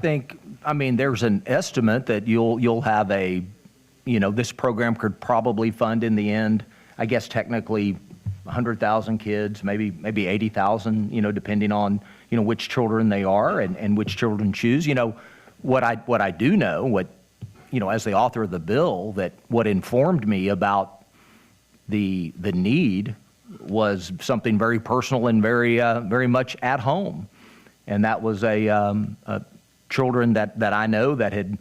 I mean, there's an estimate that you'll have this program could probably fund in the end, I guess technically 100,000 kids, maybe 80,000, depending on, which children they are and which children choose. What I do know, as the author of the bill, that what informed me about the need was something very personal and very much at home. And that was children that I know that had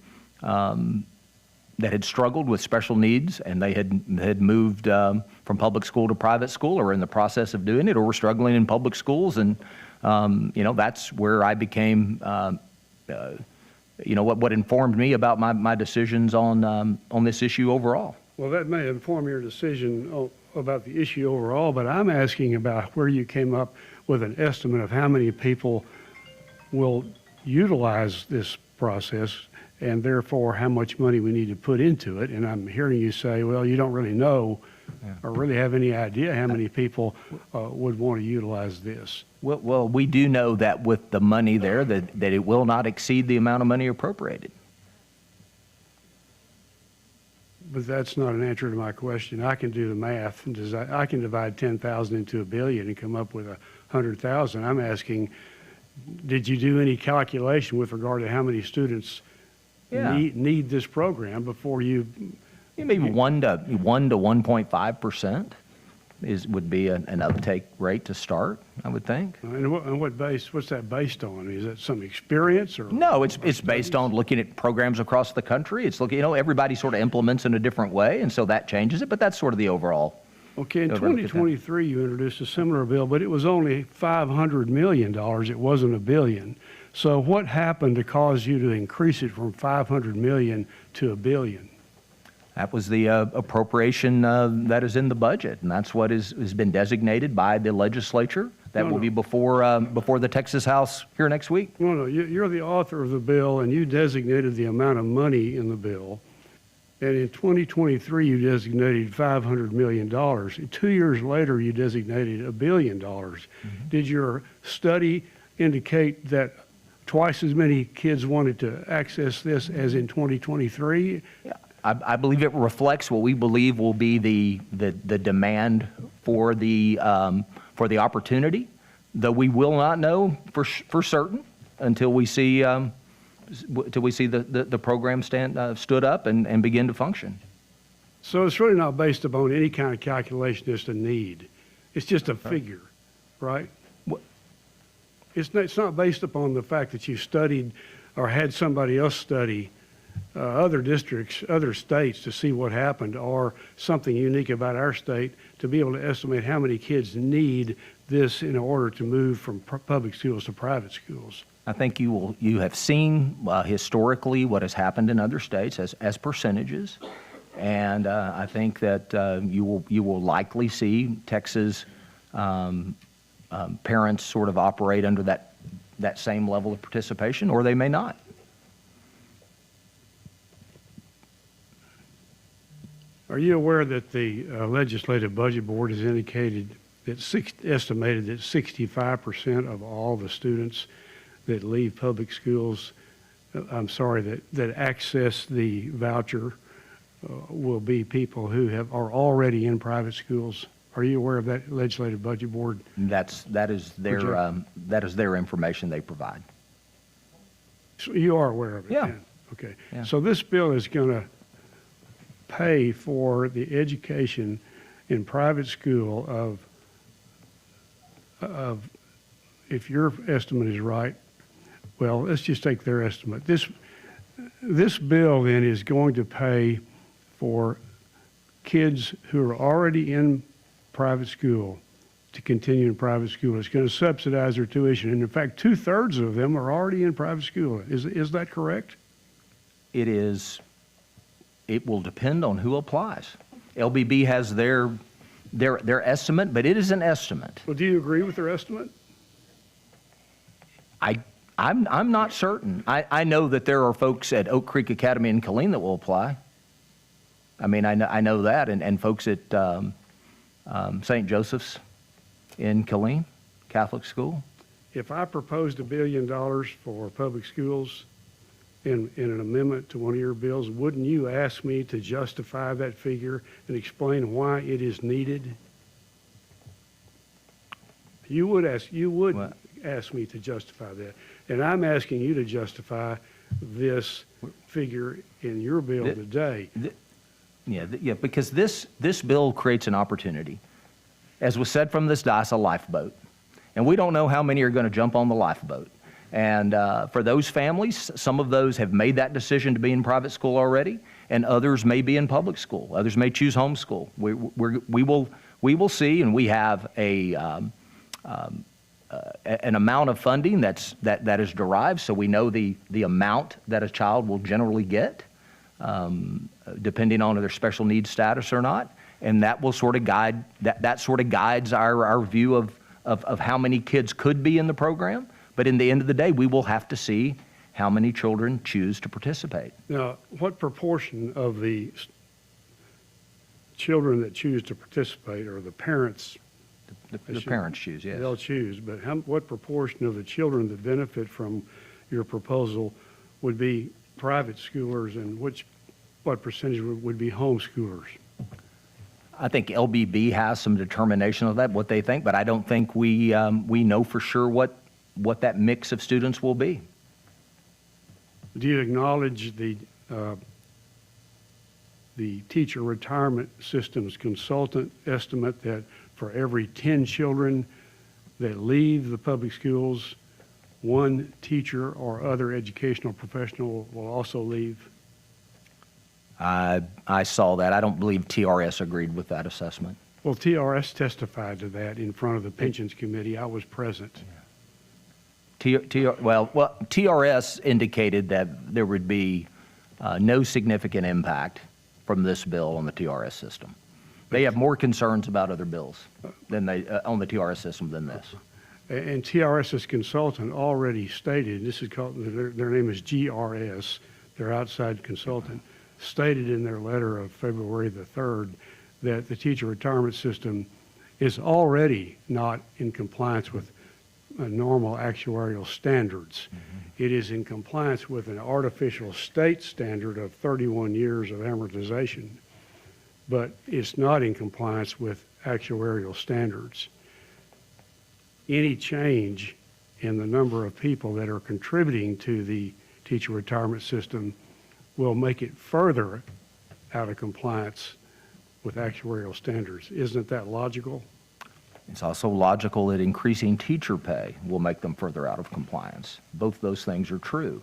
struggled with special needs, and they had moved from public school to private school, or in the process of doing it, or were struggling in public schools, and that's where I became what informed me about my decisions on this issue overall. Well, that may inform your decision about the issue overall, but I'm asking about where you came up with an estimate of how many people will utilize this process, and therefore how much money we need to put into it. And I'm hearing you say, well, you don't really know or really have any idea how many people would want to utilize this. Well, we do know that with the money there, that it will not exceed the amount of money appropriated. But that's not an answer to my question. I can do the math, and I can divide 10,000 into $1 billion and come up with 100,000. I'm asking, did you do any calculation with regard to how many students need this program before you? Maybe 1 to 1.5% would be an uptake rate to start, I would think. And what's that based on? Is that some experience or? No, it's based on looking at programs across the country. It's looking, everybody sort of implements in a different way, and so that changes it, but that's sort of the overall. Okay, in 2023, you introduced a similar bill, but it was only $500 million. It wasn't $1 billion. So what happened to cause you to increase it from $500 million to $1 billion? That was the appropriation that is in the budget, and that's what has been designated by the legislature that will be before the Texas House here next week. No, you're the author of the bill, and you designated the amount of money in the bill. And in 2023, you designated $500 million. 2 years later, you designated $1 billion. Did your study indicate that twice as many kids wanted to access this as in 2023? I believe it reflects what we believe will be the demand for the opportunity, though we will not know for certain until we see the program stood up and begin to function. So it's really not based upon any kind of calculation, just a need. It's just a figure, right? It's not based upon the fact that you studied or had somebody else study other districts, other states to see what happened, or something unique about our state to be able to estimate how many kids need this in order to move from public schools to private schools. I think you have seen historically what has happened in other states as percentages, and I think that you will likely see Texas parents sort of operate under that same level of participation, or they may not. Are you aware that the Legislative Budget Board has indicated that estimated that 65% of all the students that leave public schools, that access the voucher will be people who are already in private schools? Are you aware of that Legislative Budget Board? That is their information they provide. So you are aware of it? Yeah. Then? Okay. Yeah. So this bill is going to pay for the education in private school of, if your estimate is right, well, let's just take their estimate. This bill then is going to pay for kids who are already in private school to continue in private school. It's going to subsidize their tuition. And in fact, 2/3 of them are already in private school. Is that correct? It is. It will depend on who applies. LBB has their estimate, but it is an estimate. Well, do you agree with their estimate? I'm not certain. I know that there are folks at Oak Creek Academy in Killeen that will apply. I mean, I know that, and folks at St. Joseph's in Killeen Catholic School. If I proposed $1 billion for public schools in an amendment to one of your bills, wouldn't you ask me to justify that figure and explain why it is needed? You would ask me to justify that. And I'm asking you to justify this figure in your bill today. Yeah, because this bill creates an opportunity. As was said from this dais, a lifeboat. And we don't know how many are going to jump on the lifeboat. And for those families, some of those have made that decision to be in private school already, and others may be in public school. Others may choose homeschool. We will see, and we have an amount of funding that is derived, so we know the amount that a child will generally get, depending on their special needs status or not, and that will sort of guide that sort of guides our view of how many kids could be in the program. But in the end of the day, we will have to see how many children choose to participate. Now, what proportion of the children that choose to participate are the parents? The parents choose, yes. They'll choose, but what proportion of the children that benefit from your proposal would be private schoolers, and what percentage would be homeschoolers? I think LBB has some determination of that, what they think, but I don't think we know for sure what that mix of students will be. Do you acknowledge the teacher retirement system's consultant estimate that for every 10 children that leave the public schools, one teacher or other educational professional will also leave? I saw that. I don't believe TRS agreed with that assessment. Well, TRS testified to that in front of the Pensions Committee. I was present. TRS indicated that there would be no significant impact from this bill on the TRS system. They have more concerns about other bills than on the TRS system than this. And TRS's consultant already stated, this is called, their name is GRS, their outside consultant, stated in their letter of February the 3rd that the teacher retirement system is already not in compliance with normal actuarial standards. It is in compliance with an artificial state standard of 31 years of amortization, but it's not in compliance with actuarial standards. Any change in the number of people that are contributing to the teacher retirement system will make it further out of compliance with actuarial standards. Isn't that logical? It's also logical that increasing teacher pay will make them further out of compliance. Both those things are true.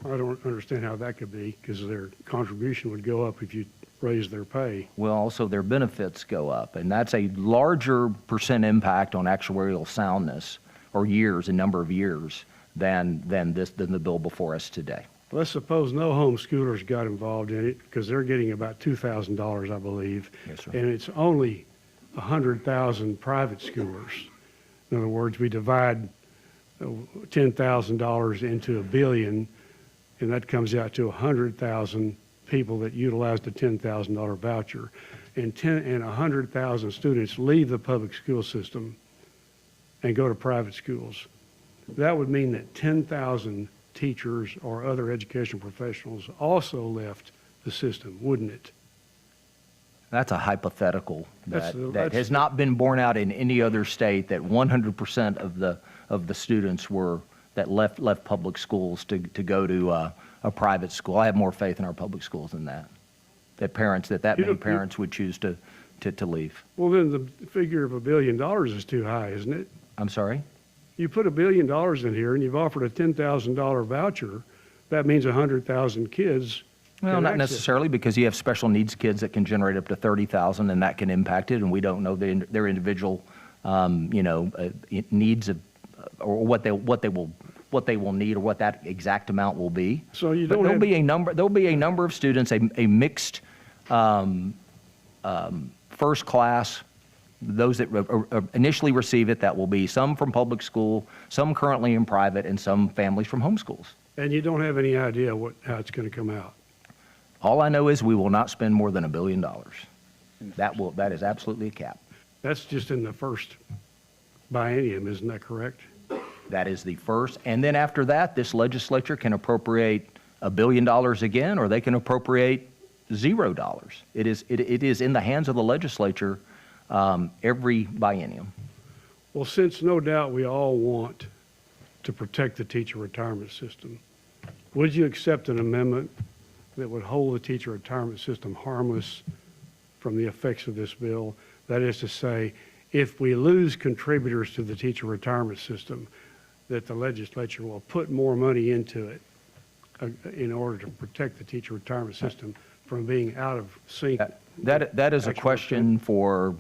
I don't understand how that could be, because their contribution would go up if you raise their pay. Well, also their benefits go up, and that's a larger percent impact on actuarial soundness or years, a number of years, than the bill before us today. Let's suppose no homeschoolers got involved in it, because they're getting about $2,000, I believe. Yes, sir. And it's only 100,000 private schoolers. In other words, we divide $10,000 into $1 billion, and that comes out to 100,000 people that utilized a $10,000 voucher. And 100,000 students leave the public school system and go to private schools. That would mean that 10,000 teachers or other educational professionals also left the system, wouldn't it? That's a hypothetical that That's- has not been borne out in any other state, that 100% of the students that left public schools to go to a private school. I have more faith in our public schools than that. That many parents would choose to leave. Well, then the figure of $1 billion is too high, isn't it? I'm sorry? You put $1 billion in here and you've offered a $10,000 voucher, that means 100,000 kids. Well, can not access it. necessarily, because you have special needs kids that can generate up to 30,000, and that can impact it, and we don't know their individual, needs of, or what they will need, or what that exact amount will be. So you But don't there'll have, be a number of students, a mixed first class, those that initially receive it, that will be some from public school, some currently in private, and some families from homeschools. and you don't have any idea how it's going to come out. All I know is we will not spend more than $1 billion. That is absolutely a cap. That's just in the first biennium, isn't that correct? That is the first, and then after that, this legislature can appropriate $1 billion again, or they can appropriate $0. It is in the hands of the legislature every biennium. Well, since no doubt we all want to protect the teacher retirement system, would you accept an amendment that would hold the teacher retirement system harmless from the effects of this bill? That is to say, if we lose contributors to the teacher retirement system, that the legislature will put more money into it in order to protect the teacher retirement system from being out of sync. That is a Actual question for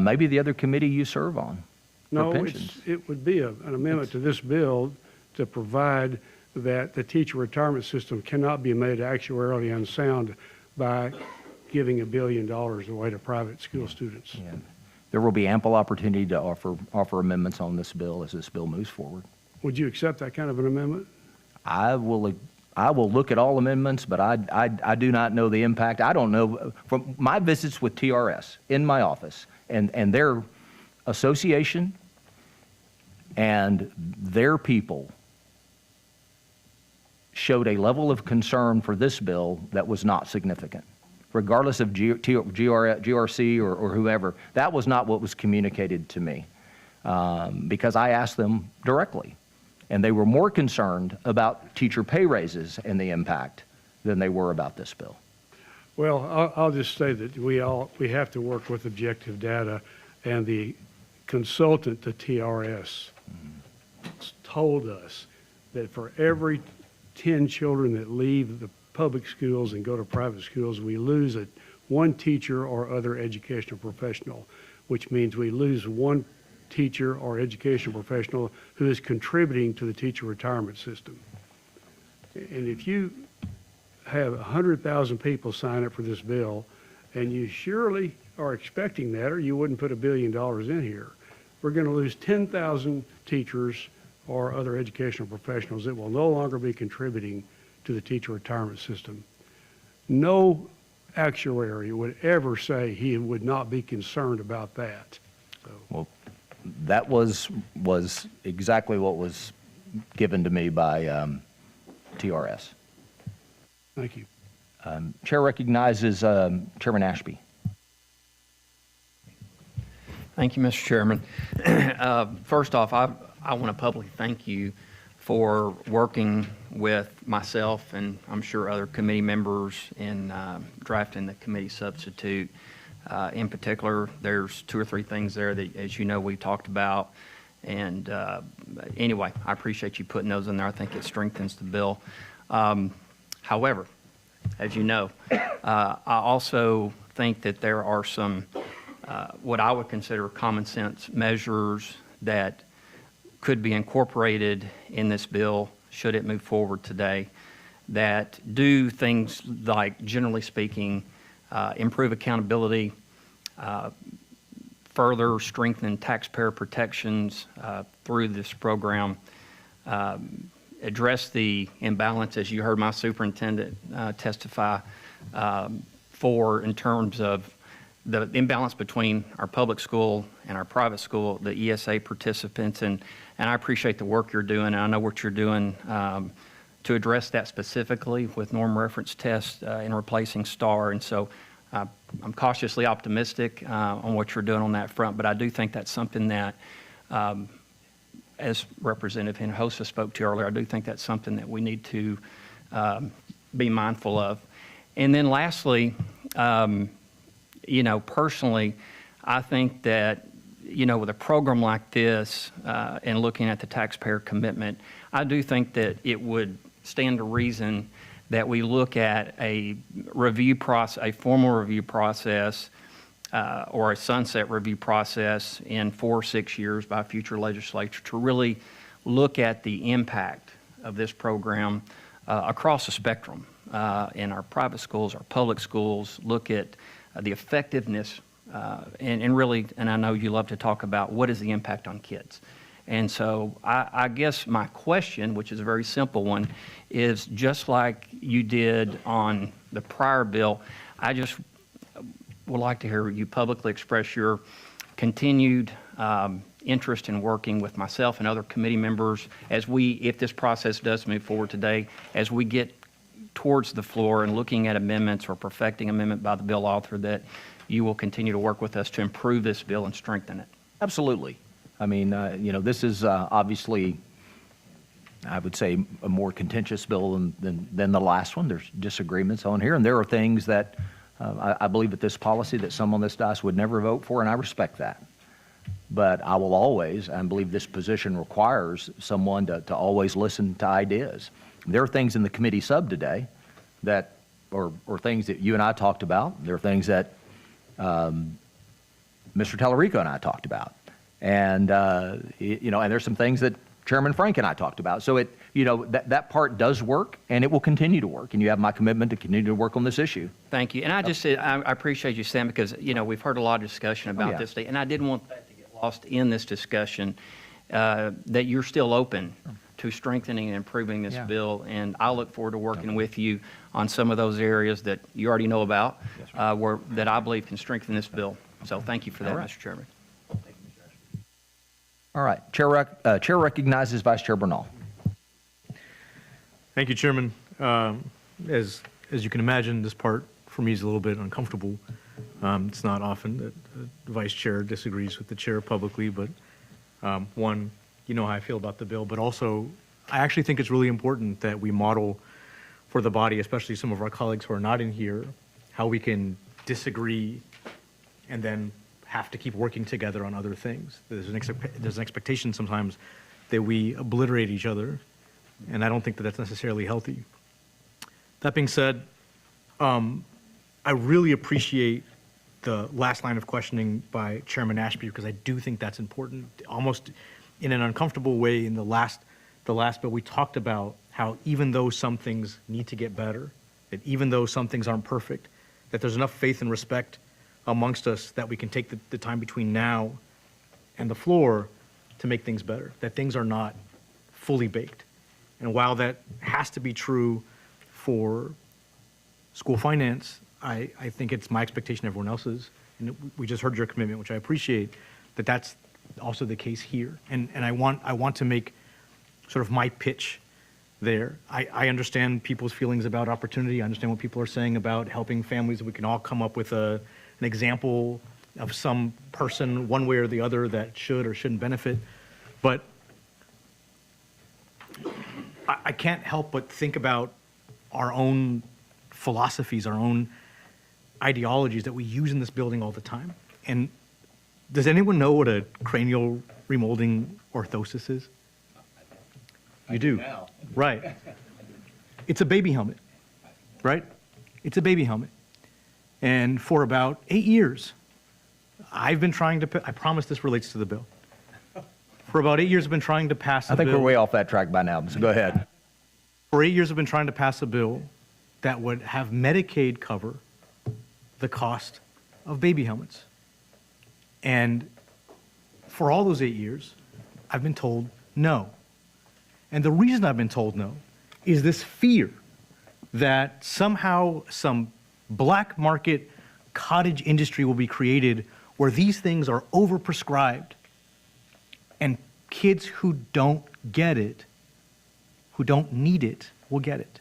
maybe the other committee you serve on. No, pensions. it would be an amendment to this bill to provide that the teacher retirement system cannot be made actuarially unsound by giving $1 billion away to private school students. Yeah. There will be ample opportunity to offer amendments on this bill as this bill moves forward. Would you accept that kind of an amendment? I will look at all amendments, but I do not know the impact. I don't know, from my visits with TRS in my office and their association and their people showed a level of concern for this bill that was not significant. Regardless of GRC or whoever, that was not what was communicated to me, because I asked them directly. And they were more concerned about teacher pay raises and the impact than they were about this bill. Well, I'll just say that we have to work with objective data, and the consultant to TRS told us that for every 10 children that leave the public schools and go to private schools, we lose one teacher or other educational professional, which means we lose one teacher or educational professional who is contributing to the teacher retirement system. And if you have 100,000 people sign up for this bill, and you surely are expecting that, or you wouldn't put $1 billion in here, we're going to lose 10,000 teachers or other educational professionals that will no longer be contributing to the teacher retirement system. No actuary would ever say he would not be concerned about that. Well, that was exactly what was given to me by TRS. Thank you. Chair recognizes Chairman Ashby. Thank you, Mr. Chairman. First off, I want to publicly thank you for working with myself and I'm sure other committee members in drafting the committee substitute. In particular, there's 2 or 3 things there that, as you know, we talked about. And anyway, I appreciate you putting those in there. I think it strengthens the bill. However, as you know, I also think that there are some what I would consider common sense measures that could be incorporated in this bill should it move forward today that do things like, generally speaking, improve accountability, further strengthen taxpayer protections through this program, address the imbalance, as you heard my superintendent testify, in terms of the imbalance between our public school and our private school, the ESA participants, and I appreciate the work you're doing, and I know what you're doing to address that specifically with norm reference tests and replacing STAR, and so I'm cautiously optimistic on what you're doing on that front, but I do think that's something that, as Representative Hinojosa spoke to earlier, I do think that's something that we need to be mindful of. And then lastly, personally, I think that, with a program like this and looking at the taxpayer commitment, I do think that it would stand to reason that we look at a review process, a formal review process, or a sunset review process in 4 or 6 years by a future legislature to really look at the impact of this program across the spectrum in our private schools, our public schools, look at the effectiveness and really, and I know you love to talk about what is the impact on kids. And so I guess my question, which is a very simple one, is just like you did on the prior bill, I just would like to hear you publicly express your continued interest in working with myself and other committee members as if this process does move forward today, as we get towards the floor and looking at amendments or perfecting amendment by the bill author, that you will continue to work with us to improve this bill and strengthen it. Absolutely. I mean, this is obviously, I would say, a more contentious bill than the last one. There's disagreements on here, and there are things that I believe that this policy that some on this dais would never vote for, and I respect that. But I will always, and believe this position requires someone to always listen to ideas. There are things in the committee sub today that, or things that you and I talked about. There are things that Mr. Tallarico and I talked about. And, and there's some things that Chairman Frank and I talked about. So that part does work, and it will continue to work. And you have my commitment to continue to work on this issue. Thank you. And I just said, I appreciate you, Sam, because, we've heard a lot of discussion about this today, and I didn't want that to get lost in this discussion, that you're still open to strengthening and improving this bill. And I look forward to working with you on some of those areas that you already know about, that I believe can strengthen this bill. So thank you for that, Mr. Chairman. All right. Chair recognizes Vice Chair Bernal. Thank you, Chairman. As you can imagine, this part for me is a little bit uncomfortable. It's not often that the Vice Chair disagrees with the Chair publicly, but one, you know how I feel about the bill, but also I actually think it's really important that we model for the body, especially some of our colleagues who are not in here, how we can disagree and then have to keep working together on other things. There's an expectation sometimes that we obliterate each other, and I don't think that that's necessarily healthy. That being said, I really appreciate the last line of questioning by Chairman Ashby, because I do think that's important. Almost in an uncomfortable way, in the last bill, we talked about how even though some things need to get better, that even though some things aren't perfect, that there's enough faith and respect amongst us that we can take the time between now and the floor to make things better, that things are not fully baked. And while that has to be true for school finance, I think it's my expectation, everyone else's, and we just heard your commitment, which I appreciate, that that's also the case here. And I want to make sort of my pitch there. I understand people's feelings about opportunity. I understand what people are saying about helping families. We can all come up with an example of some person, one way or the other, that should or shouldn't benefit. But I can't help but think about our own philosophies, our own ideologies that we use in this building all the time. And does anyone know what a cranial remolding orthosis is? You do? Right. It's a baby helmet, right? It's a baby helmet. And for about 8 years, I've been trying to, I promise this relates to the bill. For about 8 years, I've been trying to pass a I think bill. we're way off that track by now, so go ahead. For 8 years, I've been trying to pass a bill that would have Medicaid cover the cost of baby helmets. And for all those 8 years, I've been told no. And the reason I've been told no is this fear that somehow some black market cottage industry will be created where these things are overprescribed and kids who don't get it, who don't need it, will get it.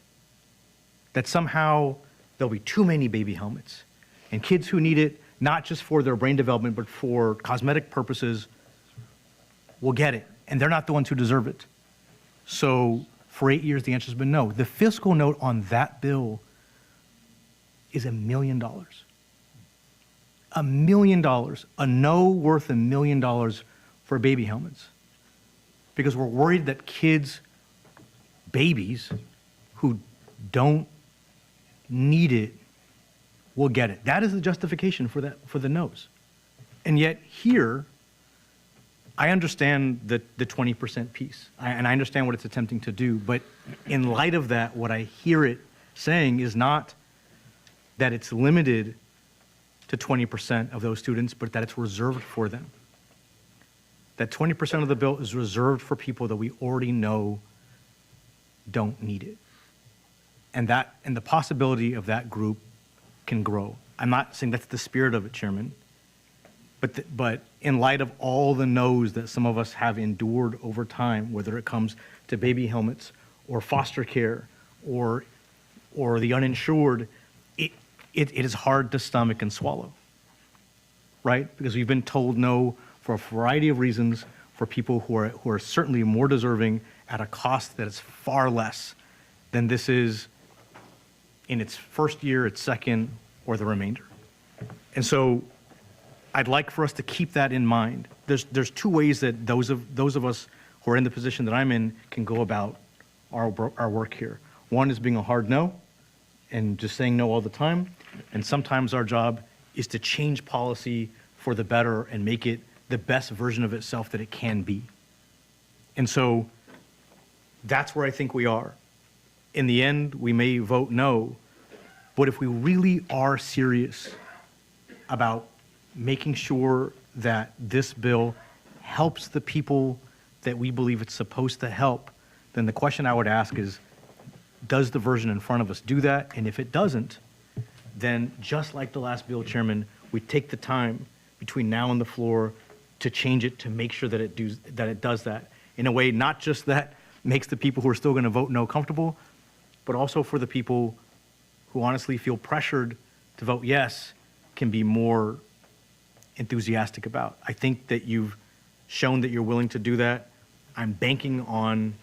That somehow there'll be too many baby helmets and kids who need it, not just for their brain development, but for cosmetic purposes, will get it. And they're not the ones who deserve it. So for 8 years, the answer has been no. The fiscal note on that bill is $1 million. $1 million, a no worth $1 million for baby helmets. Because we're worried that kids, babies, who don't need it will get it. That is the justification for that, for the no's. And yet here, I understand the 20% piece, and I understand what it's attempting to do, but in light of that, what I hear it saying is not that it's limited to 20% of those students, but that it's reserved for them. That 20% of the bill is reserved for people that we already know don't need it. And the possibility of that group can grow. I'm not saying that's the spirit of it, Chairman, but in light of all the no's that some of us have endured over time, whether it comes to baby helmets or foster care or the uninsured, it is hard to stomach and swallow, right? Because we've been told no for a variety of reasons for people who are certainly more deserving at a cost that is far less than this is in its first year, its second, or the remainder. And so I'd like for us to keep that in mind. There's two ways that those of us who are in the position that I'm in can go about our work here. One is being a hard no and just saying no all the time. And sometimes our job is to change policy for the better and make it the best version of itself that it can be. And so that's where I think we are. In the end, we may vote no, but if we really are serious about making sure that this bill helps the people that we believe it's supposed to help, then the question I would ask is, does the version in front of us do that? And if it doesn't, then just like the last bill, Chairman, we take the time between now and the floor to change it to make sure that it does that in a way not just that makes the people who are still going to vote no comfortable, but also for the people who honestly feel pressured to vote yes can be more enthusiastic about. I think that you've shown that you're willing to do that. I'm banking on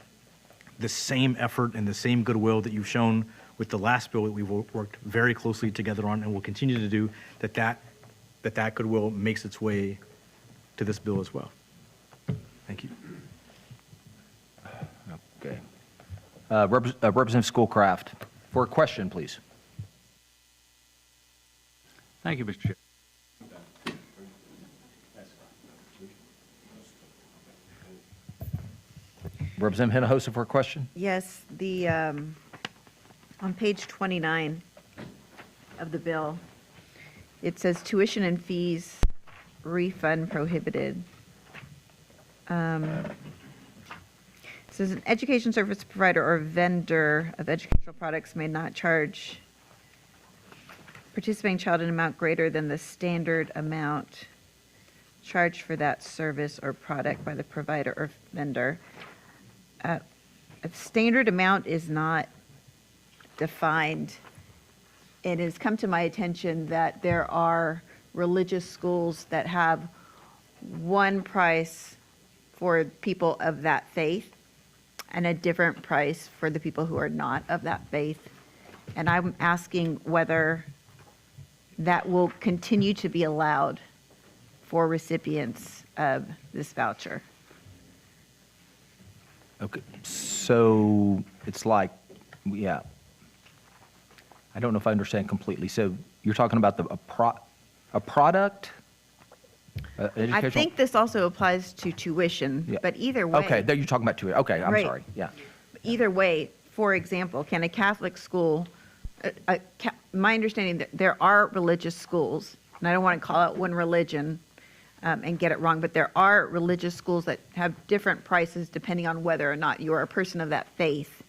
the same effort and the same goodwill that you've shown with the last bill that we've worked very closely together on and will continue to do, that goodwill makes its way to this bill as well. Thank you. Okay. Representative Schoolcraft, for a question, please. Thank you, Mr. Chair. Representative Hinojosa for a question. Yes, on page 29 of the bill, it says tuition and fees refund prohibited. Says an education service provider or vendor of educational products may not charge participating child an amount greater than the standard amount charged for that service or product by the provider or vendor. A standard amount is not defined. It has come to my attention that there are religious schools that have one price for people of that faith and a different price for the people who are not of that faith. And I'm asking whether that will continue to be allowed for recipients of this voucher. Okay, so it's like, yeah. I don't know if I understand completely. So you're talking about a product? I think this also applies to tuition, Yeah. but either way. Okay, there you're talking about two. Okay, I'm Right. sorry. Yeah. Either way, for example, can a Catholic school, my understanding that there are religious schools, and I don't want to call out one religion and get it wrong, but there are religious schools that have different prices depending on whether or not you are a person of that faith.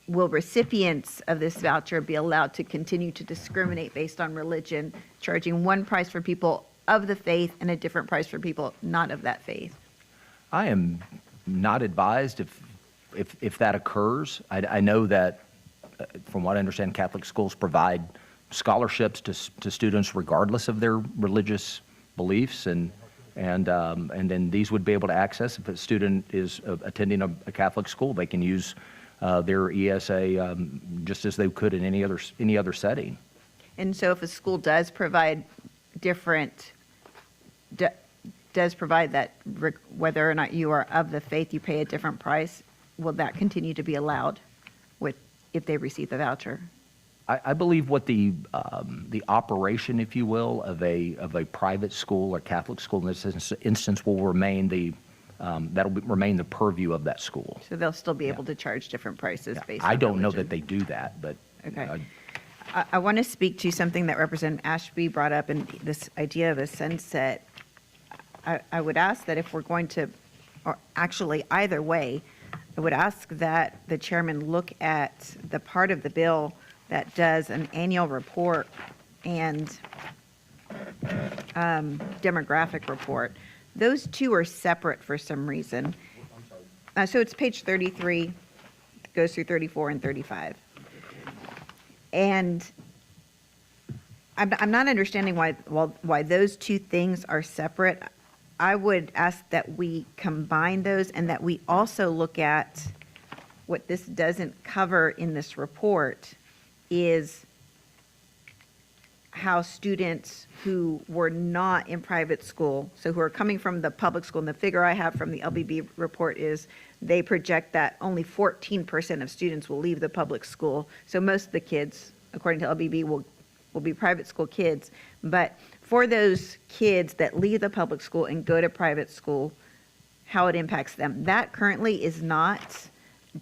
Will recipients of this voucher be allowed to continue to discriminate based on religion, charging one price for people of the faith and a different price for people not of that faith? I am not advised if that occurs. I know that, from what I understand, Catholic schools provide scholarships to students regardless of their religious beliefs, and then these would be able to access. If a student is attending a Catholic school, they can use their ESA just as they could in any other setting. And so if a school does provide does provide that whether or not you are of the faith, you pay a different price, will that continue to be allowed if they receive the voucher? I believe what the operation, if you will, of a private school or Catholic school in this instance will remain that'll remain the purview of that school. So they'll still be able to charge different prices based on I don't know religion. that they do that, but. Okay. I want to speak to something that Representative Ashby brought up, and this idea of a sunset. I would ask that if we're going to, or actually either way, I would ask that the chairman look at the part of the bill that does an annual report and demographic report. Those two are separate for some reason. So it's page 33, goes through 34 and 35. And I'm not understanding why those two things are separate. I would ask that we combine those and that we also look at what this doesn't cover in this report is how students who were not in private school, so who are coming from the public school, and the figure I have from the LBB report is they project that only 14% of students will leave the public school. So most of the kids, according to LBB, will be private school kids. But for those kids that leave the public school and go to private school, how it impacts them. That currently is not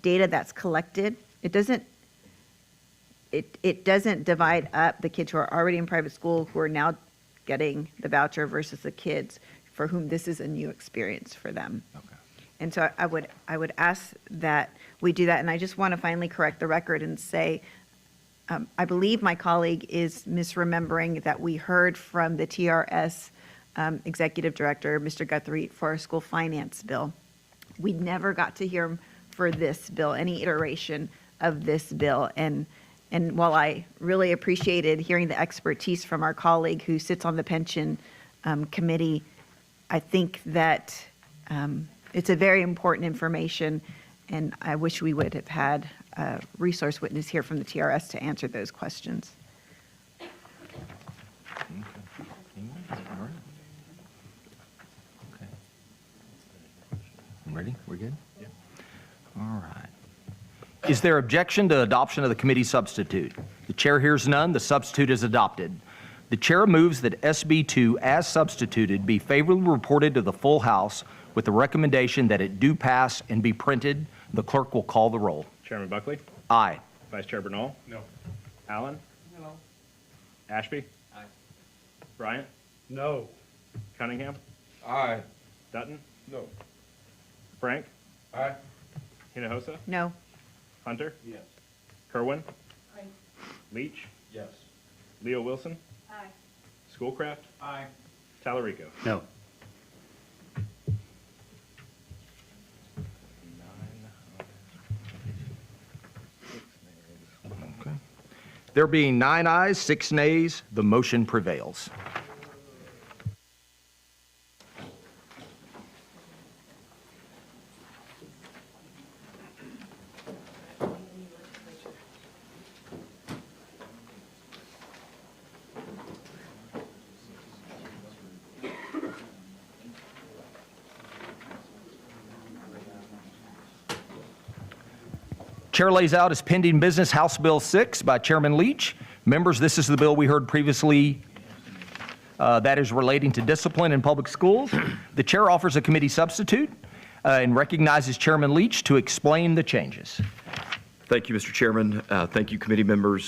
data that's collected. It doesn't divide up the kids who are already in private school who are now getting the voucher versus the kids for whom this is a new experience for them. Okay. And so I would ask that we do that. And I just want to finally correct the record and say, I believe my colleague is misremembering that we heard from the TRS Executive Director, Mr. Guthrie, for our school finance bill. We never got to hear him for this bill, any iteration of this bill. And while I really appreciated hearing the expertise from our colleague who sits on the pension committee, I think that it's a very important information, and I wish we would have had a resource witness here from the TRS to answer those questions. Okay. Ready? We're good? Yeah. All right. Is there objection to adoption of the committee substitute? The chair hears none. The substitute is adopted. The chair moves that SB 2, as substituted, be favorably reported to the full House with the recommendation that it do pass and be printed. The clerk will call the roll. Chairman Buckley? Aye. Vice Chair Bernal? No. Allen? No. Ashby? Aye. Bryant? No. Cunningham? Aye. Dutton? No. Frank? Aye. Hinojosa? No. Hunter? Yes. Kerwin? Leach? Yes. Leo Wilson? Aye. Schoolcraft? Aye. Talarico? No. There being 9 ayes, 6 nays, the motion prevails. Chair lays out as pending business House Bill 6 by Chairman Leach. Members, this is the bill we heard previously that is relating to discipline in public schools. The chair offers a committee substitute and recognizes Chairman Leach to explain the changes. Thank you, Mr. Chairman. Thank you, committee members.